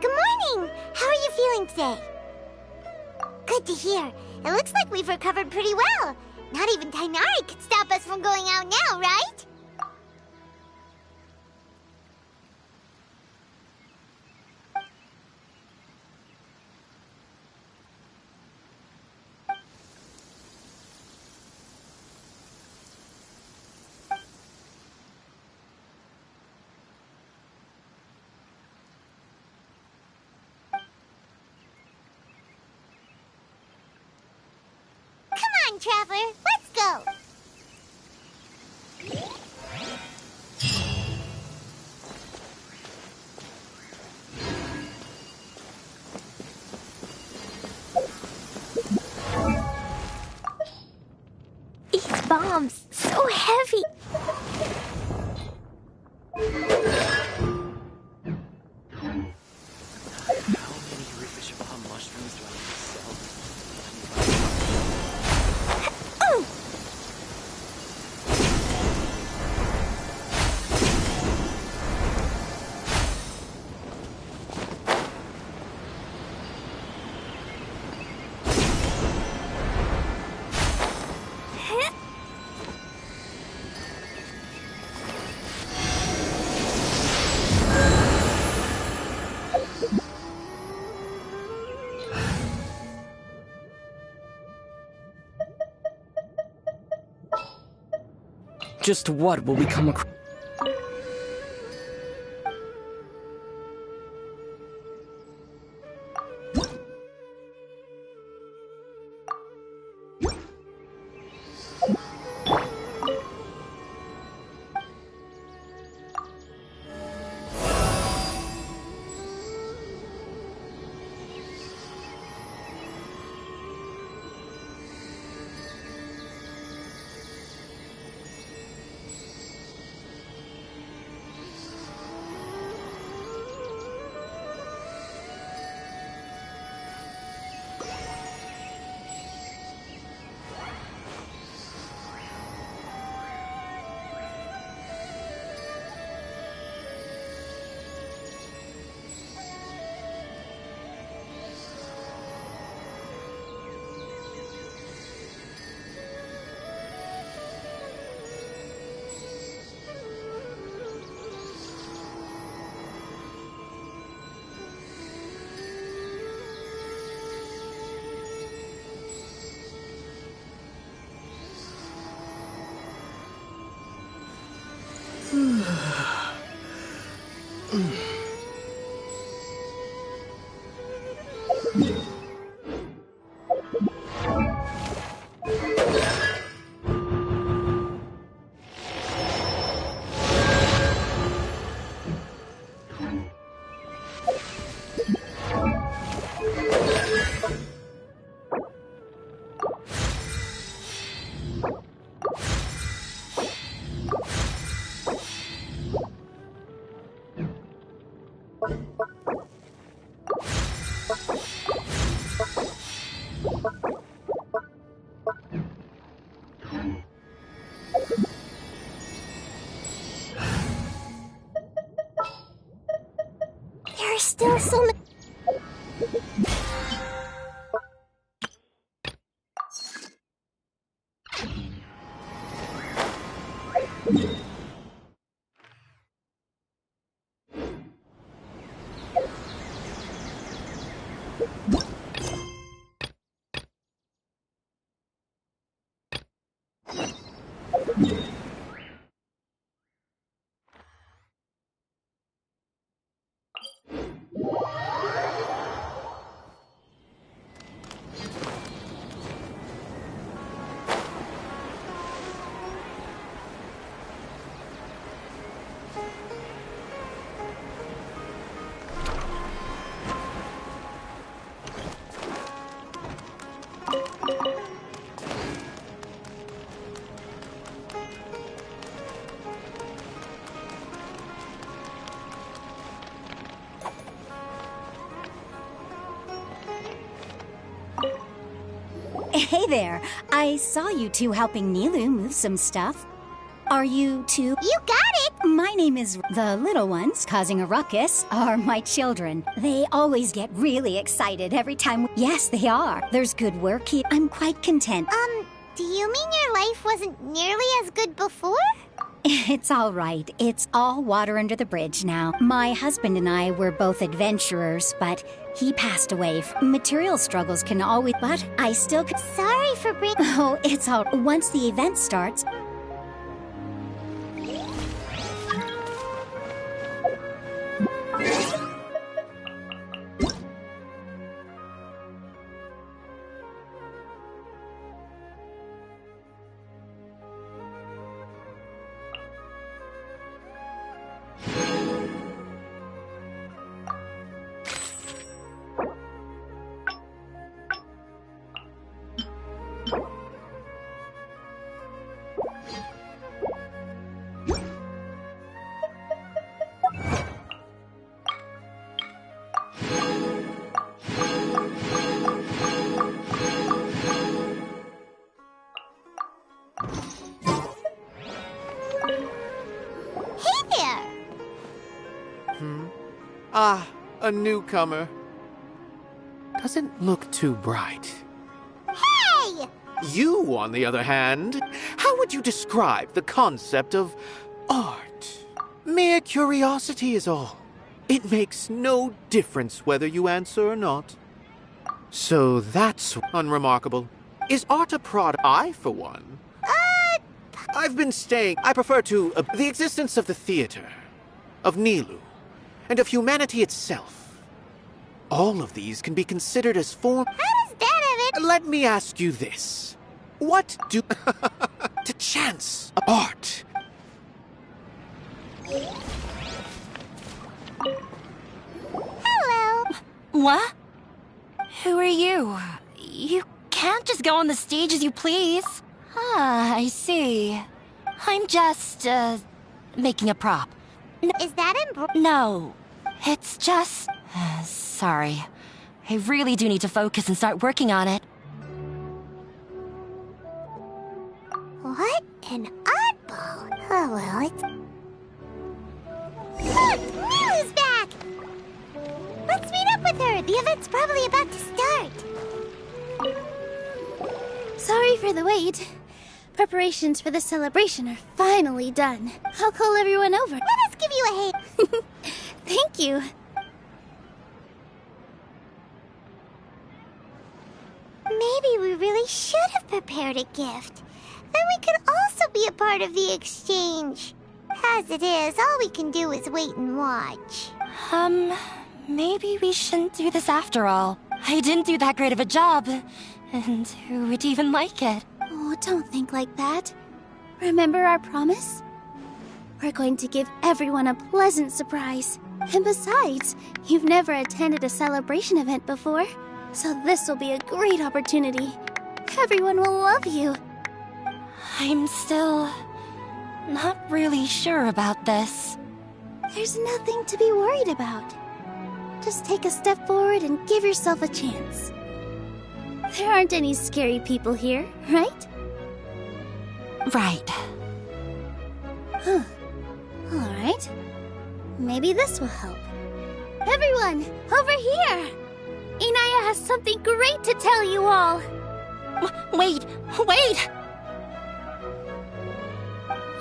Good morning! How are you feeling today? Good to hear. It looks like we've recovered pretty well. Not even Tighnari could stop us from going out now, right? Come on, Traveler, let's go! These bombs, so heavy. Just what will we come across? There are still so many. Hey there. I saw you two helping Nilu move some stuff. Are you two? You got it! My name is... The little ones causing a ruckus are my children. They always get really excited every time... Yes, they are. There's good work here. I'm quite content. Do you mean your life wasn't nearly as good before? It's all right. It's all water under the bridge now. My husband and I were both adventurers, but he passed away. Material struggles can always... But I still... Sorry for breaking... Oh, it's all... Once the event starts... A newcomer. Doesn't look too bright. Hey! You, on the other hand, how would you describe the concept of art? Mere curiosity is all. It makes no difference whether you answer or not. So that's unremarkable. Is art a product? I, for one. I've been staying. I prefer to the existence of the theater, of Nilu, and of humanity itself. All of these can be considered as form... How does that have it? Let me ask you this. What do... to chance art? Hello. What? Who are you? You can't just go on the stage as you please. Ah, I see. I'm just, making a prop. Is that No. It's just... Sorry. I really do need to focus and start working on it. What an oddball. Oh, well, it's... Look! Nilu's back! Let's meet up with her. The event's probably about to start. Sorry for the wait. Preparations for the celebration are finally done. I'll call everyone over. Let us give you a hand. Thank you. Maybe we really should have prepared a gift. Then we could also be a part of the exchange. As it is, all we can do is wait and watch. Maybe we shouldn't do this after all. I didn't do that great of a job. And who would even like it? Oh, don't think like that. Remember our promise? We're going to give everyone a pleasant surprise. And besides, you've never attended a celebration event before. So this will be a great opportunity. Everyone will love you. I'm still not really sure about this. There's nothing to be worried about. Just take a step forward and give yourself a chance. There aren't any scary people here, right? Right. Huh. Alright. Maybe this will help. Everyone, over here! Inaya has something great to tell you all! Wait!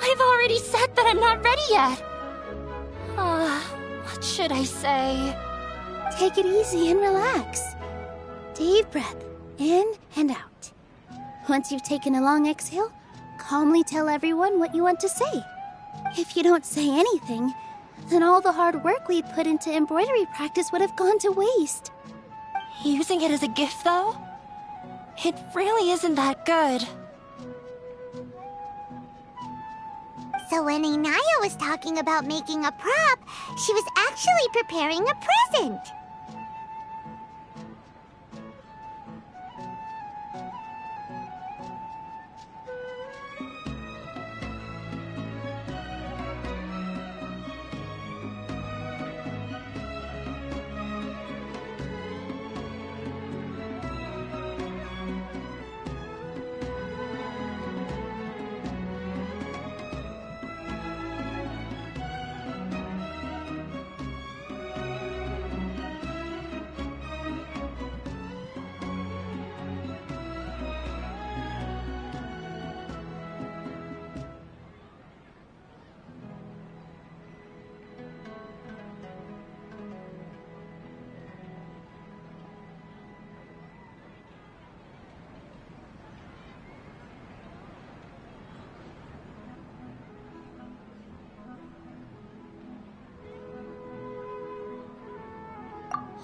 I've already said that I'm not ready yet! What should I say? Take it easy and relax. Deep breath, in and out. Once you've taken a long exhale, calmly tell everyone what you want to say. If you don't say anything, then all the hard work we put into embroidery practice would have gone to waste. Using it as a gift, though? It really isn't that good. So when Inaya was talking about making a prop, she was actually preparing a present.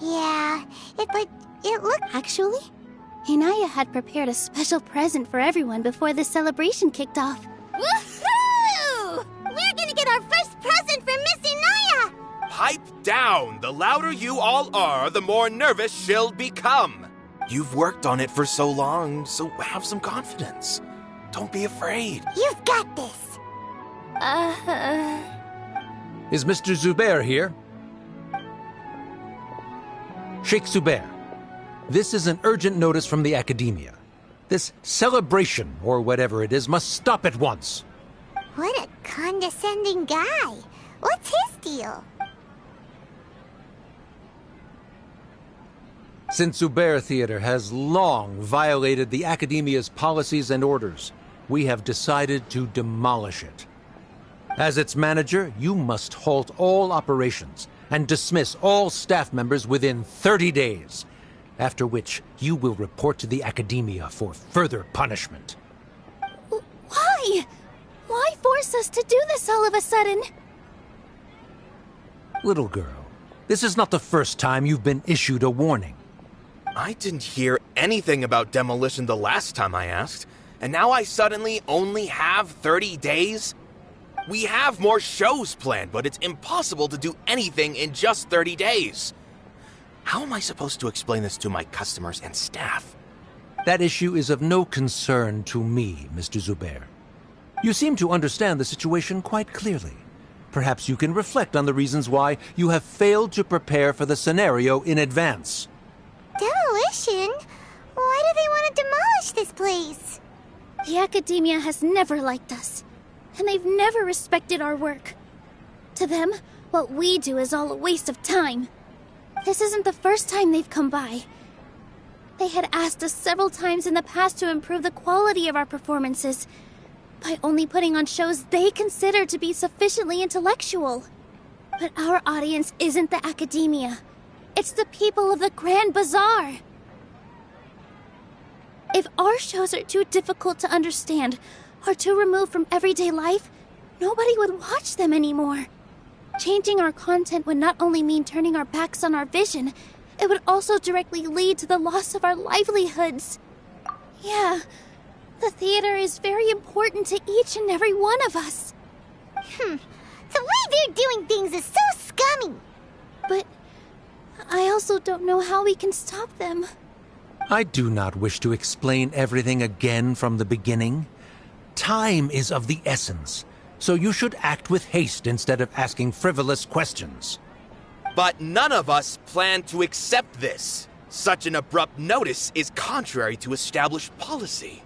Yeah, it looked... Actually, Inaya had prepared a special present for everyone before the celebration kicked off. Woohoo! We're gonna get our first present from Miss Inaya! Pipe down! The louder you all are, the more nervous she'll become. You've worked on it for so long, so have some confidence. Don't be afraid. You've got this. Is Mr. Zubair here? Sheikh Zubair, this is an urgent notice from the Academia. This celebration, or whatever it is, must stop at once. What a condescending guy. What's his deal? Since Zubair Theater has long violated the Academia's policies and orders, we have decided to demolish it. As its manager, you must halt all operations and dismiss all staff members within 30 days, after which you will report to the Academia for further punishment. Why? Why force us to do this all of a sudden? Little girl, this is not the first time you've been issued a warning. I didn't hear anything about demolition the last time I asked, and now I suddenly only have 30 days? We have more shows planned, but it's impossible to do anything in just 30 days. How am I supposed to explain this to my customers and staff? That issue is of no concern to me, Mr. Zubair. You seem to understand the situation quite clearly. Perhaps you can reflect on the reasons why you have failed to prepare for the scenario in advance. Demolition? Why do they want to demolish this place? The Academia has never liked us, and they've never respected our work. To them, what we do is all a waste of time. This isn't the first time they've come by. They had asked us several times in the past to improve the quality of our performances by only putting on shows they consider to be sufficiently intellectual. But our audience isn't the Academia. It's the people of the Grand Bazaar. If our shows are too difficult to understand or too removed from everyday life, nobody would watch them anymore. Changing our content would not only mean turning our backs on our vision, it would also directly lead to the loss of our livelihoods. Yeah, the theater is very important to each and every one of us. The way they're doing things is so scummy. But I also don't know how we can stop them. I do not wish to explain everything again from the beginning, Time is of the essence, so you should act with haste instead of asking frivolous questions. But none of us plan to accept this. Such an abrupt notice is contrary to established policy.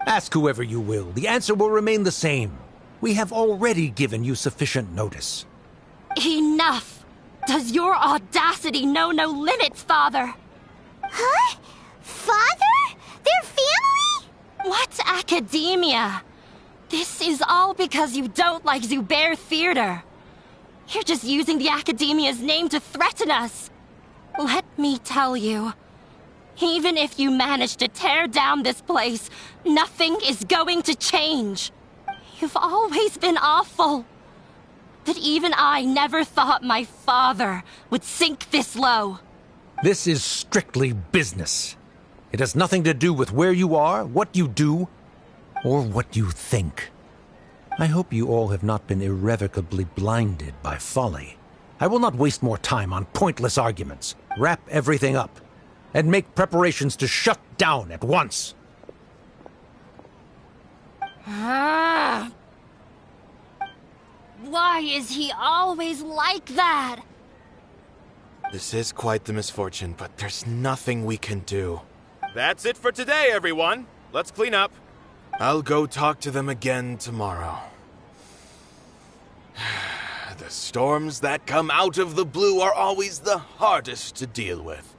Ask whoever you will. The answer will remain the same. We have already given you sufficient notice. Enough! Does your audacity know no limits, Father? Huh? Father? Their family? What academia? This is all because you don't like Zubair Theater. You're just using the Academia's name to threaten us. Let me tell you, even if you manage to tear down this place, nothing is going to change. You've always been awful. But even I never thought my father would sink this low. This is strictly business. It has nothing to do with where you are, what you do, or what you think. I hope you all have not been irrevocably blinded by folly. I will not waste more time on pointless arguments. Wrap everything up, and make preparations to shut down at once. Why is he always like that? This is quite the misfortune, but there's nothing we can do. That's it for today, everyone. Let's clean up. I'll go talk to them again tomorrow. The storms that come out of the blue are always the hardest to deal with.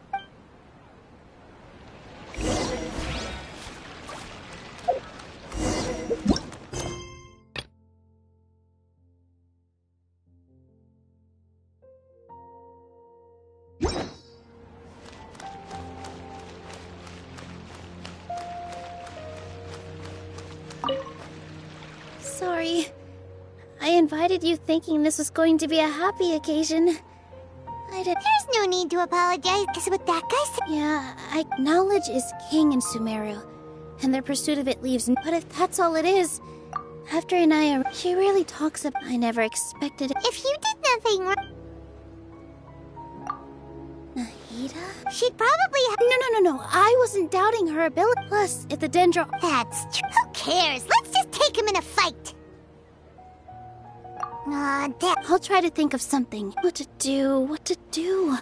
Sorry. I invited you thinking this was going to be a happy occasion. There's no need to apologize, because what that guy said... Yeah, knowledge is king in Sumeru, and their pursuit of it leaves... But if that's all it is, after Inaya, she really talks about... I never expected it. If you did nothing wrong... Nahida? She'd probably have... No. I wasn't doubting her ability. Plus, if the Dendro... That's true. Who cares? Let's just take him in a fight. I'll try to think of something. What to do?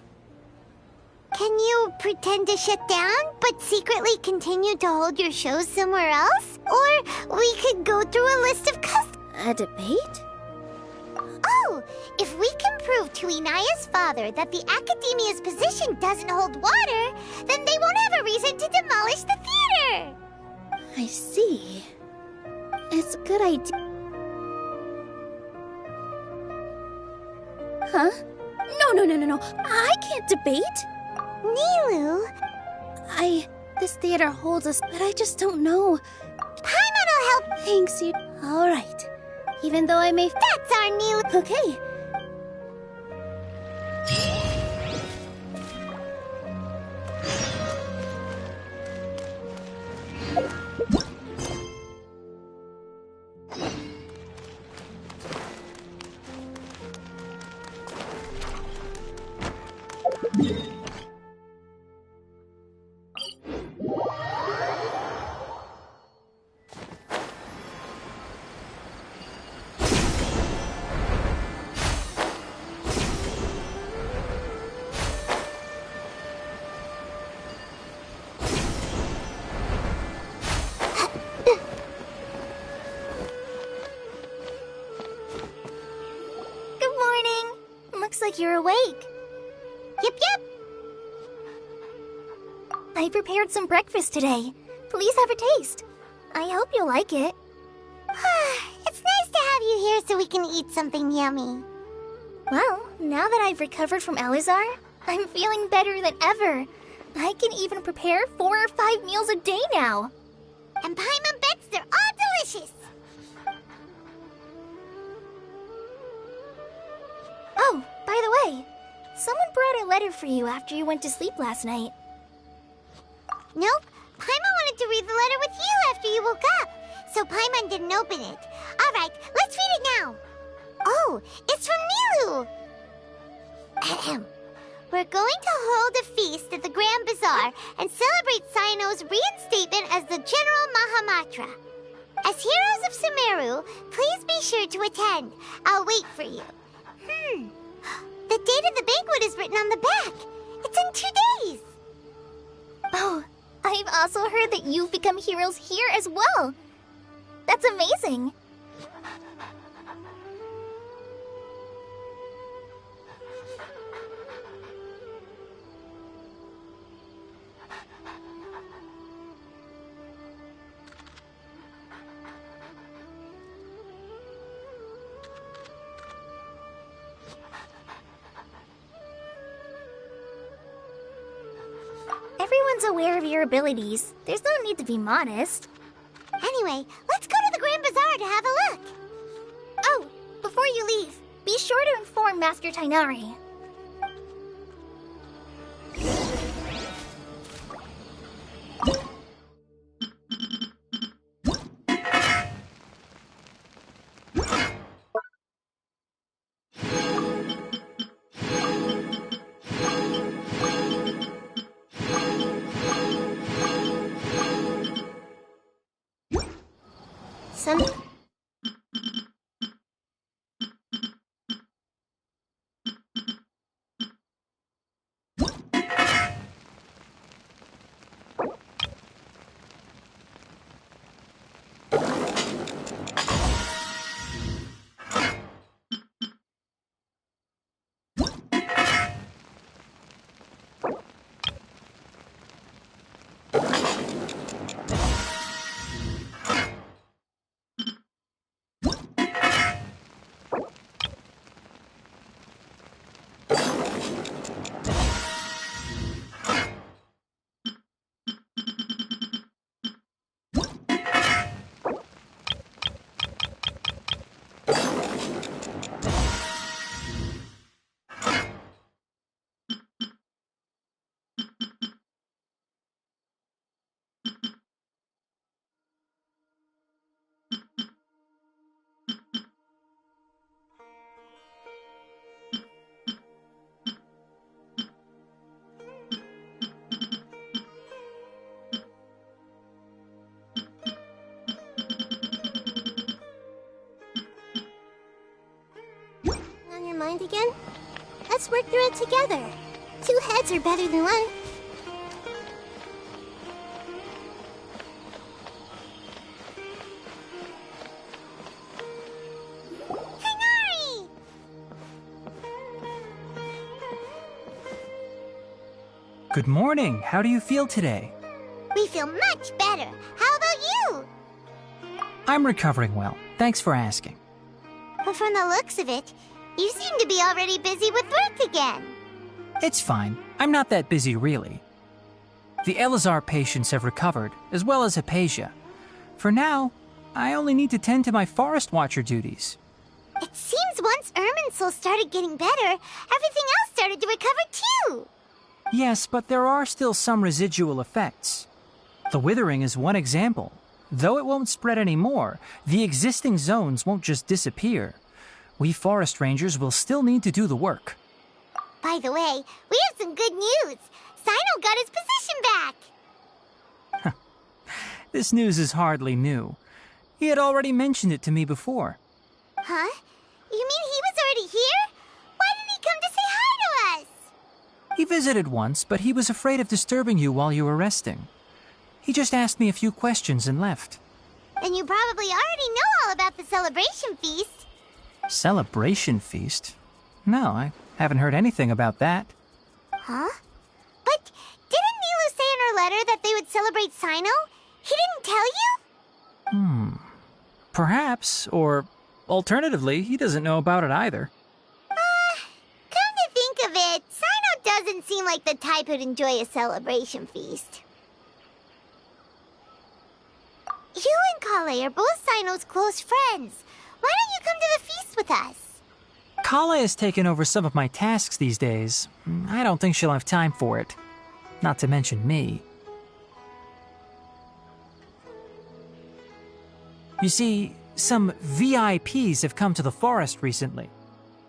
Can you pretend to shut down, but secretly continue to hold your shows somewhere else? Or we could go through a list of A debate? Oh, if we can prove to Inaya's father that the Academia's position doesn't hold water, then they won't have a reason to demolish the theater! I see. It's a good idea. Huh? No. I can't debate. Nilou? This theater holds us, but I just don't know. Paimon will help. Thanks, you. All right. Even though I may... That's our Nilou. Okay. You're awake. Yep. I prepared some breakfast today. Please have a taste. I hope you'll like it. It's nice to have you here so we can eat something yummy. Well, now that I've recovered from Elazar, I'm feeling better than ever. I can even prepare 4 or 5 meals a day now. And Paimon bets they're all delicious. Oh, by the way, someone brought a letter for you after you went to sleep last night. Nope. Paimon wanted to read the letter with you after you woke up, so Paimon didn't open it. All right, let's read it now. Oh, it's from Nilou. We're going to hold a feast at the Grand Bazaar and celebrate Cyno's reinstatement as the General Mahamatra. As heroes of Sumeru, please be sure to attend. I'll wait for you. The date of the banquet is written on the back. It's in 2 days. Oh, I've also heard that you've become heroes here as well. That's amazing. Everyone's aware of your abilities. There's no need to be modest. Anyway, let's go to the Grand Bazaar to have a look. Oh, before you leave, be sure to inform Master Tainari. Mind again? Let's work through it together. 2 heads are better than 1. Tighnari! Good morning. How do you feel today? We feel much better. How about you? I'm recovering well. Thanks for asking. But from the looks of it, you seem to be already busy with work again. It's fine. I'm not that busy, really. The Elazar patients have recovered, as well as Hypatia. For now, I only need to tend to my Forest Watcher duties. It seems once Irminsul started getting better, everything else started to recover too. Yes, but there are still some residual effects. The Withering is one example. Though it won't spread anymore, the existing zones won't just disappear. We Forest Rangers will still need to do the work. By the way, we have some good news. Sino got his position back. This news is hardly new. He had already mentioned it to me before. Huh? You mean he was already here? Why didn't he come to say hi to us? He visited once, but he was afraid of disturbing you while you were resting. He just asked me a few questions and left. Then you probably already know all about the celebration feast. Celebration feast? No, I haven't heard anything about that. Huh? But didn't Nilou say in her letter that they would celebrate Sino? He didn't tell you? Perhaps, or alternatively, he doesn't know about it either. Come to think of it, Sino doesn't seem like the type who'd enjoy a celebration feast. You and Kale are both Sino's close friends. Why don't you come to the feast with us? Kale has taken over some of my tasks these days. I don't think she'll have time for it. Not to mention me. You see, some VIPs have come to the forest recently.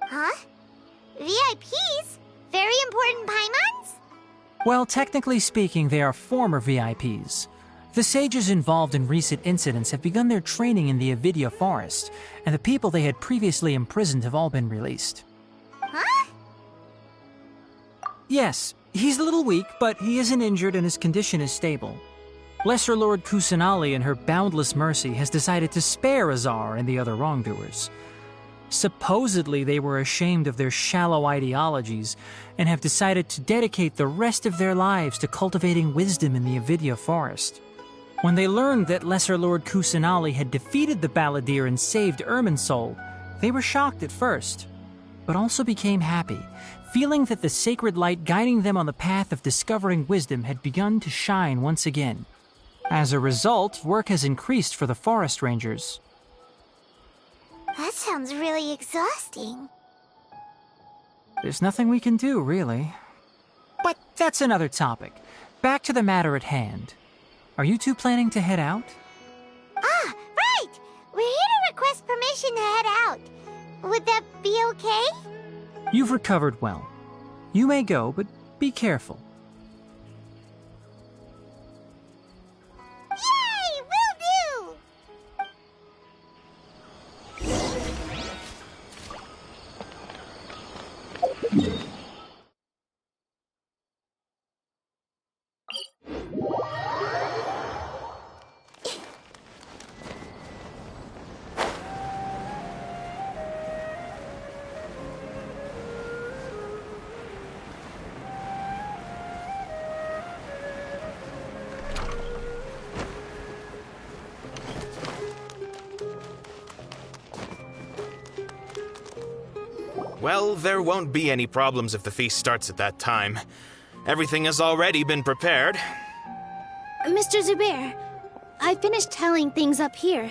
Huh? VIPs? Very important Paimons? Well, technically speaking, they are former VIPs. The sages involved in recent incidents have begun their training in the Avidya forest, and the people they had previously imprisoned have all been released. Huh? Yes, he's a little weak, but he isn't injured and his condition is stable. Lesser Lord Kusanali, in her boundless mercy, has decided to spare Azar and the other wrongdoers. Supposedly, they were ashamed of their shallow ideologies and have decided to dedicate the rest of their lives to cultivating wisdom in the Avidya forest. When they learned that Lesser Lord Kusanali had defeated the Balladeer and saved Irminsul, they were shocked at first, but also became happy, feeling that the sacred light guiding them on the path of discovering wisdom had begun to shine once again. As a result, work has increased for the forest rangers. That sounds really exhausting. There's nothing we can do, really. But that's another topic. Back to the matter at hand. Are you two planning to head out? Ah, right! We're here to request permission to head out. Would that be okay? You've recovered well. You may go, but be careful. Yay! Will do! Well, there won't be any problems if the feast starts at that time. Everything has already been prepared. Mr. Zubair, I finished tallying things up here.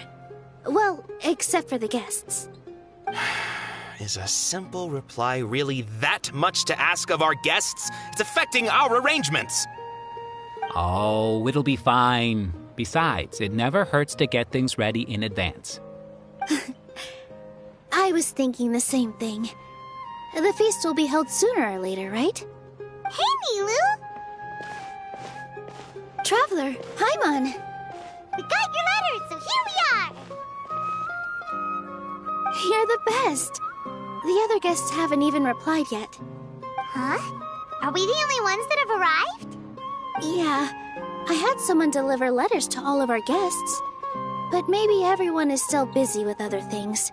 Well, except for the guests. Is a simple reply really that much to ask of our guests? It's affecting our arrangements. Oh, it'll be fine. Besides, it never hurts to get things ready in advance. I was thinking the same thing. The feast will be held sooner or later, right? Hey, Nilou! Traveler, Paimon! We got your letter, so here we are! You're the best! The other guests haven't even replied yet. Huh? Are we the only ones that have arrived? Yeah, I had someone deliver letters to all of our guests. But maybe everyone is still busy with other things.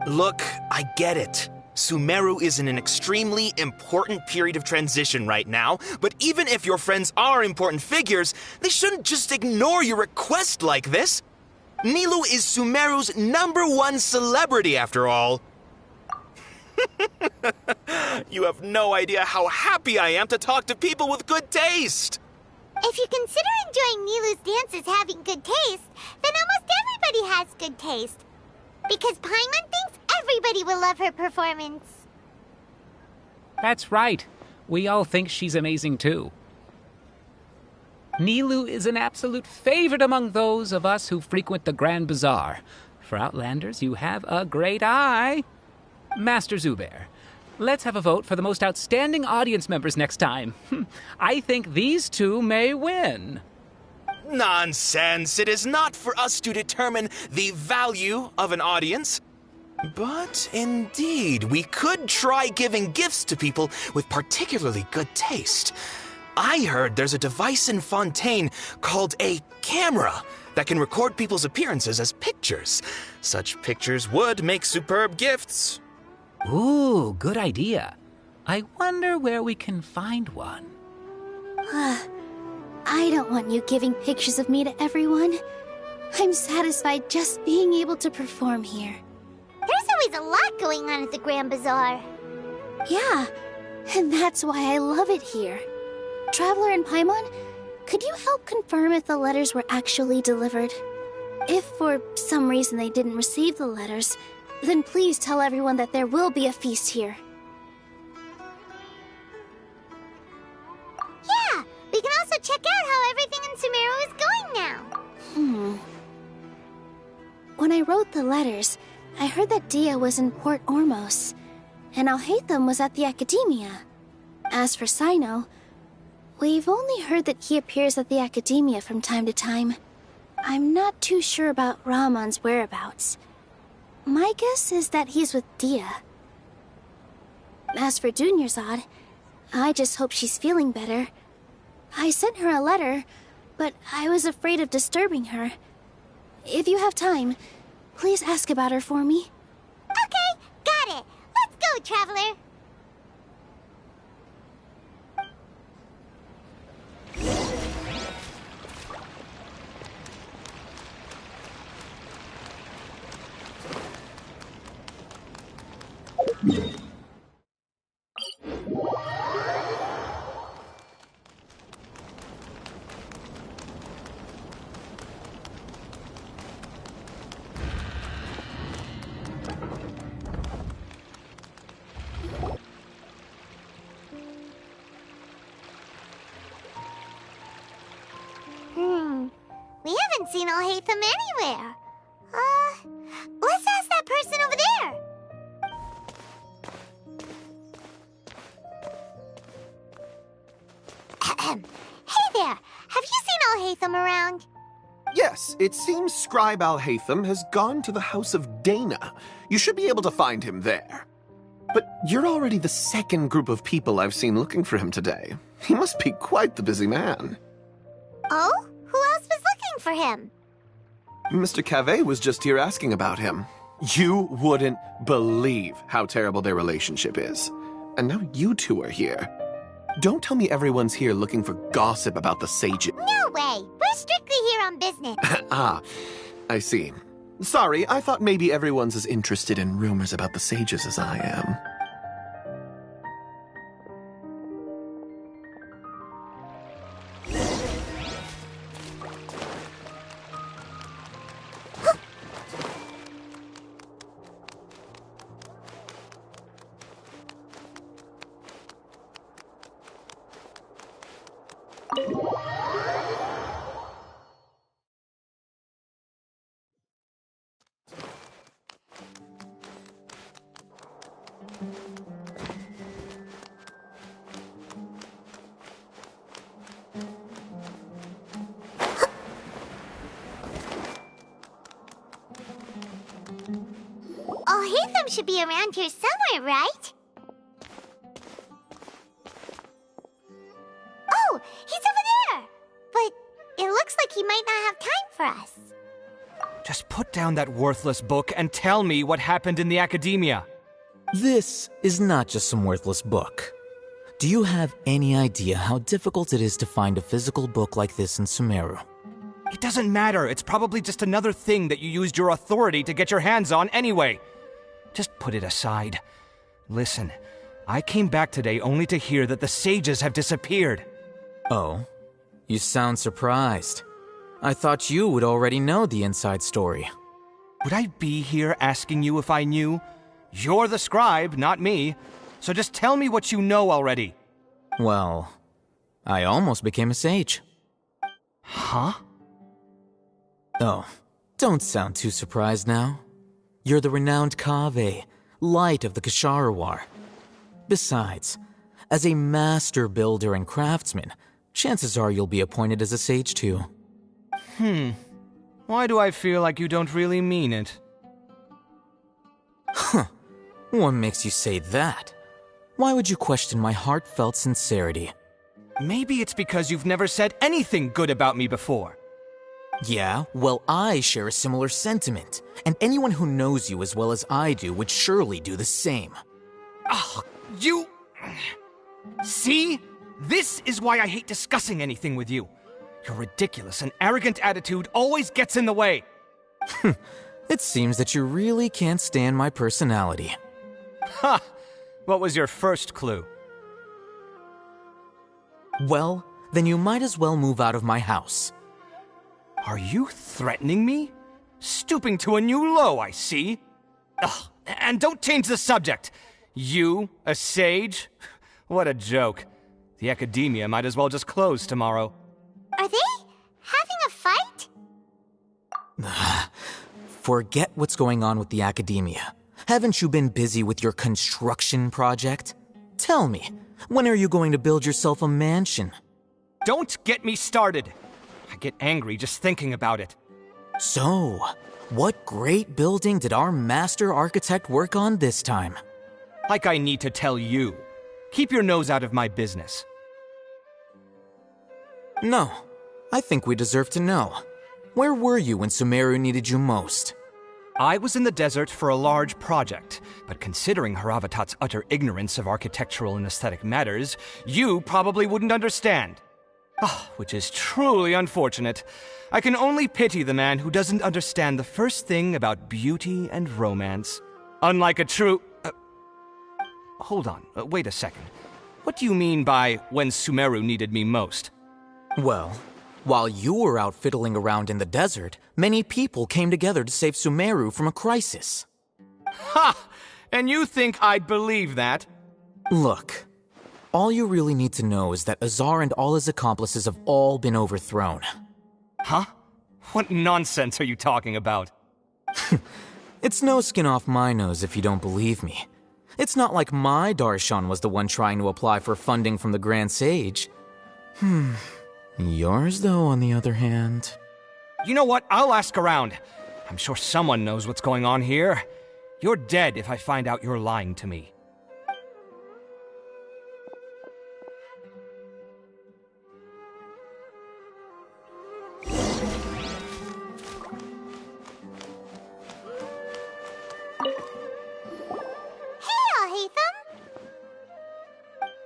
Look, I get it. Sumeru is in an extremely important period of transition right now, but even if your friends are important figures, they shouldn't just ignore your request like this. Nilou is Sumeru's #1 celebrity, after all. You have no idea how happy I am to talk to people with good taste. If you consider enjoying Nilou's dances having good taste, then almost everybody has good taste. Because Paimon thinks everybody will love her performance. That's right. We all think she's amazing too. Nilou is an absolute favorite among those of us who frequent the Grand Bazaar. For Outlanders, you have a great eye. Master Zubair, let's have a vote for the most outstanding audience members next time. I think these two may win. Nonsense! It is not for us to determine the value of an audience. But indeed, we could try giving gifts to people with particularly good taste. I heard there's a device in Fontaine called a camera that can record people's appearances as pictures. Such pictures would make superb gifts. Ooh, good idea. I wonder where we can find one. I don't want you giving pictures of me to everyone. I'm satisfied just being able to perform here. There's always a lot going on at the Grand Bazaar. Yeah, and that's why I love it here. Traveler and Paimon, could you help confirm if the letters were actually delivered? If for some reason they didn't receive the letters, then please tell everyone that there will be a feast here. Yeah, we can also check out how everything in Sumeru is going now. When I wrote the letters, I heard that Dia was in Port Ormos, and Alhaitham was at the Academia. As for Sino, We've only heard that he appears at the Academia from time to time. I'm not too sure about Rahman's whereabouts. My guess is that he's with Dia. As for Dunyarzad, I just hope she's feeling better. I sent her a letter, but I was afraid of disturbing her. If you have time, please ask about her for me. Okay, got it. Let's go, Traveler. We haven't seen Alhaitham anywhere. Let's ask that person over there. Hey there, have you seen Alhaitham around? Yes, it seems Scribe Alhaitham has gone to the House of Dana. You should be able to find him there. But you're already the second group of people I've seen looking for him today. He must be quite the busy man. Oh? Who else was looking for him? Mr. Cavey was just here asking about him. You wouldn't believe how terrible their relationship is. And now you two are here. Don't tell me everyone's here looking for gossip about the sages. No way! We're strictly here on business. Ah, I see. Sorry, I thought maybe everyone's as interested in rumors about the sages as I am. Alhaitham should be around here somewhere, right? Oh, he's over there! But it looks like he might not have time for us. Just put down that worthless book and tell me what happened in the Academia. This is not just some worthless book. Do you have any idea how difficult it is to find a physical book like this in Sumeru? It doesn't matter. It's probably just another thing that you used your authority to get your hands on anyway. Just put it aside. Listen, I came back today only to hear that the sages have disappeared. Oh, you sound surprised. I thought you would already know the inside story. Would I be here asking you if I knew? You're the scribe, not me. So just tell me what you know already. Well, I almost became a sage. Huh? Oh, don't sound too surprised now. You're the renowned Kaveh, light of the Kshahrewar. Besides, as a master builder and craftsman, chances are you'll be appointed as a sage too. Why do I feel like you don't really mean it? Huh. What makes you say that? Why would you question my heartfelt sincerity? Maybe it's because you've never said anything good about me before. Yeah, well, I share a similar sentiment, and anyone who knows you as well as I do would surely do the same. Oh, you... See? This is why I hate discussing anything with you. Your ridiculous and arrogant attitude always gets in the way. It seems that you really can't stand my personality. Ha! What was your first clue? Well, then you might as well move out of my house. Are you threatening me? Stooping to a new low, I see. Ugh, and don't change the subject. You, a sage? What a joke. The Academia might as well just close tomorrow. Are they having a fight? Forget what's going on with the Academia. Haven't you been busy with your construction project? Tell me, when are you going to build yourself a mansion? Don't get me started. I get angry just thinking about it. So, what great building did our master architect work on this time? Like I need to tell you. Keep your nose out of my business. No, I think we deserve to know. Where were you when Sumeru needed you most? I was in the desert for a large project, but considering Haravatat's utter ignorance of architectural and aesthetic matters, you probably wouldn't understand. Which is truly unfortunate. I can only pity the man who doesn't understand the first thing about beauty and romance. Unlike a true... hold on, wait a second. What do you mean by when Sumeru needed me most? Well, while you were out fiddling around in the desert, many people came together to save Sumeru from a crisis. Ha! And you think I'd believe that? Look, all you really need to know is that Azar and all his accomplices have all been overthrown. Huh? What nonsense are you talking about? It's no skin off my nose if you don't believe me. It's not like my Darshan was the one trying to apply for funding from the Grand Sage. Yours, though, on the other hand... You know what? I'll ask around. I'm sure someone knows what's going on here. You're dead if I find out you're lying to me.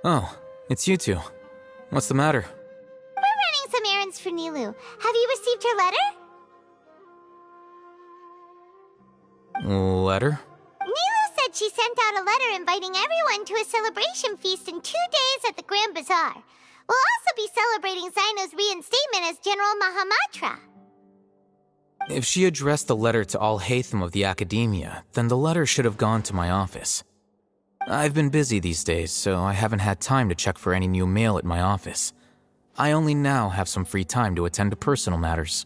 Oh, it's you two. What's the matter? We're running some errands for Nilou. Have you received her letter? Letter? Nilou said she sent out a letter inviting everyone to a celebration feast in 2 days at the Grand Bazaar. We'll also be celebrating Zaino's reinstatement as General Mahamatra. If she addressed the letter to Alhaitham of the Academia, then the letter should have gone to my office. I've been busy these days, so I haven't had time to check for any new mail at my office. I only now have some free time to attend to personal matters.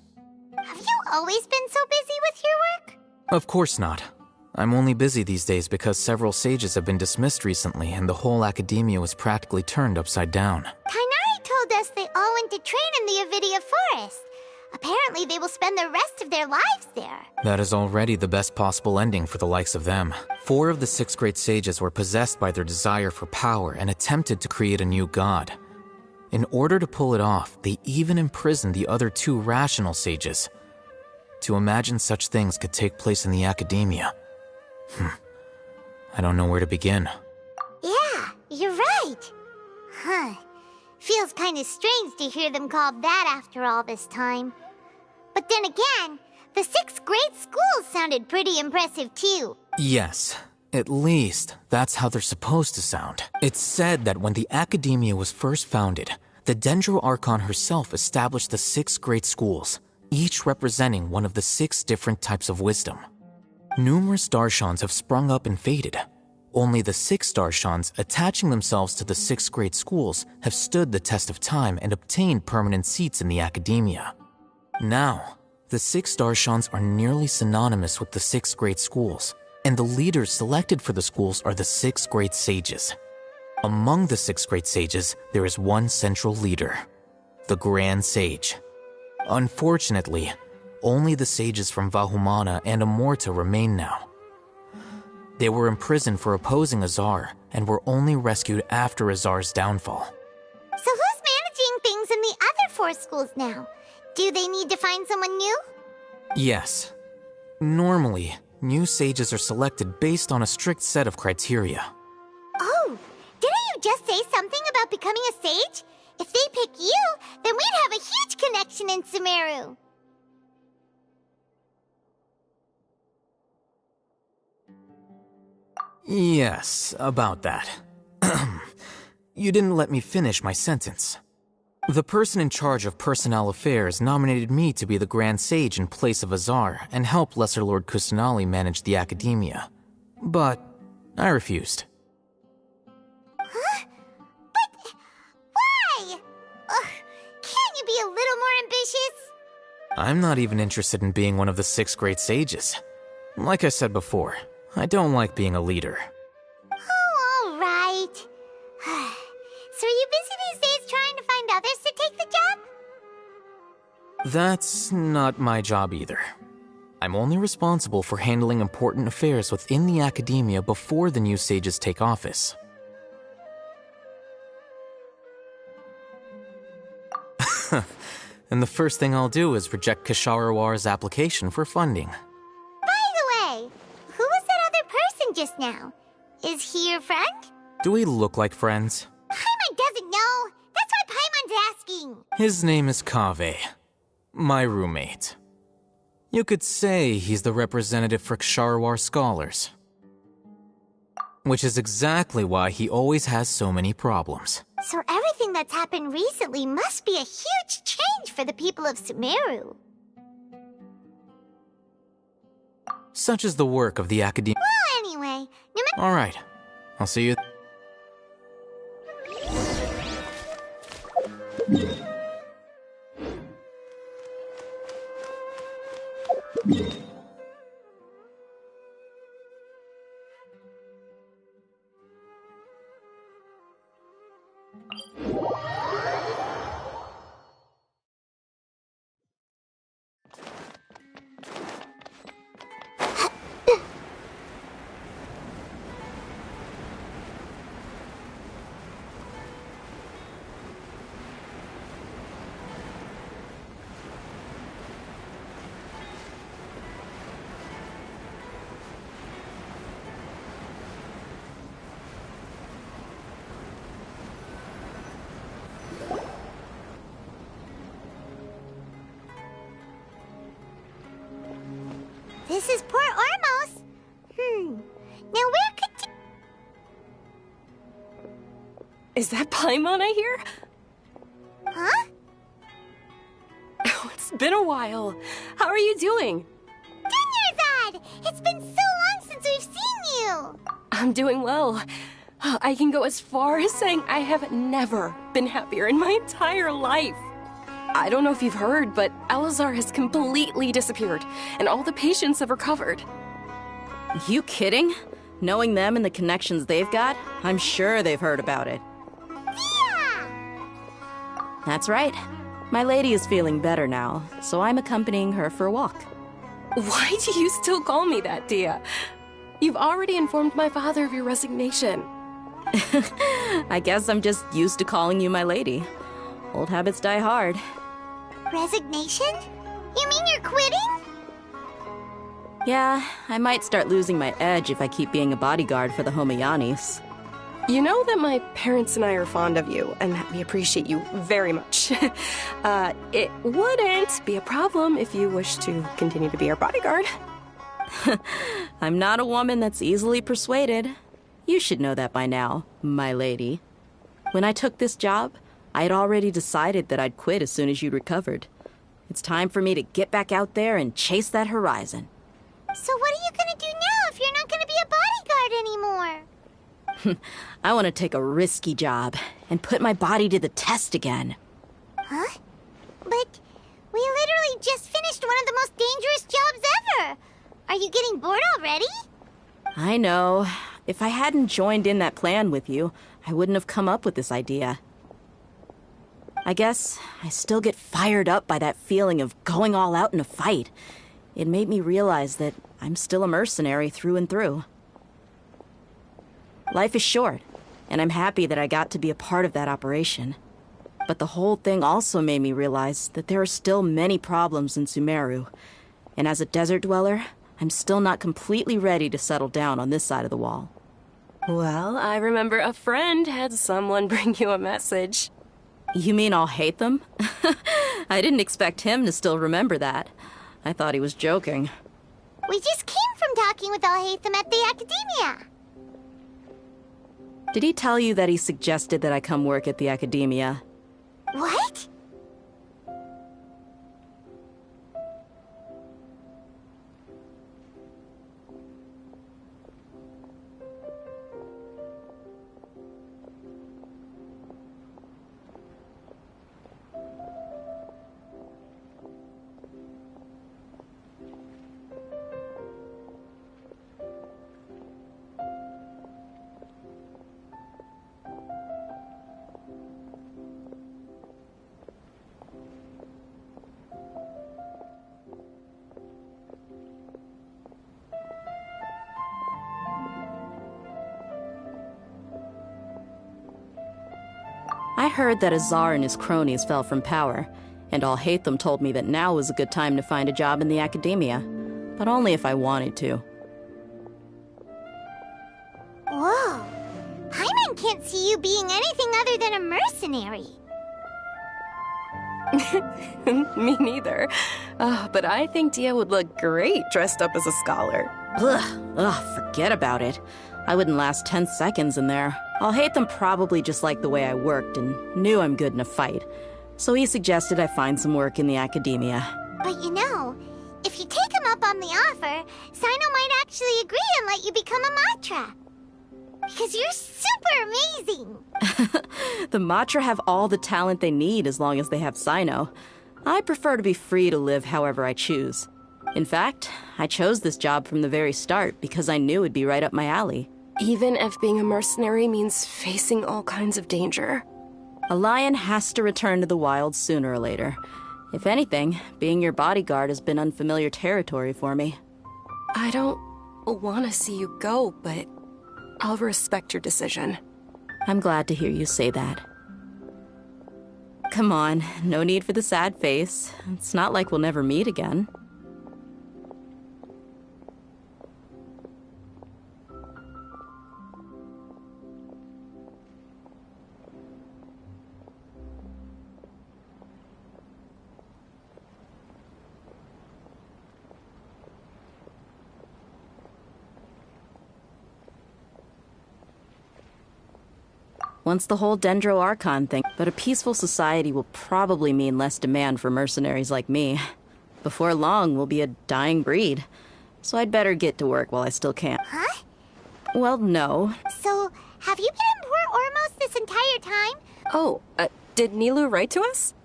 Have you always been so busy with your work? Of course not. I'm only busy these days because several sages have been dismissed recently and the whole Academia was practically turned upside down. Tighnari told us they all went to train in the Avidia Forest. Apparently they will spend the rest of their lives there. That is already the best possible ending for the likes of them. 4 of the 6 great sages were possessed by their desire for power and attempted to create a new god. In order to pull it off, they even imprisoned the other 2 rational sages. To imagine such things could take place in the Academia. I don't know where to begin. Yeah, you're right. Feels kind of strange to hear them called that after all this time. But then again, the 6 great schools sounded pretty impressive too. Yes, at least that's how they're supposed to sound. It's said that when the Academia was first founded, the Dendro Archon herself established the 6 great schools, each representing one of the 6 different types of wisdom. Numerous Darshans have sprung up and faded. Only the 6 Darshans attaching themselves to the 6 great schools have stood the test of time and obtained permanent seats in the Academia. Now, the 6 Darshans are nearly synonymous with the 6 great schools, and the leaders selected for the schools are the 6 great sages. Among the 6 great sages, there is one central leader, the Grand Sage. Unfortunately, only the sages from Vahumana and Amorta remain now. They were imprisoned for opposing Azar and were only rescued after Azar's downfall. So who's managing things in the other 4 schools now? Do they need to find someone new? Yes. Normally, new sages are selected based on a strict set of criteria. Oh, didn't you just say something about becoming a sage? If they pick you, then we'd have a huge connection in Sumeru. Yes, about that. You didn't let me finish my sentence. The person in charge of personnel affairs nominated me to be the Grand Sage in place of Azar and help Lesser Lord Kusanali manage the Academia. But I refused. Huh? But why? Can't you be a little more ambitious? I'm not even interested in being one of the 6 great sages. Like I said before, I don't like being a leader. Oh, all right. So are you busy these days trying to find others to take the That's not my job either. I'm only responsible for handling important affairs within the academia before the new sages take office. And the first thing I'll do is reject Kasharawar's application for funding. By the way, who was that other person just now? Is he your friend? Do we look like friends? Paimon doesn't know. That's why Paimon's asking. His name is Kaveh, my roommate. You could say he's the representative for Ksharawar scholars. Which is exactly why he always has so many problems. So everything that's happened recently must be a huge change for the people of Sumeru. Such is the work of the academia. Well, anyway, no matter— Alright, I'll see you. This is Port Ormos. Now where could— Is that Paimon I hear? Huh? Oh, it's been a while. How are you doing? Dunyarzad! It's been so long since we've seen you! I'm doing well. I can go as far as saying I have never been happier in my entire life. I don't know if you've heard, but Elazar has completely disappeared, and all the patients have recovered. You kidding? Knowing them and the connections they've got, I'm sure they've heard about it. Yeah! That's right. My lady is feeling better now, so I'm accompanying her for a walk. Why do you still call me that, Dia? You've already informed my father of your resignation. I guess I'm just used to calling you my lady. Old habits die hard. Resignation? You mean you're quitting? Yeah, I might start losing my edge if I keep being a bodyguard for the Homayanis. You know that my parents and I are fond of you, and that we appreciate you very much. It wouldn't be a problem if you wish to continue to be our bodyguard. I'm not a woman that's easily persuaded. You should know that by now, my lady. When I took this job, I had already decided that I'd quit as soon as you'd recovered. It's time for me to get back out there and chase that horizon. So what are you gonna do now if you're not gonna be a bodyguard anymore? I want to take a risky job and put my body to the test again. Huh? But we literally just finished one of the most dangerous jobs ever! Are you getting bored already? I know. If I hadn't joined in that plan with you, I wouldn't have come up with this idea. I guess I still get fired up by that feeling of going all out in a fight. It made me realize that I'm still a mercenary through and through. Life is short, and I'm happy that I got to be a part of that operation. But the whole thing also made me realize that there are still many problems in Sumeru. And as a desert dweller, I'm still not completely ready to settle down on this side of the wall. Well, I remember a friend had someone bring you a message. You mean I'll hate them? I didn't expect him to still remember that. I thought he was joking. We just came from talking with Alhaitham at the Academia. Did he tell you that he suggested that I come work at the Academia? What? I heard that Azar and his cronies fell from power, and Alhaitham told me that now was a good time to find a job in the academia, but only if I wanted to. Whoa. Paimon can't see you being anything other than a mercenary. Me neither. But I think Dia would look great dressed up as a scholar. Ugh, forget about it. I wouldn't last 10 seconds in there. Alhaitham probably just liked the way I worked and knew I'm good in a fight. So he suggested I find some work in the academia. But you know, if you take him up on the offer, Sino might actually agree and let you become a Matra. Because you're super amazing! The Matra have all the talent they need as long as they have Sino. I prefer to be free to live however I choose. In fact, I chose this job from the very start because I knew it'd be right up my alley. Even if being a mercenary means facing all kinds of danger. A lion has to return to the wild sooner or later. If anything, being your bodyguard has been unfamiliar territory for me. I don't want to see you go, but I'll respect your decision. I'm glad to hear you say that. Come on, no need for the sad face. It's not like we'll never meet again. Once the whole Dendro Archon thing, but a peaceful society will probably mean less demand for mercenaries like me. Before long, we'll be a dying breed. So I'd better get to work while I still can. Huh? Well, no. So, have you been in Port Ormos this entire time? Oh, did Nilou write to us?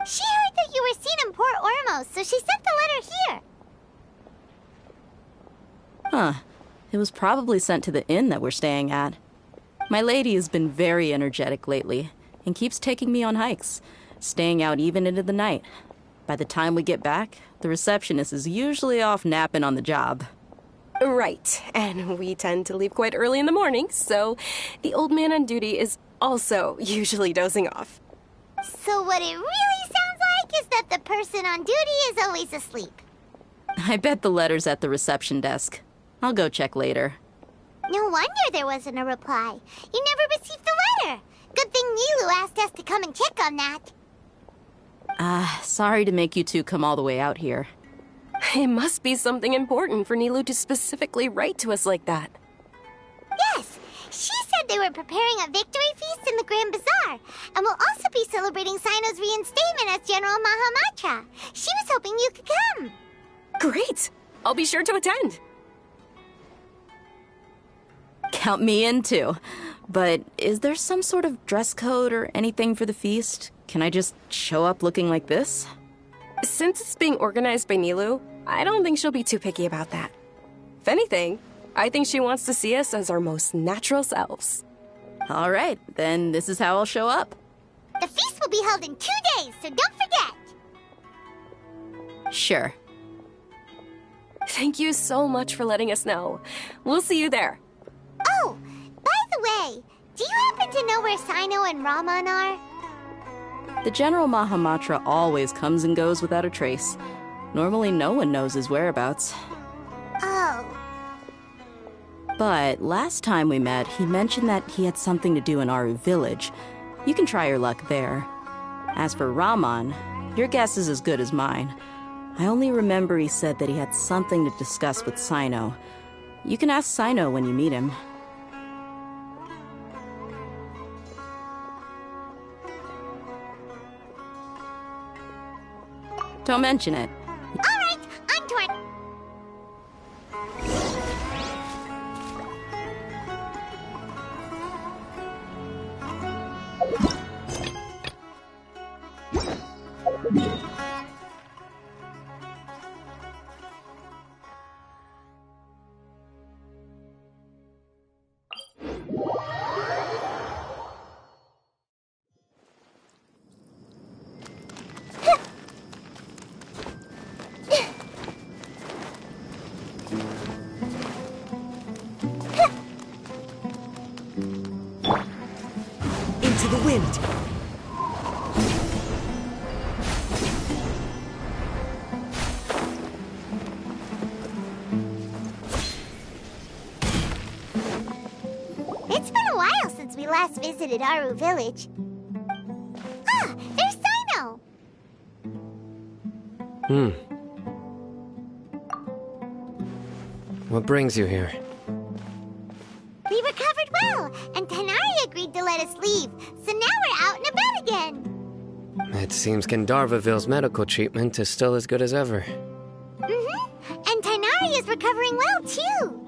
She heard that you were seen in Port Ormos, so she sent the letter here. Huh. It was probably sent to the inn that we're staying at. My lady has been very energetic lately and keeps taking me on hikes, staying out even into the night. By the time we get back, the receptionist is usually off napping on the job. Right, and we tend to leave quite early in the morning, so the old man on duty is also usually dozing off. So what it really sounds like is that the person on duty is always asleep. I bet the letter's at the reception desk. I'll go check later. No wonder there wasn't a reply. You never received the letter. Good thing Nilou asked us to come and check on that. Sorry to make you two come all the way out here. It must be something important for Nilou to specifically write to us like that. Yes, she said they were preparing a victory feast in the Grand Bazaar, and will also be celebrating Sino's reinstatement as General Mahamatra. She was hoping you could come. Great! I'll be sure to attend. Count me in, too. But is there some sort of dress code or anything for the feast? Can I just show up looking like this? Since it's being organized by Nilou, I don't think she'll be too picky about that. If anything, I think she wants to see us as our most natural selves. All right, then this is how I'll show up. The feast will be held in 2 days, so don't forget. Sure. Thank you so much for letting us know. We'll see you there. Oh, by the way, do you happen to know where Sino and Raman are? The General Mahamatra always comes and goes without a trace. Normally no one knows his whereabouts. Oh. But last time we met, he mentioned that he had something to do in Aru Village. You can try your luck there. As for Raman, your guess is as good as mine. I only remember he said that he had something to discuss with Sino. You can ask Sino when you meet him. Don't mention it. All right, on to it. Into the wind. we last visited Aru Village. Ah, there's Sino! What brings you here? We recovered well, and Tighnari agreed to let us leave, so now we're out and about again. It seems Gandharvaville's medical treatment is still as good as ever. And Tighnari is recovering well, too.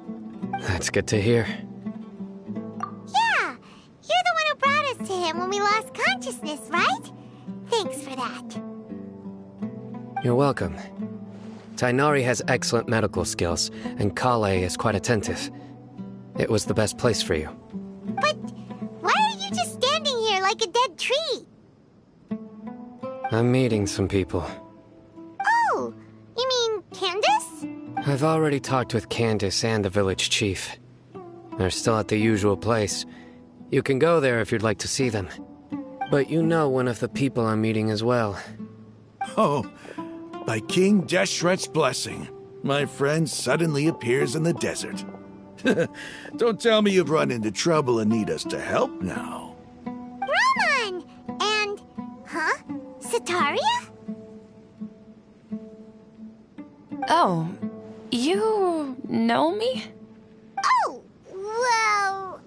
That's good to hear. Yeah, you're the one who brought us to him when we lost consciousness, right? Thanks for that. You're welcome. Tighnari has excellent medical skills, and Kale is quite attentive. It was the best place for you. But why are you just standing here like a dead tree? I'm meeting some people. Oh, you mean Candace? I've already talked with Candace and the village chief. They're still at the usual place. You can go there if you'd like to see them. But you know one of the people I'm meeting as well. Oh, by King Deshret's blessing, my friend suddenly appears in the desert. Don't tell me you've run into trouble and need us to help now. Roman! And... huh? Setaria? Oh, you know me? Oh, well,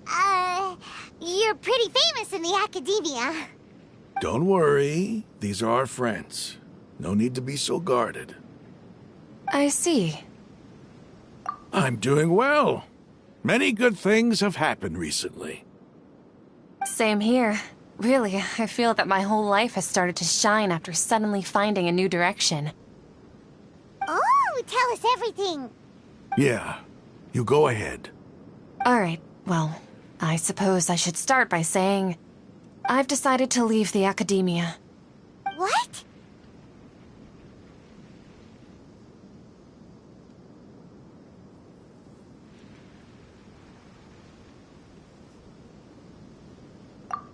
you're pretty famous in the academia. Don't worry, these are our friends. No need to be so guarded. I see. I'm doing well. Many good things have happened recently. Same here. Really, I feel that my whole life has started to shine after suddenly finding a new direction. Oh, tell us everything. Yeah, you go ahead. Alright, well, I suppose I should start by saying I've decided to leave the academia. What?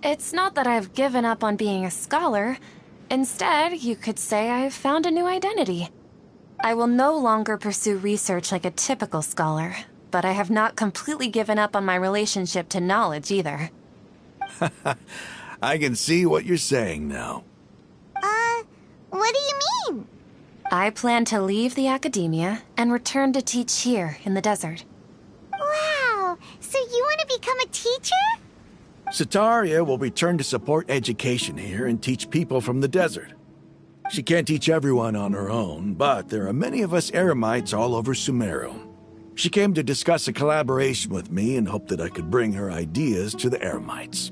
It's not that I've given up on being a scholar. Instead, you could say I've found a new identity. I will no longer pursue research like a typical scholar, but I have not completely given up on my relationship to knowledge either. I can see what you're saying now. What do you mean? I plan to leave the academia and return to teach here in the desert. Wow, so you want to become a teacher? Setaria will return to support education here and teach people from the desert. She can't teach everyone on her own, but there are many of us Eremites all over Sumeru. She came to discuss a collaboration with me and hoped that I could bring her ideas to the Eremites.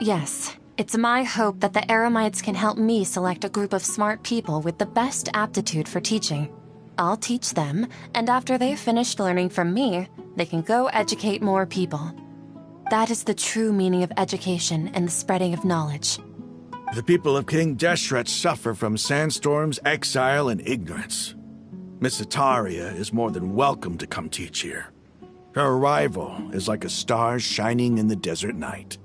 Yes, it's my hope that the Eremites can help me select a group of smart people with the best aptitude for teaching. I'll teach them, and after they've finished learning from me, they can go educate more people. That is the true meaning of education and the spreading of knowledge. The people of King Deshret suffer from sandstorms, exile, and ignorance. Miss Setaria is more than welcome to come teach here. Her arrival is like a star shining in the desert night.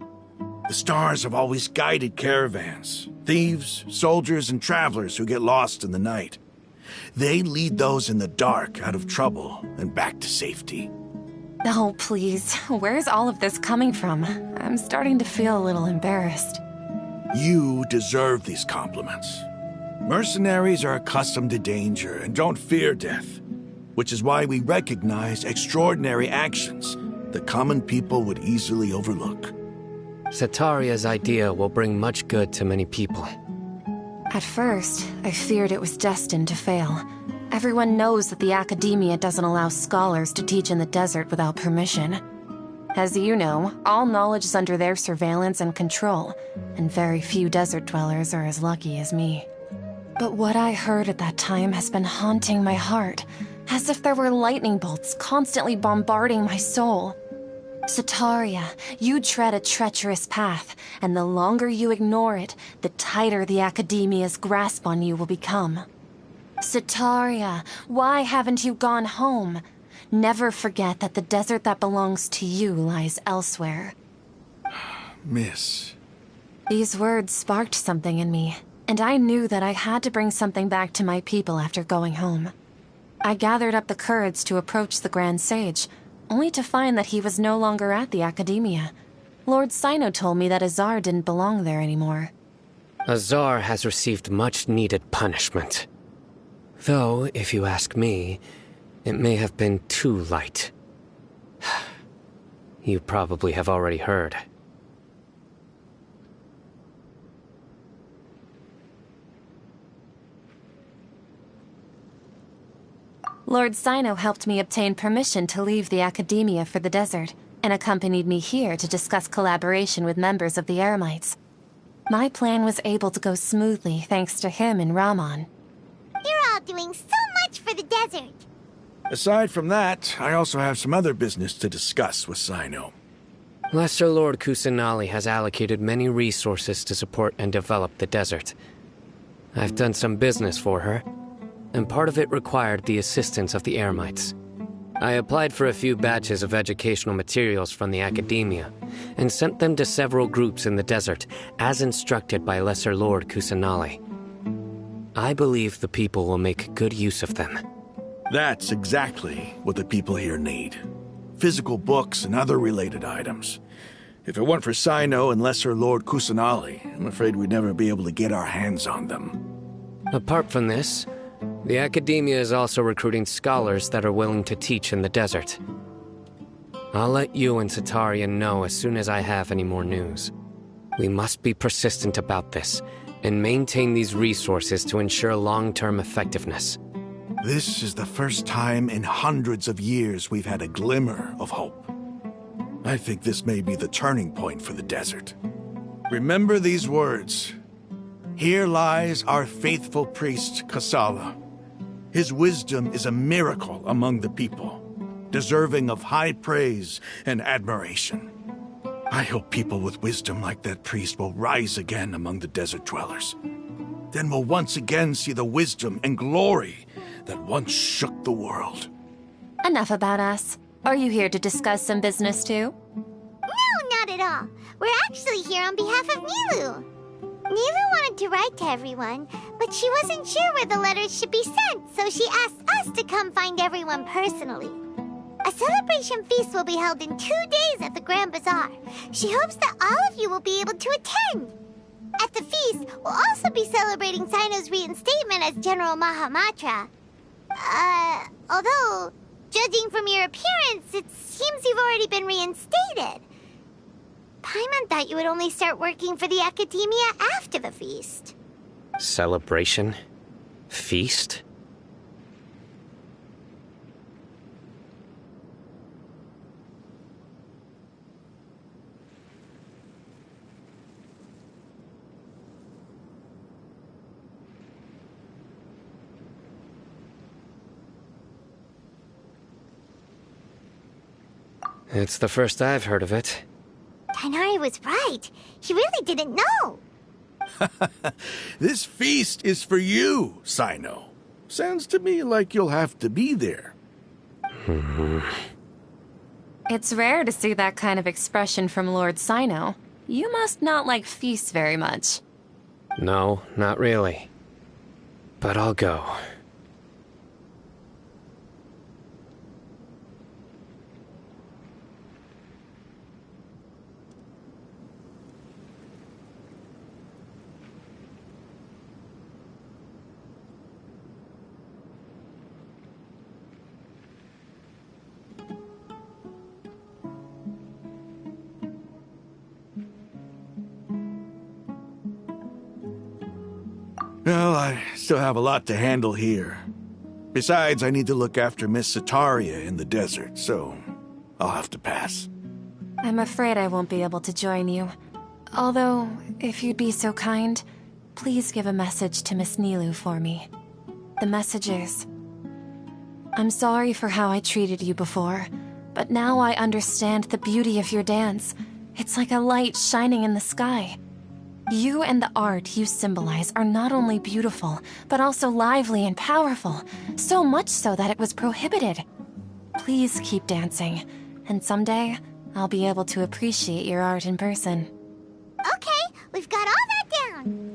The stars have always guided caravans, thieves, soldiers, and travelers who get lost in the night. They lead those in the dark out of trouble and back to safety. Oh, please. Where's all of this coming from? I'm starting to feel a little embarrassed. You deserve these compliments. Mercenaries are accustomed to danger and don't fear death, which is why we recognize extraordinary actions that common people would easily overlook. Setaria's idea will bring much good to many people. At first, I feared it was destined to fail. Everyone knows that the academia doesn't allow scholars to teach in the desert without permission. As you know, all knowledge is under their surveillance and control, and very few desert dwellers are as lucky as me. But what I heard at that time has been haunting my heart, as if there were lightning bolts constantly bombarding my soul. Setaria, you tread a treacherous path, and the longer you ignore it, the tighter the academia's grasp on you will become. Setaria, why haven't you gone home? Never forget that the desert that belongs to you lies elsewhere. Miss. These words sparked something in me, and I knew that I had to bring something back to my people after going home. I gathered up the courage to approach the Grand Sage, only to find that he was no longer at the academia. Lord Sino told me that Azar didn't belong there anymore. Azar has received much-needed punishment. Though, if you ask me, it may have been too light. You probably have already heard. Lord Sino helped me obtain permission to leave the Academia for the desert, and accompanied me here to discuss collaboration with members of the Eremites. My plan was able to go smoothly thanks to him and Rahman. You're all doing so much for the desert. Aside from that, I also have some other business to discuss with Sino. Lesser Lord Kusanali has allocated many resources to support and develop the desert. I've done some business for her, and part of it required the assistance of the Eremites. I applied for a few batches of educational materials from the Academia, and sent them to several groups in the desert, as instructed by Lesser Lord Kusanali. I believe the people will make good use of them. That's exactly what the people here need. Physical books and other related items. If it weren't for Sino and Lesser Lord Kusanali, I'm afraid we'd never be able to get our hands on them. Apart from this, the Academia is also recruiting scholars that are willing to teach in the desert. I'll let you and Satarian know as soon as I have any more news. We must be persistent about this, and maintain these resources to ensure long-term effectiveness. This is the first time in hundreds of years we've had a glimmer of hope. I think this may be the turning point for the desert. Remember these words. Here lies our faithful priest, Kasala. His wisdom is a miracle among the people, deserving of high praise and admiration. I hope people with wisdom like that priest will rise again among the desert dwellers. Then we'll once again see the wisdom and glory that once shook the world. Enough about us. Are you here to discuss some business too? No, not at all. We're actually here on behalf of Nilou. Nilou wanted to write to everyone, but she wasn't sure where the letters should be sent, so she asked us to come find everyone personally. A celebration feast will be held in 2 days at the Grand Bazaar. She hopes that all of you will be able to attend. At the feast, we'll also be celebrating Sino's reinstatement as General Mahamatra. Although, judging from your appearance, it seems you've already been reinstated. Paimon thought you would only start working for the Academia after the feast. Celebration? Feast? It's the first I've heard of it. Tighnari was right. He really didn't know. This feast is for you, Sino. Sounds to me like you'll have to be there. It's rare to see that kind of expression from Lord Sino. You must not like feasts very much. No, not really. But I'll go. Well, I still have a lot to handle here. Besides, I need to look after Miss Sataria in the desert, so I'll have to pass. I'm afraid I won't be able to join you. Although, if you'd be so kind, please give a message to Miss Nilou for me. The message is, I'm sorry for how I treated you before, but now I understand the beauty of your dance. It's like a light shining in the sky. You and the art you symbolize are not only beautiful, but also lively and powerful, so much so that it was prohibited. Please keep dancing, and someday I'll be able to appreciate your art in person. Okay, we've got all that down.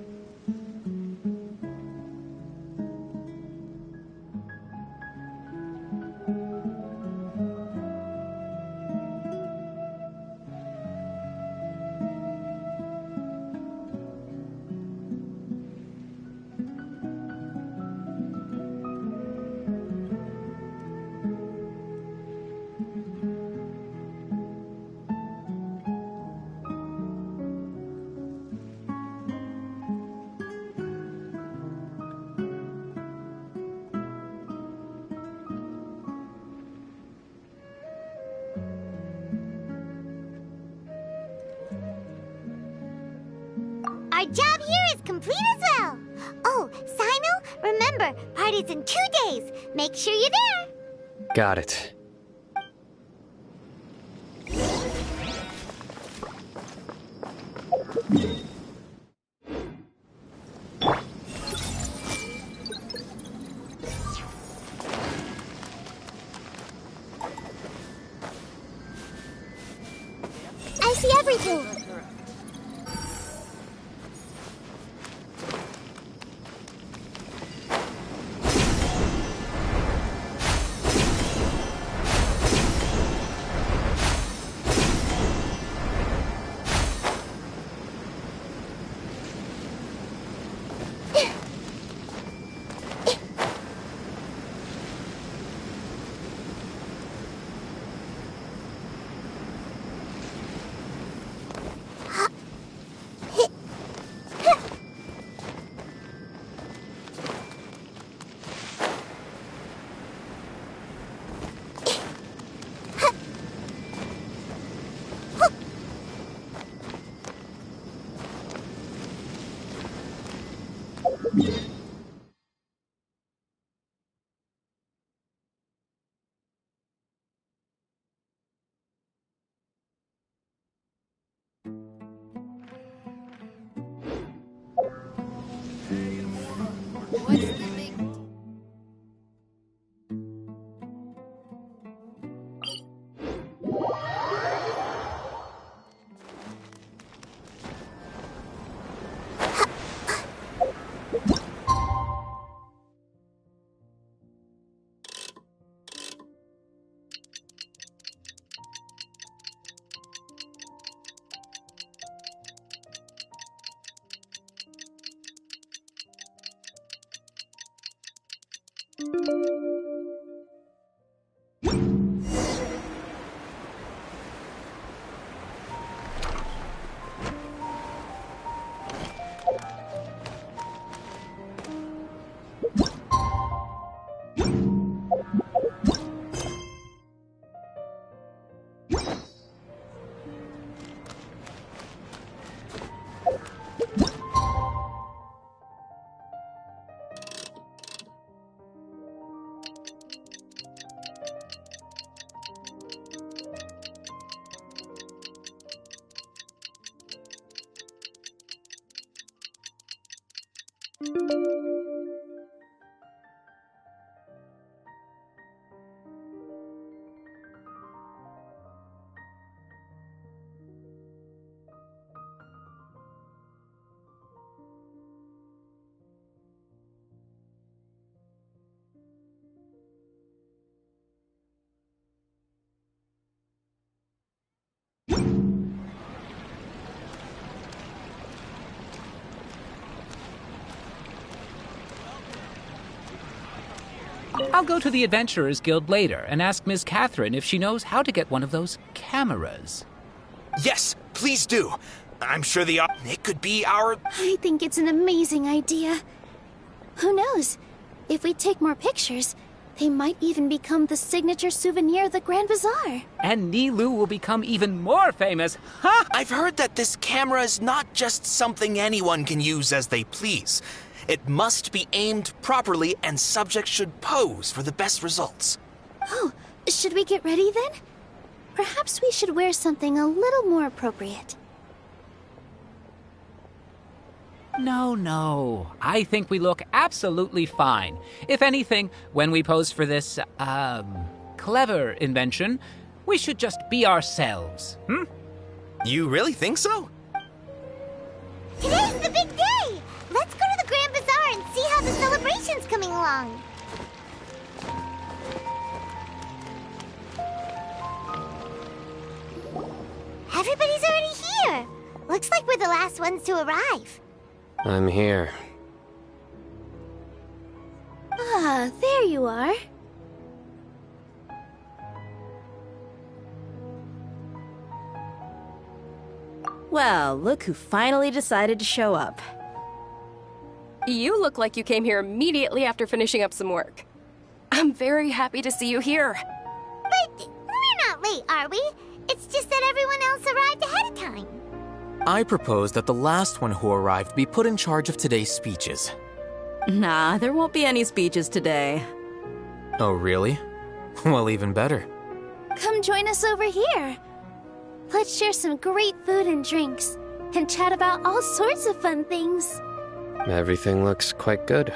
job here is complete as well. Oh, Sino, remember, party's in 2 days. Make sure you're there. Got it. I see everything. I'll go to the Adventurers Guild later and ask Ms. Catherine if she knows how to get one of those cameras. Yes, please do. I'm sure it could be our... I think it's an amazing idea. Who knows? If we take more pictures, they might even become the signature souvenir of the Grand Bazaar. And Nilou will become even more famous. Ha! I've heard that this camera is not just something anyone can use as they please. It must be aimed properly, and subjects should pose for the best results. Oh, should we get ready then? Perhaps we should wear something a little more appropriate. No. I think we look absolutely fine. If anything, when we pose for this, clever invention, we should just be ourselves, You really think so? Today's the big day! Let's go to the Grand Bazaar and see how the celebration's coming along. Everybody's already here. Looks like we're the last ones to arrive. I'm here. Ah, there you are. Well, look who finally decided to show up. You look like you came here immediately after finishing up some work. I'm very happy to see you here. But we're not late, are we? It's just that everyone else arrived ahead of time. I propose that the last one who arrived be put in charge of today's speeches. Nah, there won't be any speeches today. Oh, really? Well, even better. Come join us over here. Let's share some great food and drinks, and chat about all sorts of fun things. Everything looks quite good.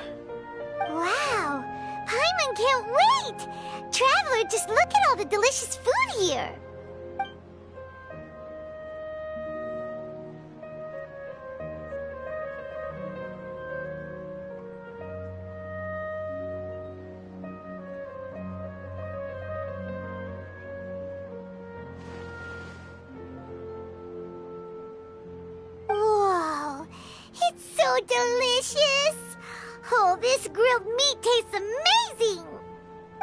Wow! Paimon can't wait! Traveler, just look at all the delicious food here! Whoa! It's so delicious! Oh, this grilled meat tastes amazing!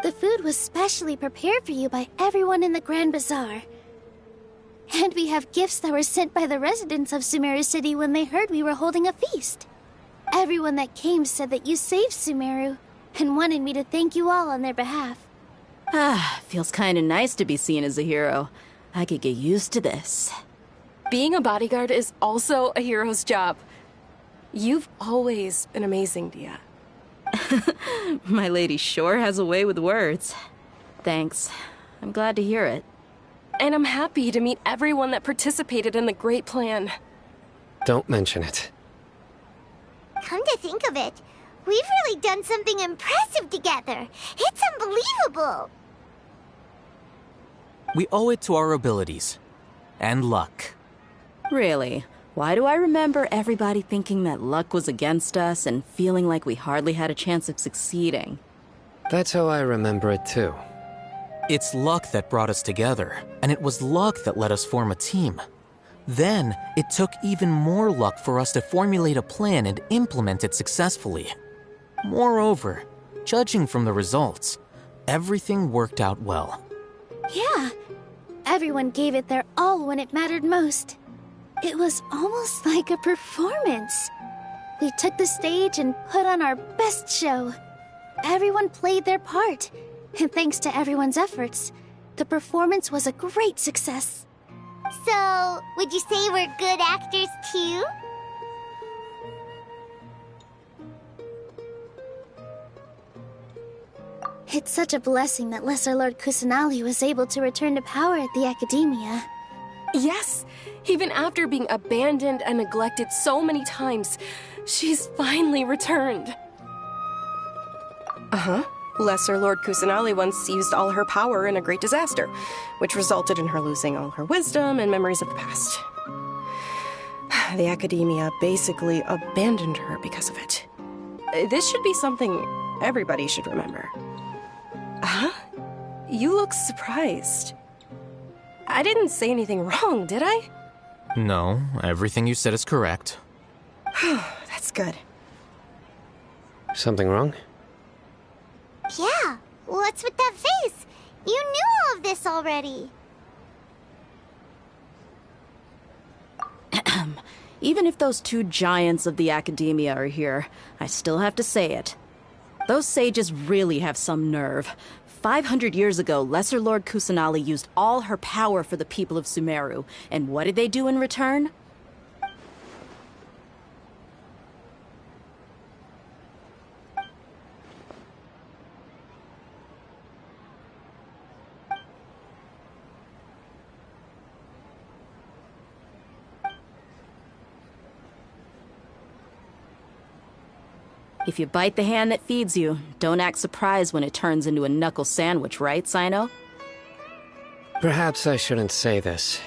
The food was specially prepared for you by everyone in the Grand Bazaar. And we have gifts that were sent by the residents of Sumeru City when they heard we were holding a feast. Everyone that came said that you saved Sumeru, and wanted me to thank you all on their behalf. Feels kinda nice to be seen as a hero. I could get used to this. Being a bodyguard is also a hero's job. You've always been amazing, Dia. My lady sure has a way with words. Thanks. I'm glad to hear it. And I'm happy to meet everyone that participated in the great plan. Don't mention it. Come to think of it, we've really done something impressive together. It's unbelievable. We owe it to our abilities. And luck. Really? Why do I remember everybody thinking that luck was against us and feeling like we hardly had a chance of succeeding? That's how I remember it too. It's luck that brought us together, and it was luck that let us form a team. Then, it took even more luck for us to formulate a plan and implement it successfully. Moreover, judging from the results, everything worked out well. Yeah, everyone gave it their all when it mattered most. It was almost like a performance. We took the stage and put on our best show. Everyone played their part, and thanks to everyone's efforts, the performance was a great success. So, would you say we're good actors too? It's such a blessing that Lesser Lord Kusanali was able to return to power at the Academia. Yes! Even after being abandoned and neglected so many times, she's finally returned. Uh-huh. Lesser Lord Kusanali once used all her power in a great disaster, which resulted in her losing all her wisdom and memories of the past. The Academia basically abandoned her because of it. This should be something everybody should remember. Huh? You look surprised. I didn't say anything wrong, did I? No, everything you said is correct. That's good. Something wrong? Yeah, what's with that face? You knew all of this already. Even if those two giants of the Academia are here, I still have to say it. Those sages really have some nerve. 500 years ago, Lesser Lord Kusanali used all her power for the people of Sumeru, and what did they do in return? If you bite the hand that feeds you, don't act surprised when it turns into a knuckle sandwich, right, Sino? Perhaps I shouldn't say this,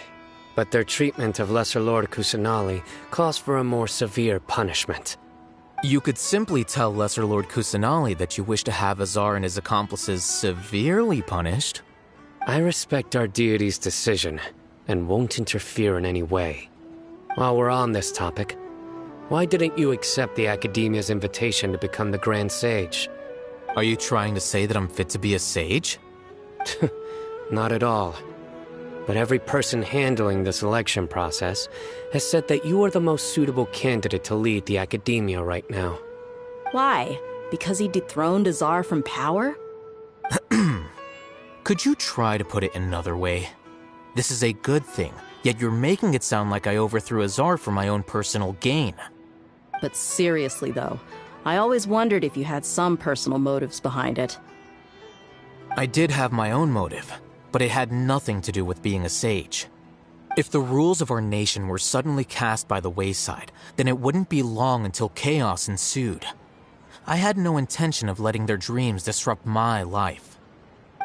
but their treatment of Lesser Lord Kusanali calls for a more severe punishment. You could simply tell Lesser Lord Kusanali that you wish to have Azar and his accomplices severely punished. I respect our deity's decision, and won't interfere in any way. While we're on this topic, why didn't you accept the Academia's invitation to become the Grand Sage? Are you trying to say that I'm fit to be a sage? Not at all. But every person handling the selection process has said that you are the most suitable candidate to lead the Academia right now. Why? Because he dethroned Azar from power? Could you try to put it another way? This is a good thing, Yet you're making it sound like I overthrew Azar for my own personal gain. But seriously, though, I always wondered if you had some personal motives behind it. I did have my own motive, but it had nothing to do with being a sage. If the rules of our nation were suddenly cast by the wayside, then it wouldn't be long until chaos ensued. I had no intention of letting their dreams disrupt my life.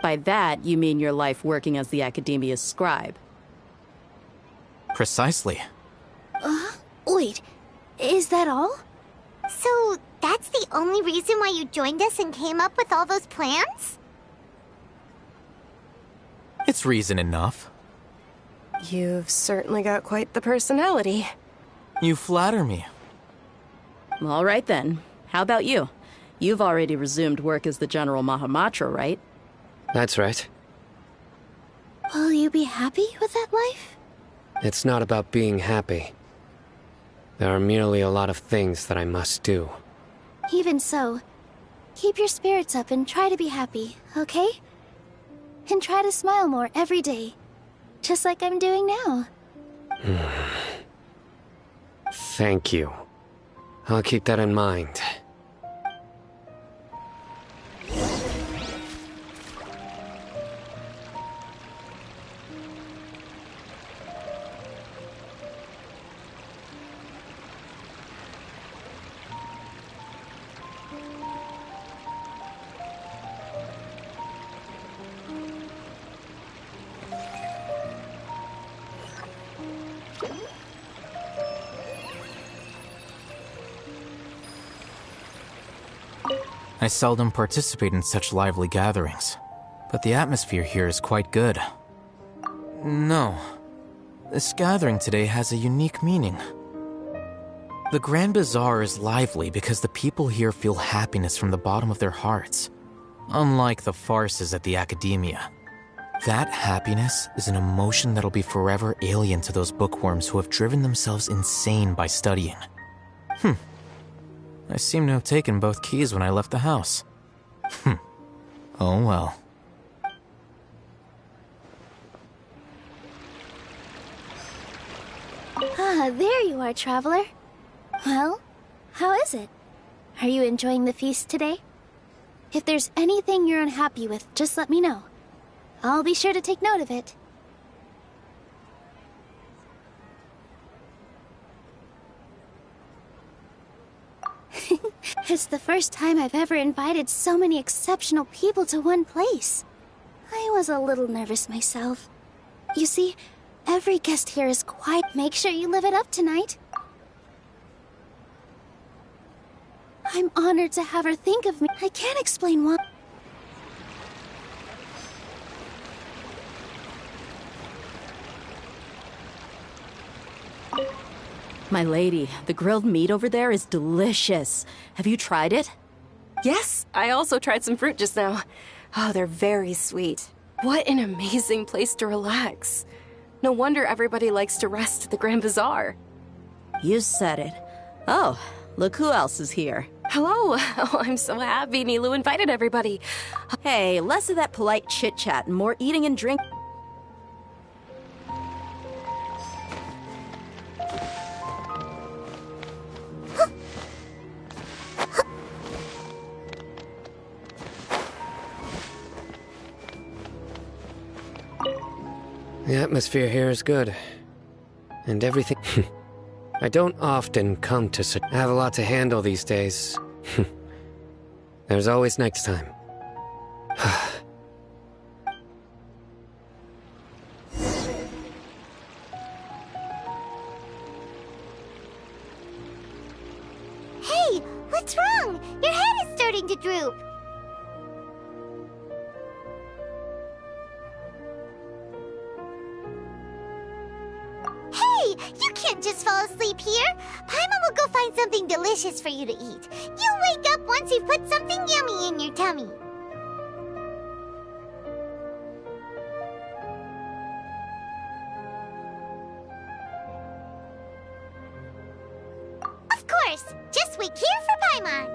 By that, you mean your life working as the Academia's scribe. Precisely. Wait, is that all? So, that's the only reason why you joined us and came up with all those plans? It's reason enough. You've certainly got quite the personality. You flatter me. All right then. How about you? You've already resumed work as the General Mahamatra, right? That's right. Will you be happy with that life? It's not about being happy. There are merely a lot of things that I must do. Even so, keep your spirits up and try to be happy, okay? And try to smile more every day. Just like I'm doing now. Thank you. I'll keep that in mind. I seldom participate in such lively gatherings, but the atmosphere here is quite good. No, this gathering today has a unique meaning. The Grand Bazaar is lively because the people here feel happiness from the bottom of their hearts, unlike the farces at the Academia. That happiness is an emotion that'll be forever alien to those bookworms who have driven themselves insane by studying. I seem to have taken both keys when I left the house. Oh well. Ah, there you are, traveler. Well, how is it? Are you enjoying the feast today? If there's anything you're unhappy with, just let me know. I'll be sure to take note of it. It's the first time I've ever invited so many exceptional people to one place. I was a little nervous myself. You see, every guest here is quite... Make sure you live it up tonight. I'm honored to have her think of me. I can't explain why. My lady, the grilled meat over there is delicious. Have you tried it? Yes, I also tried some fruit just now. Oh, they're very sweet. What an amazing place to relax. No wonder everybody likes to rest at the Grand Bazaar. You said it. Oh, look who else is here. Hello. Oh, I'm so happy Nilou invited everybody. Hey, less of that polite chit-chat and more eating and drink. The atmosphere here is good. And everything... I don't often come to such... I have a lot to handle these days. There's always next time. Hey, what's wrong? Your head is starting to droop. Hey, you can't just fall asleep here. Paimon will go find something delicious for you to eat. You'll wake up once you've put something yummy in your tummy. Of course, just wait here for Paimon.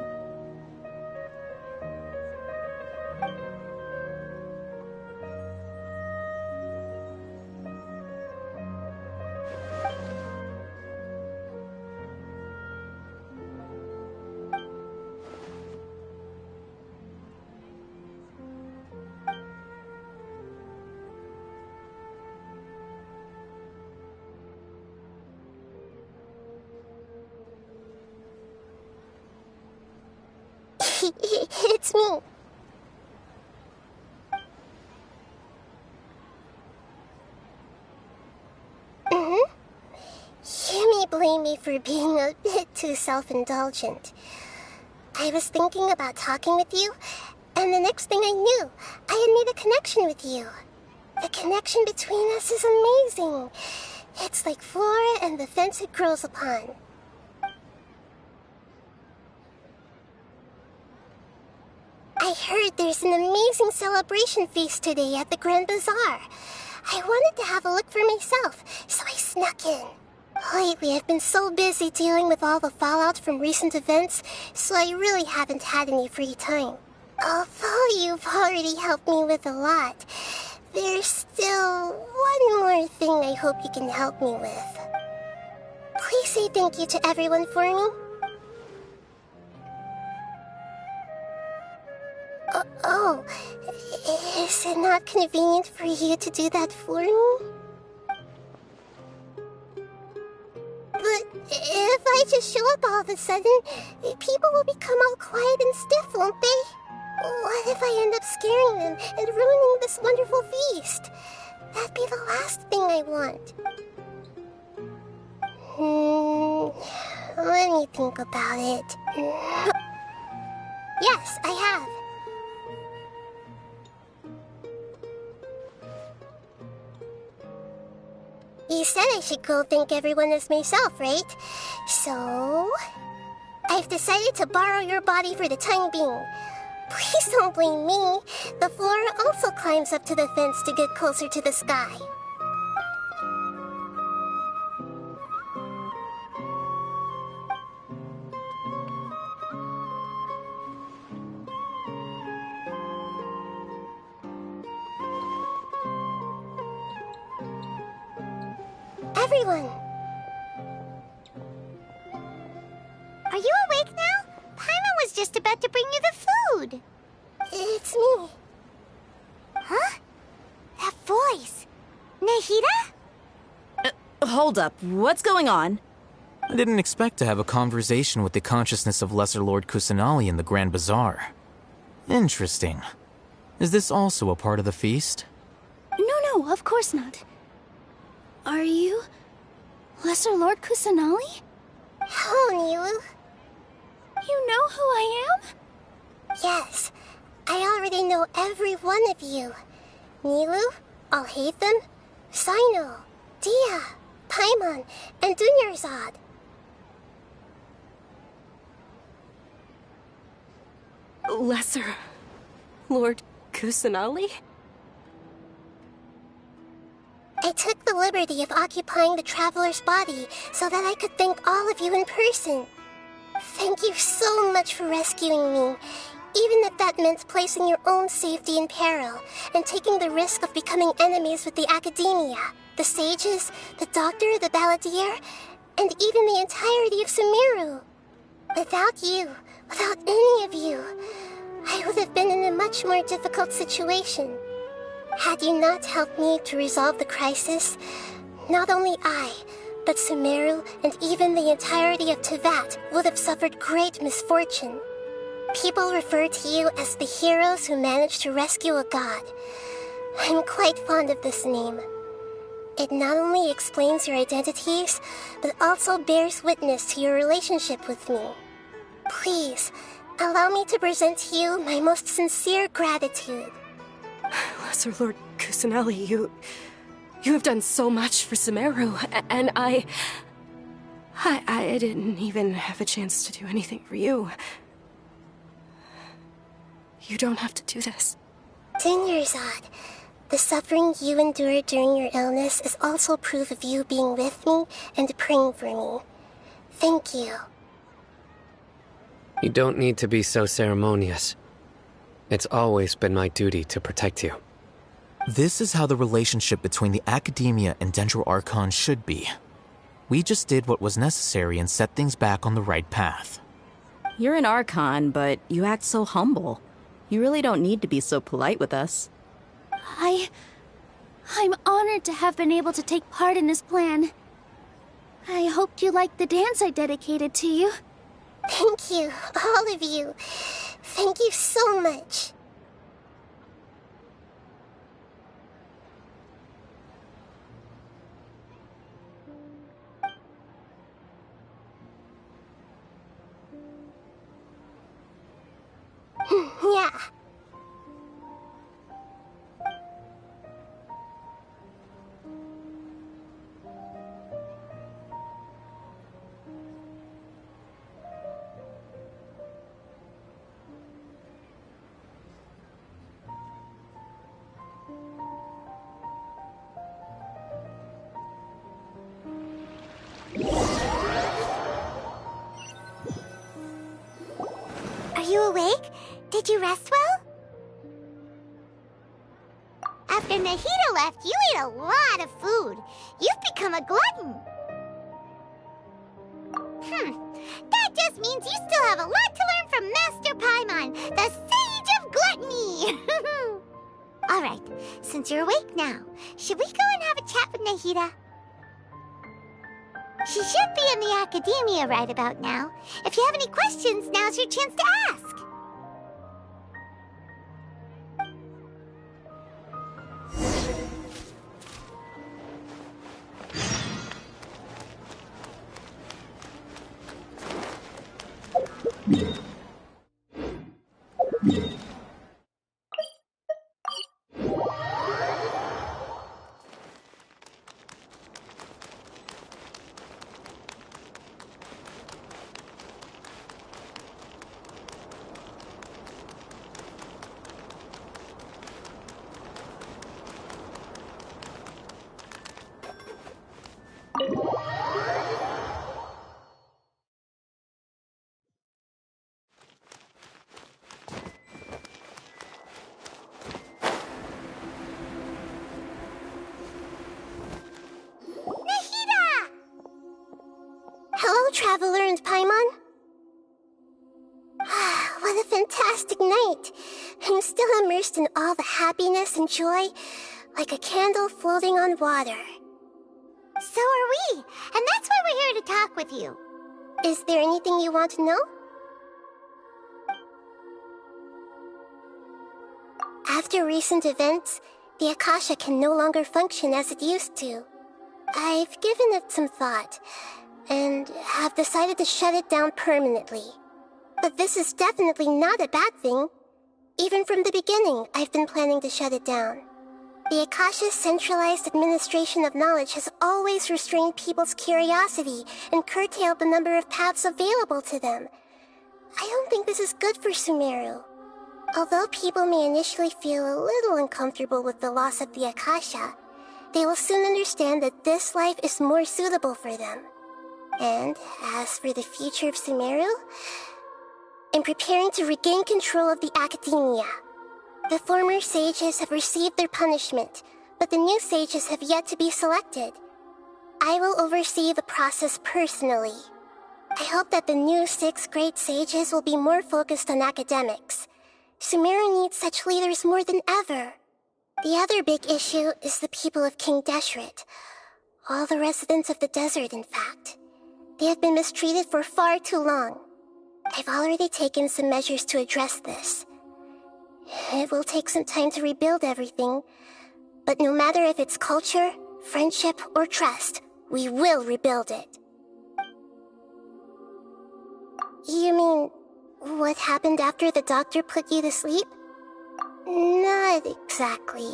It's me. You may blame me for being a bit too self-indulgent. I was thinking about talking with you, and the next thing I knew, I had made a connection with you. The connection between us is amazing. It's like flora and the fence it grows upon. I heard there's an amazing celebration feast today at the Grand Bazaar. I wanted to have a look for myself, so I snuck in. Lately, I've been so busy dealing with all the fallout from recent events, so I really haven't had any free time. Although you've already helped me with a lot, there's still one more thing I hope you can help me with. Please say thank you to everyone for me. Oh, is it not convenient for you to do that for me? But if I just show up all of a sudden, people will become all quiet and stiff, won't they? What if I end up scaring them and ruining this wonderful feast? That'd be the last thing I want. Let me think about it. Yes, I have. You said I should go thank everyone as myself, right? So, I've decided to borrow your body for the time being. Please don't blame me. The flora also climbs up to the fence to get closer to the sky. Everyone! Are you awake now? Paimon was just about to bring you the food. It's me. Huh? That voice. Nahida? Hold up. What's going on? I didn't expect to have a conversation with the consciousness of Lesser Lord Kusanali in the Grand Bazaar. Interesting. Is this also a part of the feast? No, of course not. Are you Lesser Lord Kusanali? Hello, Nilou. You know who I am? Yes, I already know every one of you. Nilou, Alhaitham, Cyno, Dia, Paimon, and Dunyarzad. Lesser Lord Kusanali? I took the liberty of occupying the Traveler's body so that I could thank all of you in person. Thank you so much for rescuing me, even if that meant placing your own safety in peril and taking the risk of becoming enemies with the Academia, the Sages, the Doctor, the Balladeer, and even the entirety of Sumeru. Without you, without any of you, I would have been in a much more difficult situation. Had you not helped me to resolve the crisis, not only I, but Sumeru and even the entirety of Teyvat would have suffered great misfortune. People refer to you as the heroes who managed to rescue a god. I'm quite fond of this name. It not only explains your identities, but also bears witness to your relationship with me. Please, allow me to present to you my most sincere gratitude. Lesser Lord Kusanali, you have done so much for Sumeru, and I didn't even have a chance to do anything for you. You don't have to do this. Dunyarzad, the suffering you endured during your illness is also proof of you being with me and praying for me. Thank you. You don't need to be so ceremonious. It's always been my duty to protect you. This is how the relationship between the Academia and Dendro Archon should be. We just did what was necessary and set things back on the right path. You're an Archon, but you act so humble. You really don't need to be so polite with us. I'm honored to have been able to take part in this plan. I hoped you liked the dance I dedicated to you. Thank you, all of you. Thank you so much. Yeah. Are you awake? Did you rest well? After Nahida left, you ate a lot of food. You've become a glutton. That just means you still have a lot to learn from Master Paimon, the Sage of Gluttony. Alright, since you're awake now, should we go and have a chat with Nahida? She should be in the academia right about now. If you have any questions, now's your chance to ask. Hello, Traveler and Paimon. What a fantastic night. I'm still immersed in all the happiness and joy, like a candle floating on water. So are we, and that's why we're here to talk with you. Is there anything you want to know? After recent events, the Akasha can no longer function as it used to. I've given it some thought, and have decided to shut it down permanently. But this is definitely not a bad thing. Even from the beginning, I've been planning to shut it down. The Akasha's centralized administration of knowledge has always restrained people's curiosity and curtailed the number of paths available to them. I don't think this is good for Sumeru. Although people may initially feel a little uncomfortable with the loss of the Akasha, they will soon understand that this life is more suitable for them. And as for the future of Sumeru, I'm preparing to regain control of the academia. The former sages have received their punishment, but the new sages have yet to be selected. I will oversee the process personally. I hope that the new 6 great sages will be more focused on academics. Sumeru needs such leaders more than ever. The other big issue is the people of King Deshret. All the residents of the desert, in fact. They have been mistreated for far too long. I've already taken some measures to address this. It will take some time to rebuild everything, but no matter if it's culture, friendship, or trust, we will rebuild it. You mean, what happened after the doctor put you to sleep? Not exactly.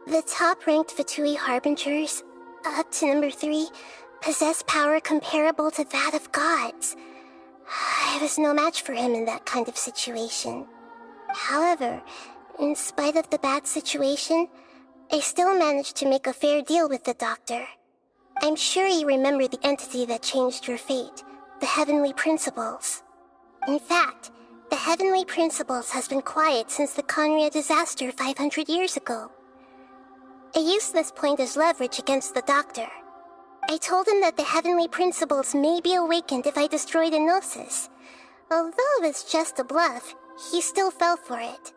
The top-ranked Fatui Harbingers, up to number 3, possess power comparable to that of gods. I was no match for him in that kind of situation. However, in spite of the bad situation, I still managed to make a fair deal with the doctor. I'm sure you remember the entity that changed your fate, the Heavenly Principles. In fact, the Heavenly Principles has been quiet since the Conria disaster 500 years ago. I used this point as leverage against the doctor. I told him that the Heavenly Principles may be awakened if I destroy the Gnosis. Although it's just a bluff, he still fell for it.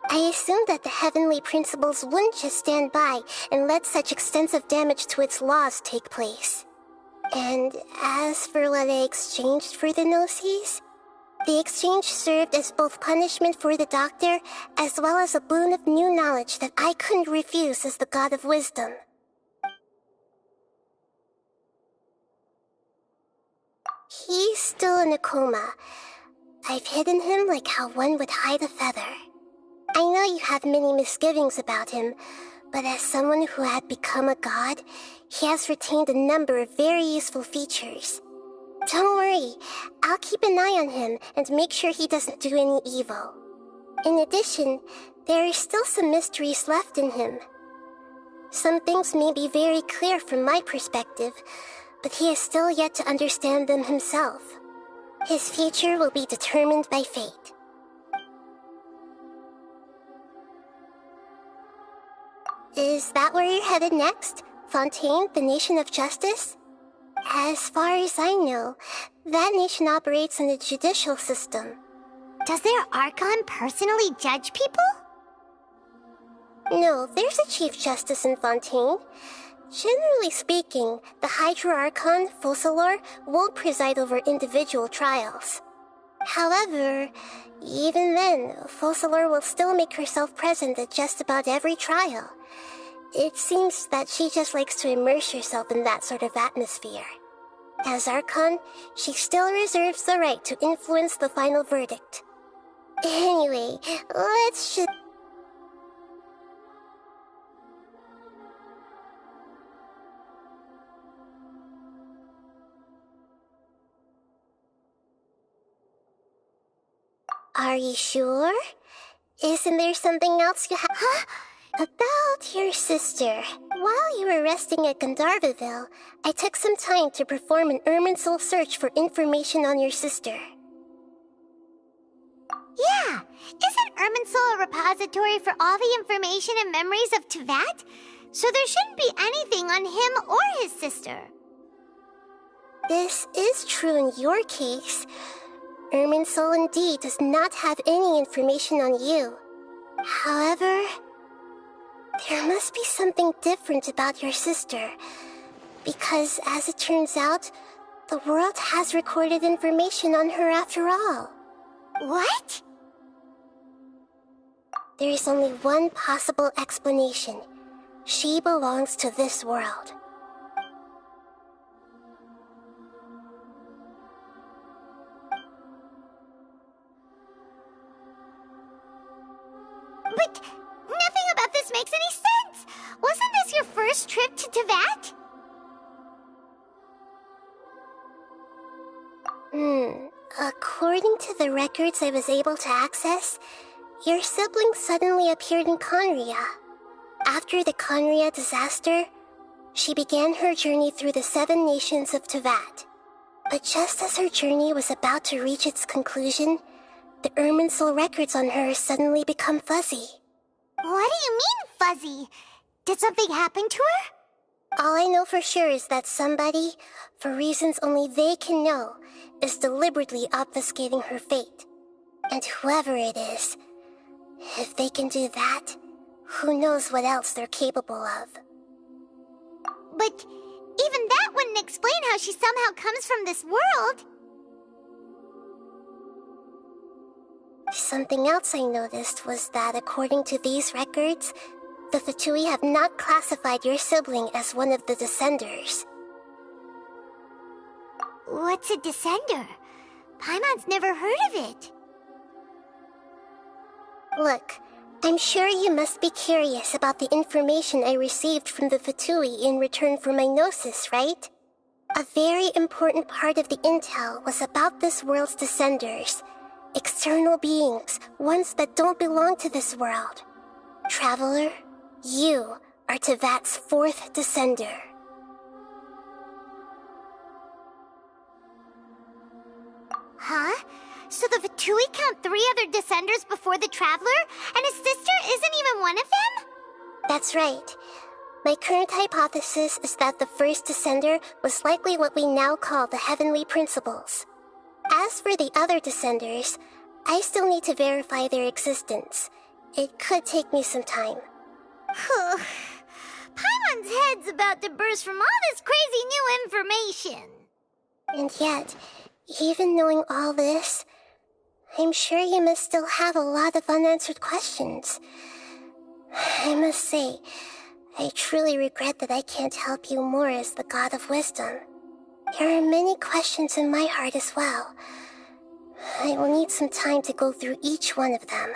I assumed that the Heavenly Principles wouldn't just stand by and let such extensive damage to its laws take place. And as for what I exchanged for the Gnosis, the exchange served as both punishment for the doctor, as well as a boon of new knowledge that I couldn't refuse as the god of wisdom. He's still in a coma. I've hidden him like how one would hide a feather. I know you have many misgivings about him, but as someone who had become a god, he has retained a number of very useful features. Don't worry, I'll keep an eye on him and make sure he doesn't do any evil. In addition, there are still some mysteries left in him. Some things may be very clear from my perspective, but he is still yet to understand them himself. His future will be determined by fate. Is that where you're headed next? Fontaine, the Nation of Justice? As far as I know, that nation operates in a judicial system. Does their Archon personally judge people? No, there's a Chief Justice in Fontaine. Generally speaking, the Hydra Archon, Focalor, won't preside over individual trials. However, even then, Focalor will still make herself present at just about every trial. It seems that she just likes to immerse herself in that sort of atmosphere. As Archon, she still reserves the right to influence the final verdict. Anyway, let's just... Are you sure? Isn't there something else you have? Huh? About your sister. While you were resting at Gandharvaville, I took some time to perform an Irminsul search for information on your sister. Yeah! Isn't Irminsul a repository for all the information and memories of Teyvat? So there shouldn't be anything on him or his sister. This is true in your case. Irminsul indeed does not have any information on you. However, there must be something different about your sister, because as it turns out, the world has recorded information on her after all. What? There is only one possible explanation. She belongs to this world. But nothing about this makes any sense! Wasn't this your first trip to Teyvat? According to the records I was able to access, your sibling suddenly appeared in Khaenri'ah. After the Khaenri'ah disaster, she began her journey through the 7 nations of Teyvat. But just as her journey was about to reach its conclusion, the Irminsul records on her suddenly become fuzzy. What do you mean, fuzzy? Did something happen to her? All I know for sure is that somebody, for reasons only they can know, is deliberately obfuscating her fate. And whoever it is, if they can do that, who knows what else they're capable of. But even that wouldn't explain how she somehow comes from this world. Something else I noticed was that according to these records, the Fatui have not classified your sibling as one of the Descenders. What's a Descender? Paimon's never heard of it. Look, I'm sure you must be curious about the information I received from the Fatui in return for my Gnosis, right? A very important part of the intel was about this world's Descenders. External beings, ones that don't belong to this world. Traveler, you are Teyvat's 4th Descender. Huh? So the Fatui count 3 other Descenders before the Traveler, and his sister isn't even one of them? That's right. My current hypothesis is that the first Descender was likely what we now call the Heavenly Principles. As for the other Descenders, I still need to verify their existence. It could take me some time. Paimon's head's a about to burst from all this crazy new information. And yet, even knowing all this, I'm sure you must still have a lot of unanswered questions. I must say, I truly regret that I can't help you more as the God of Wisdom. There are many questions in my heart as well. I will need some time to go through each one of them.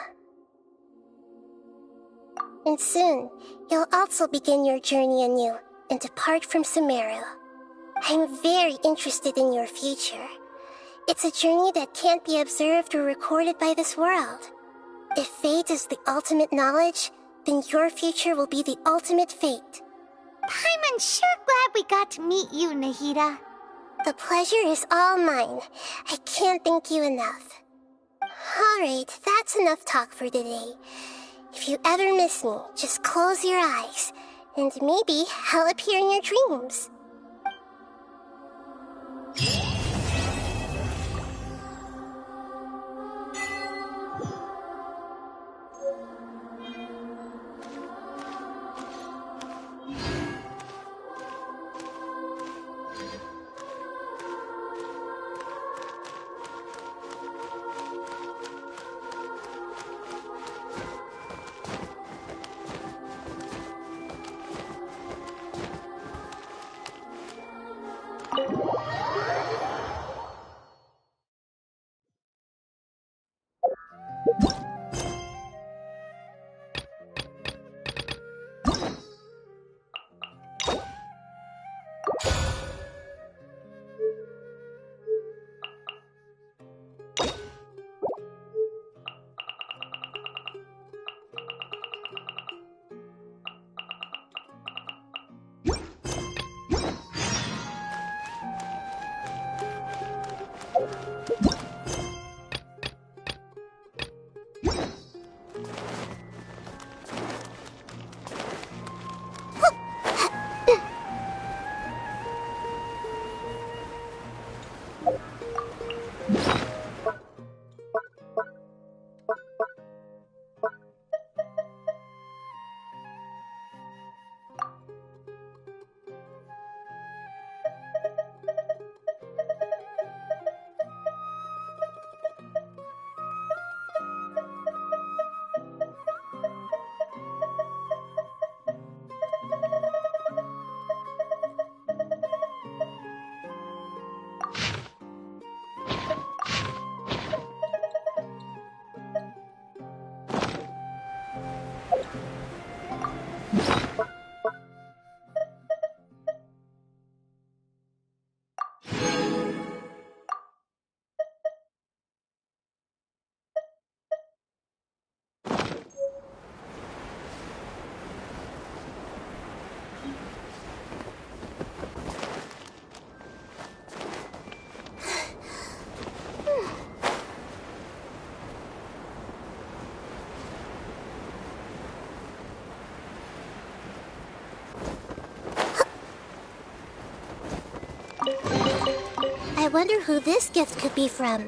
And soon, you'll also begin your journey anew and depart from Sumeru. I'm very interested in your future. It's a journey that can't be observed or recorded by this world. If fate is the ultimate knowledge, then your future will be the ultimate fate. Paimon's sure glad we got to meet you, Nahida. The pleasure is all mine. I can't thank you enough. Alright, that's enough talk for today. If you ever miss me, just close your eyes, and maybe I'll appear in your dreams. I wonder who this gift could be from.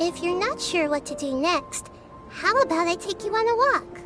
If you're not sure what to do next, how about I take you on a walk?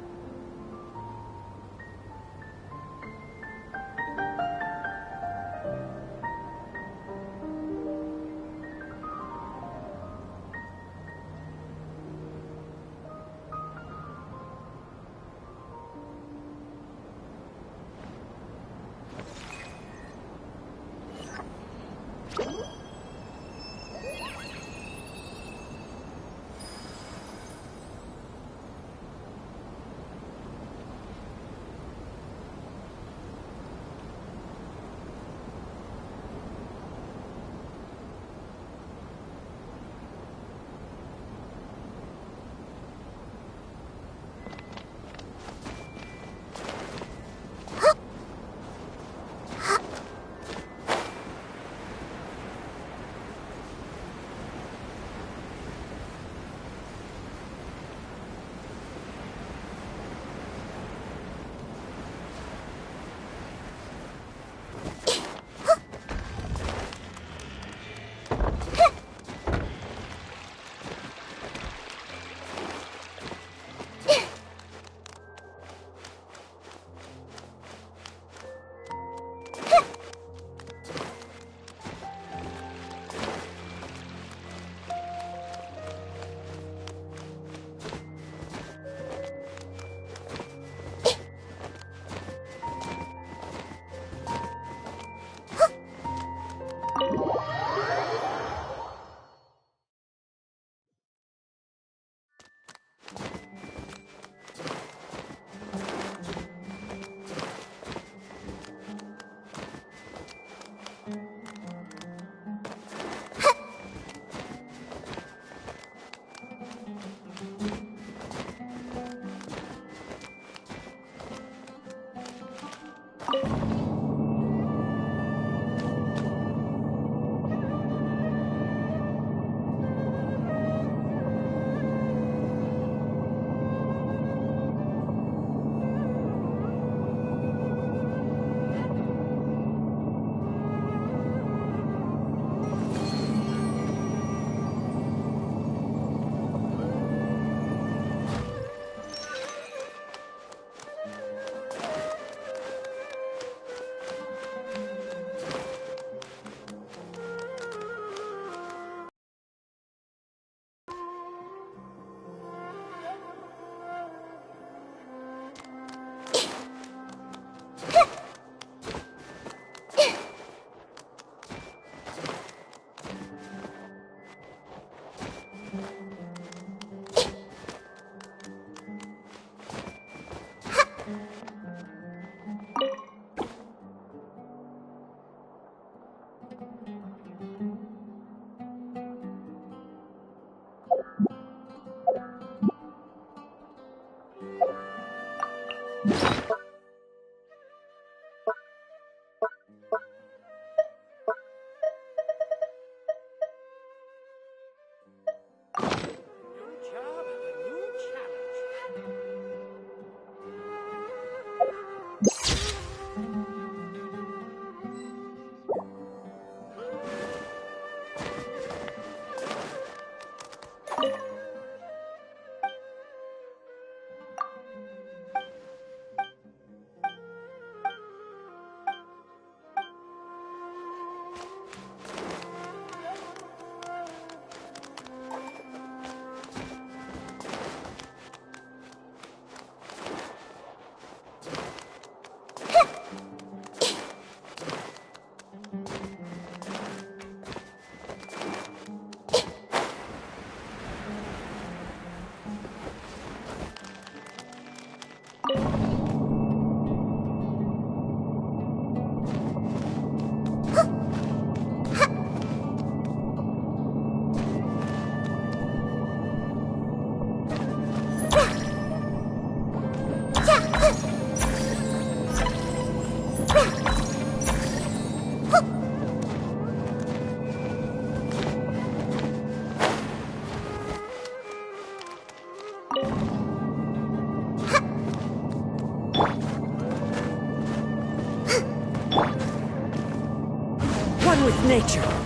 One with nature.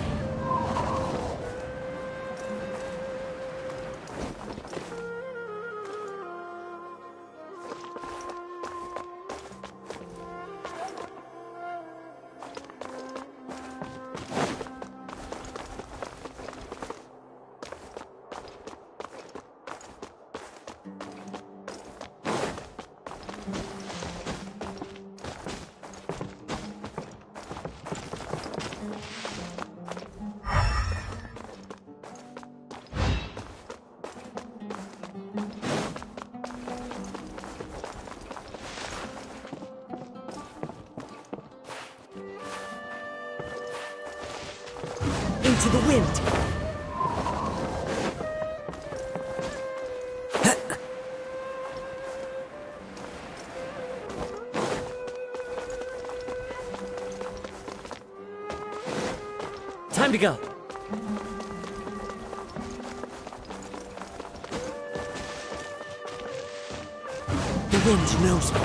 to the wind. Time to go. The wind knows me.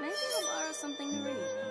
Maybe I'll borrow something to read.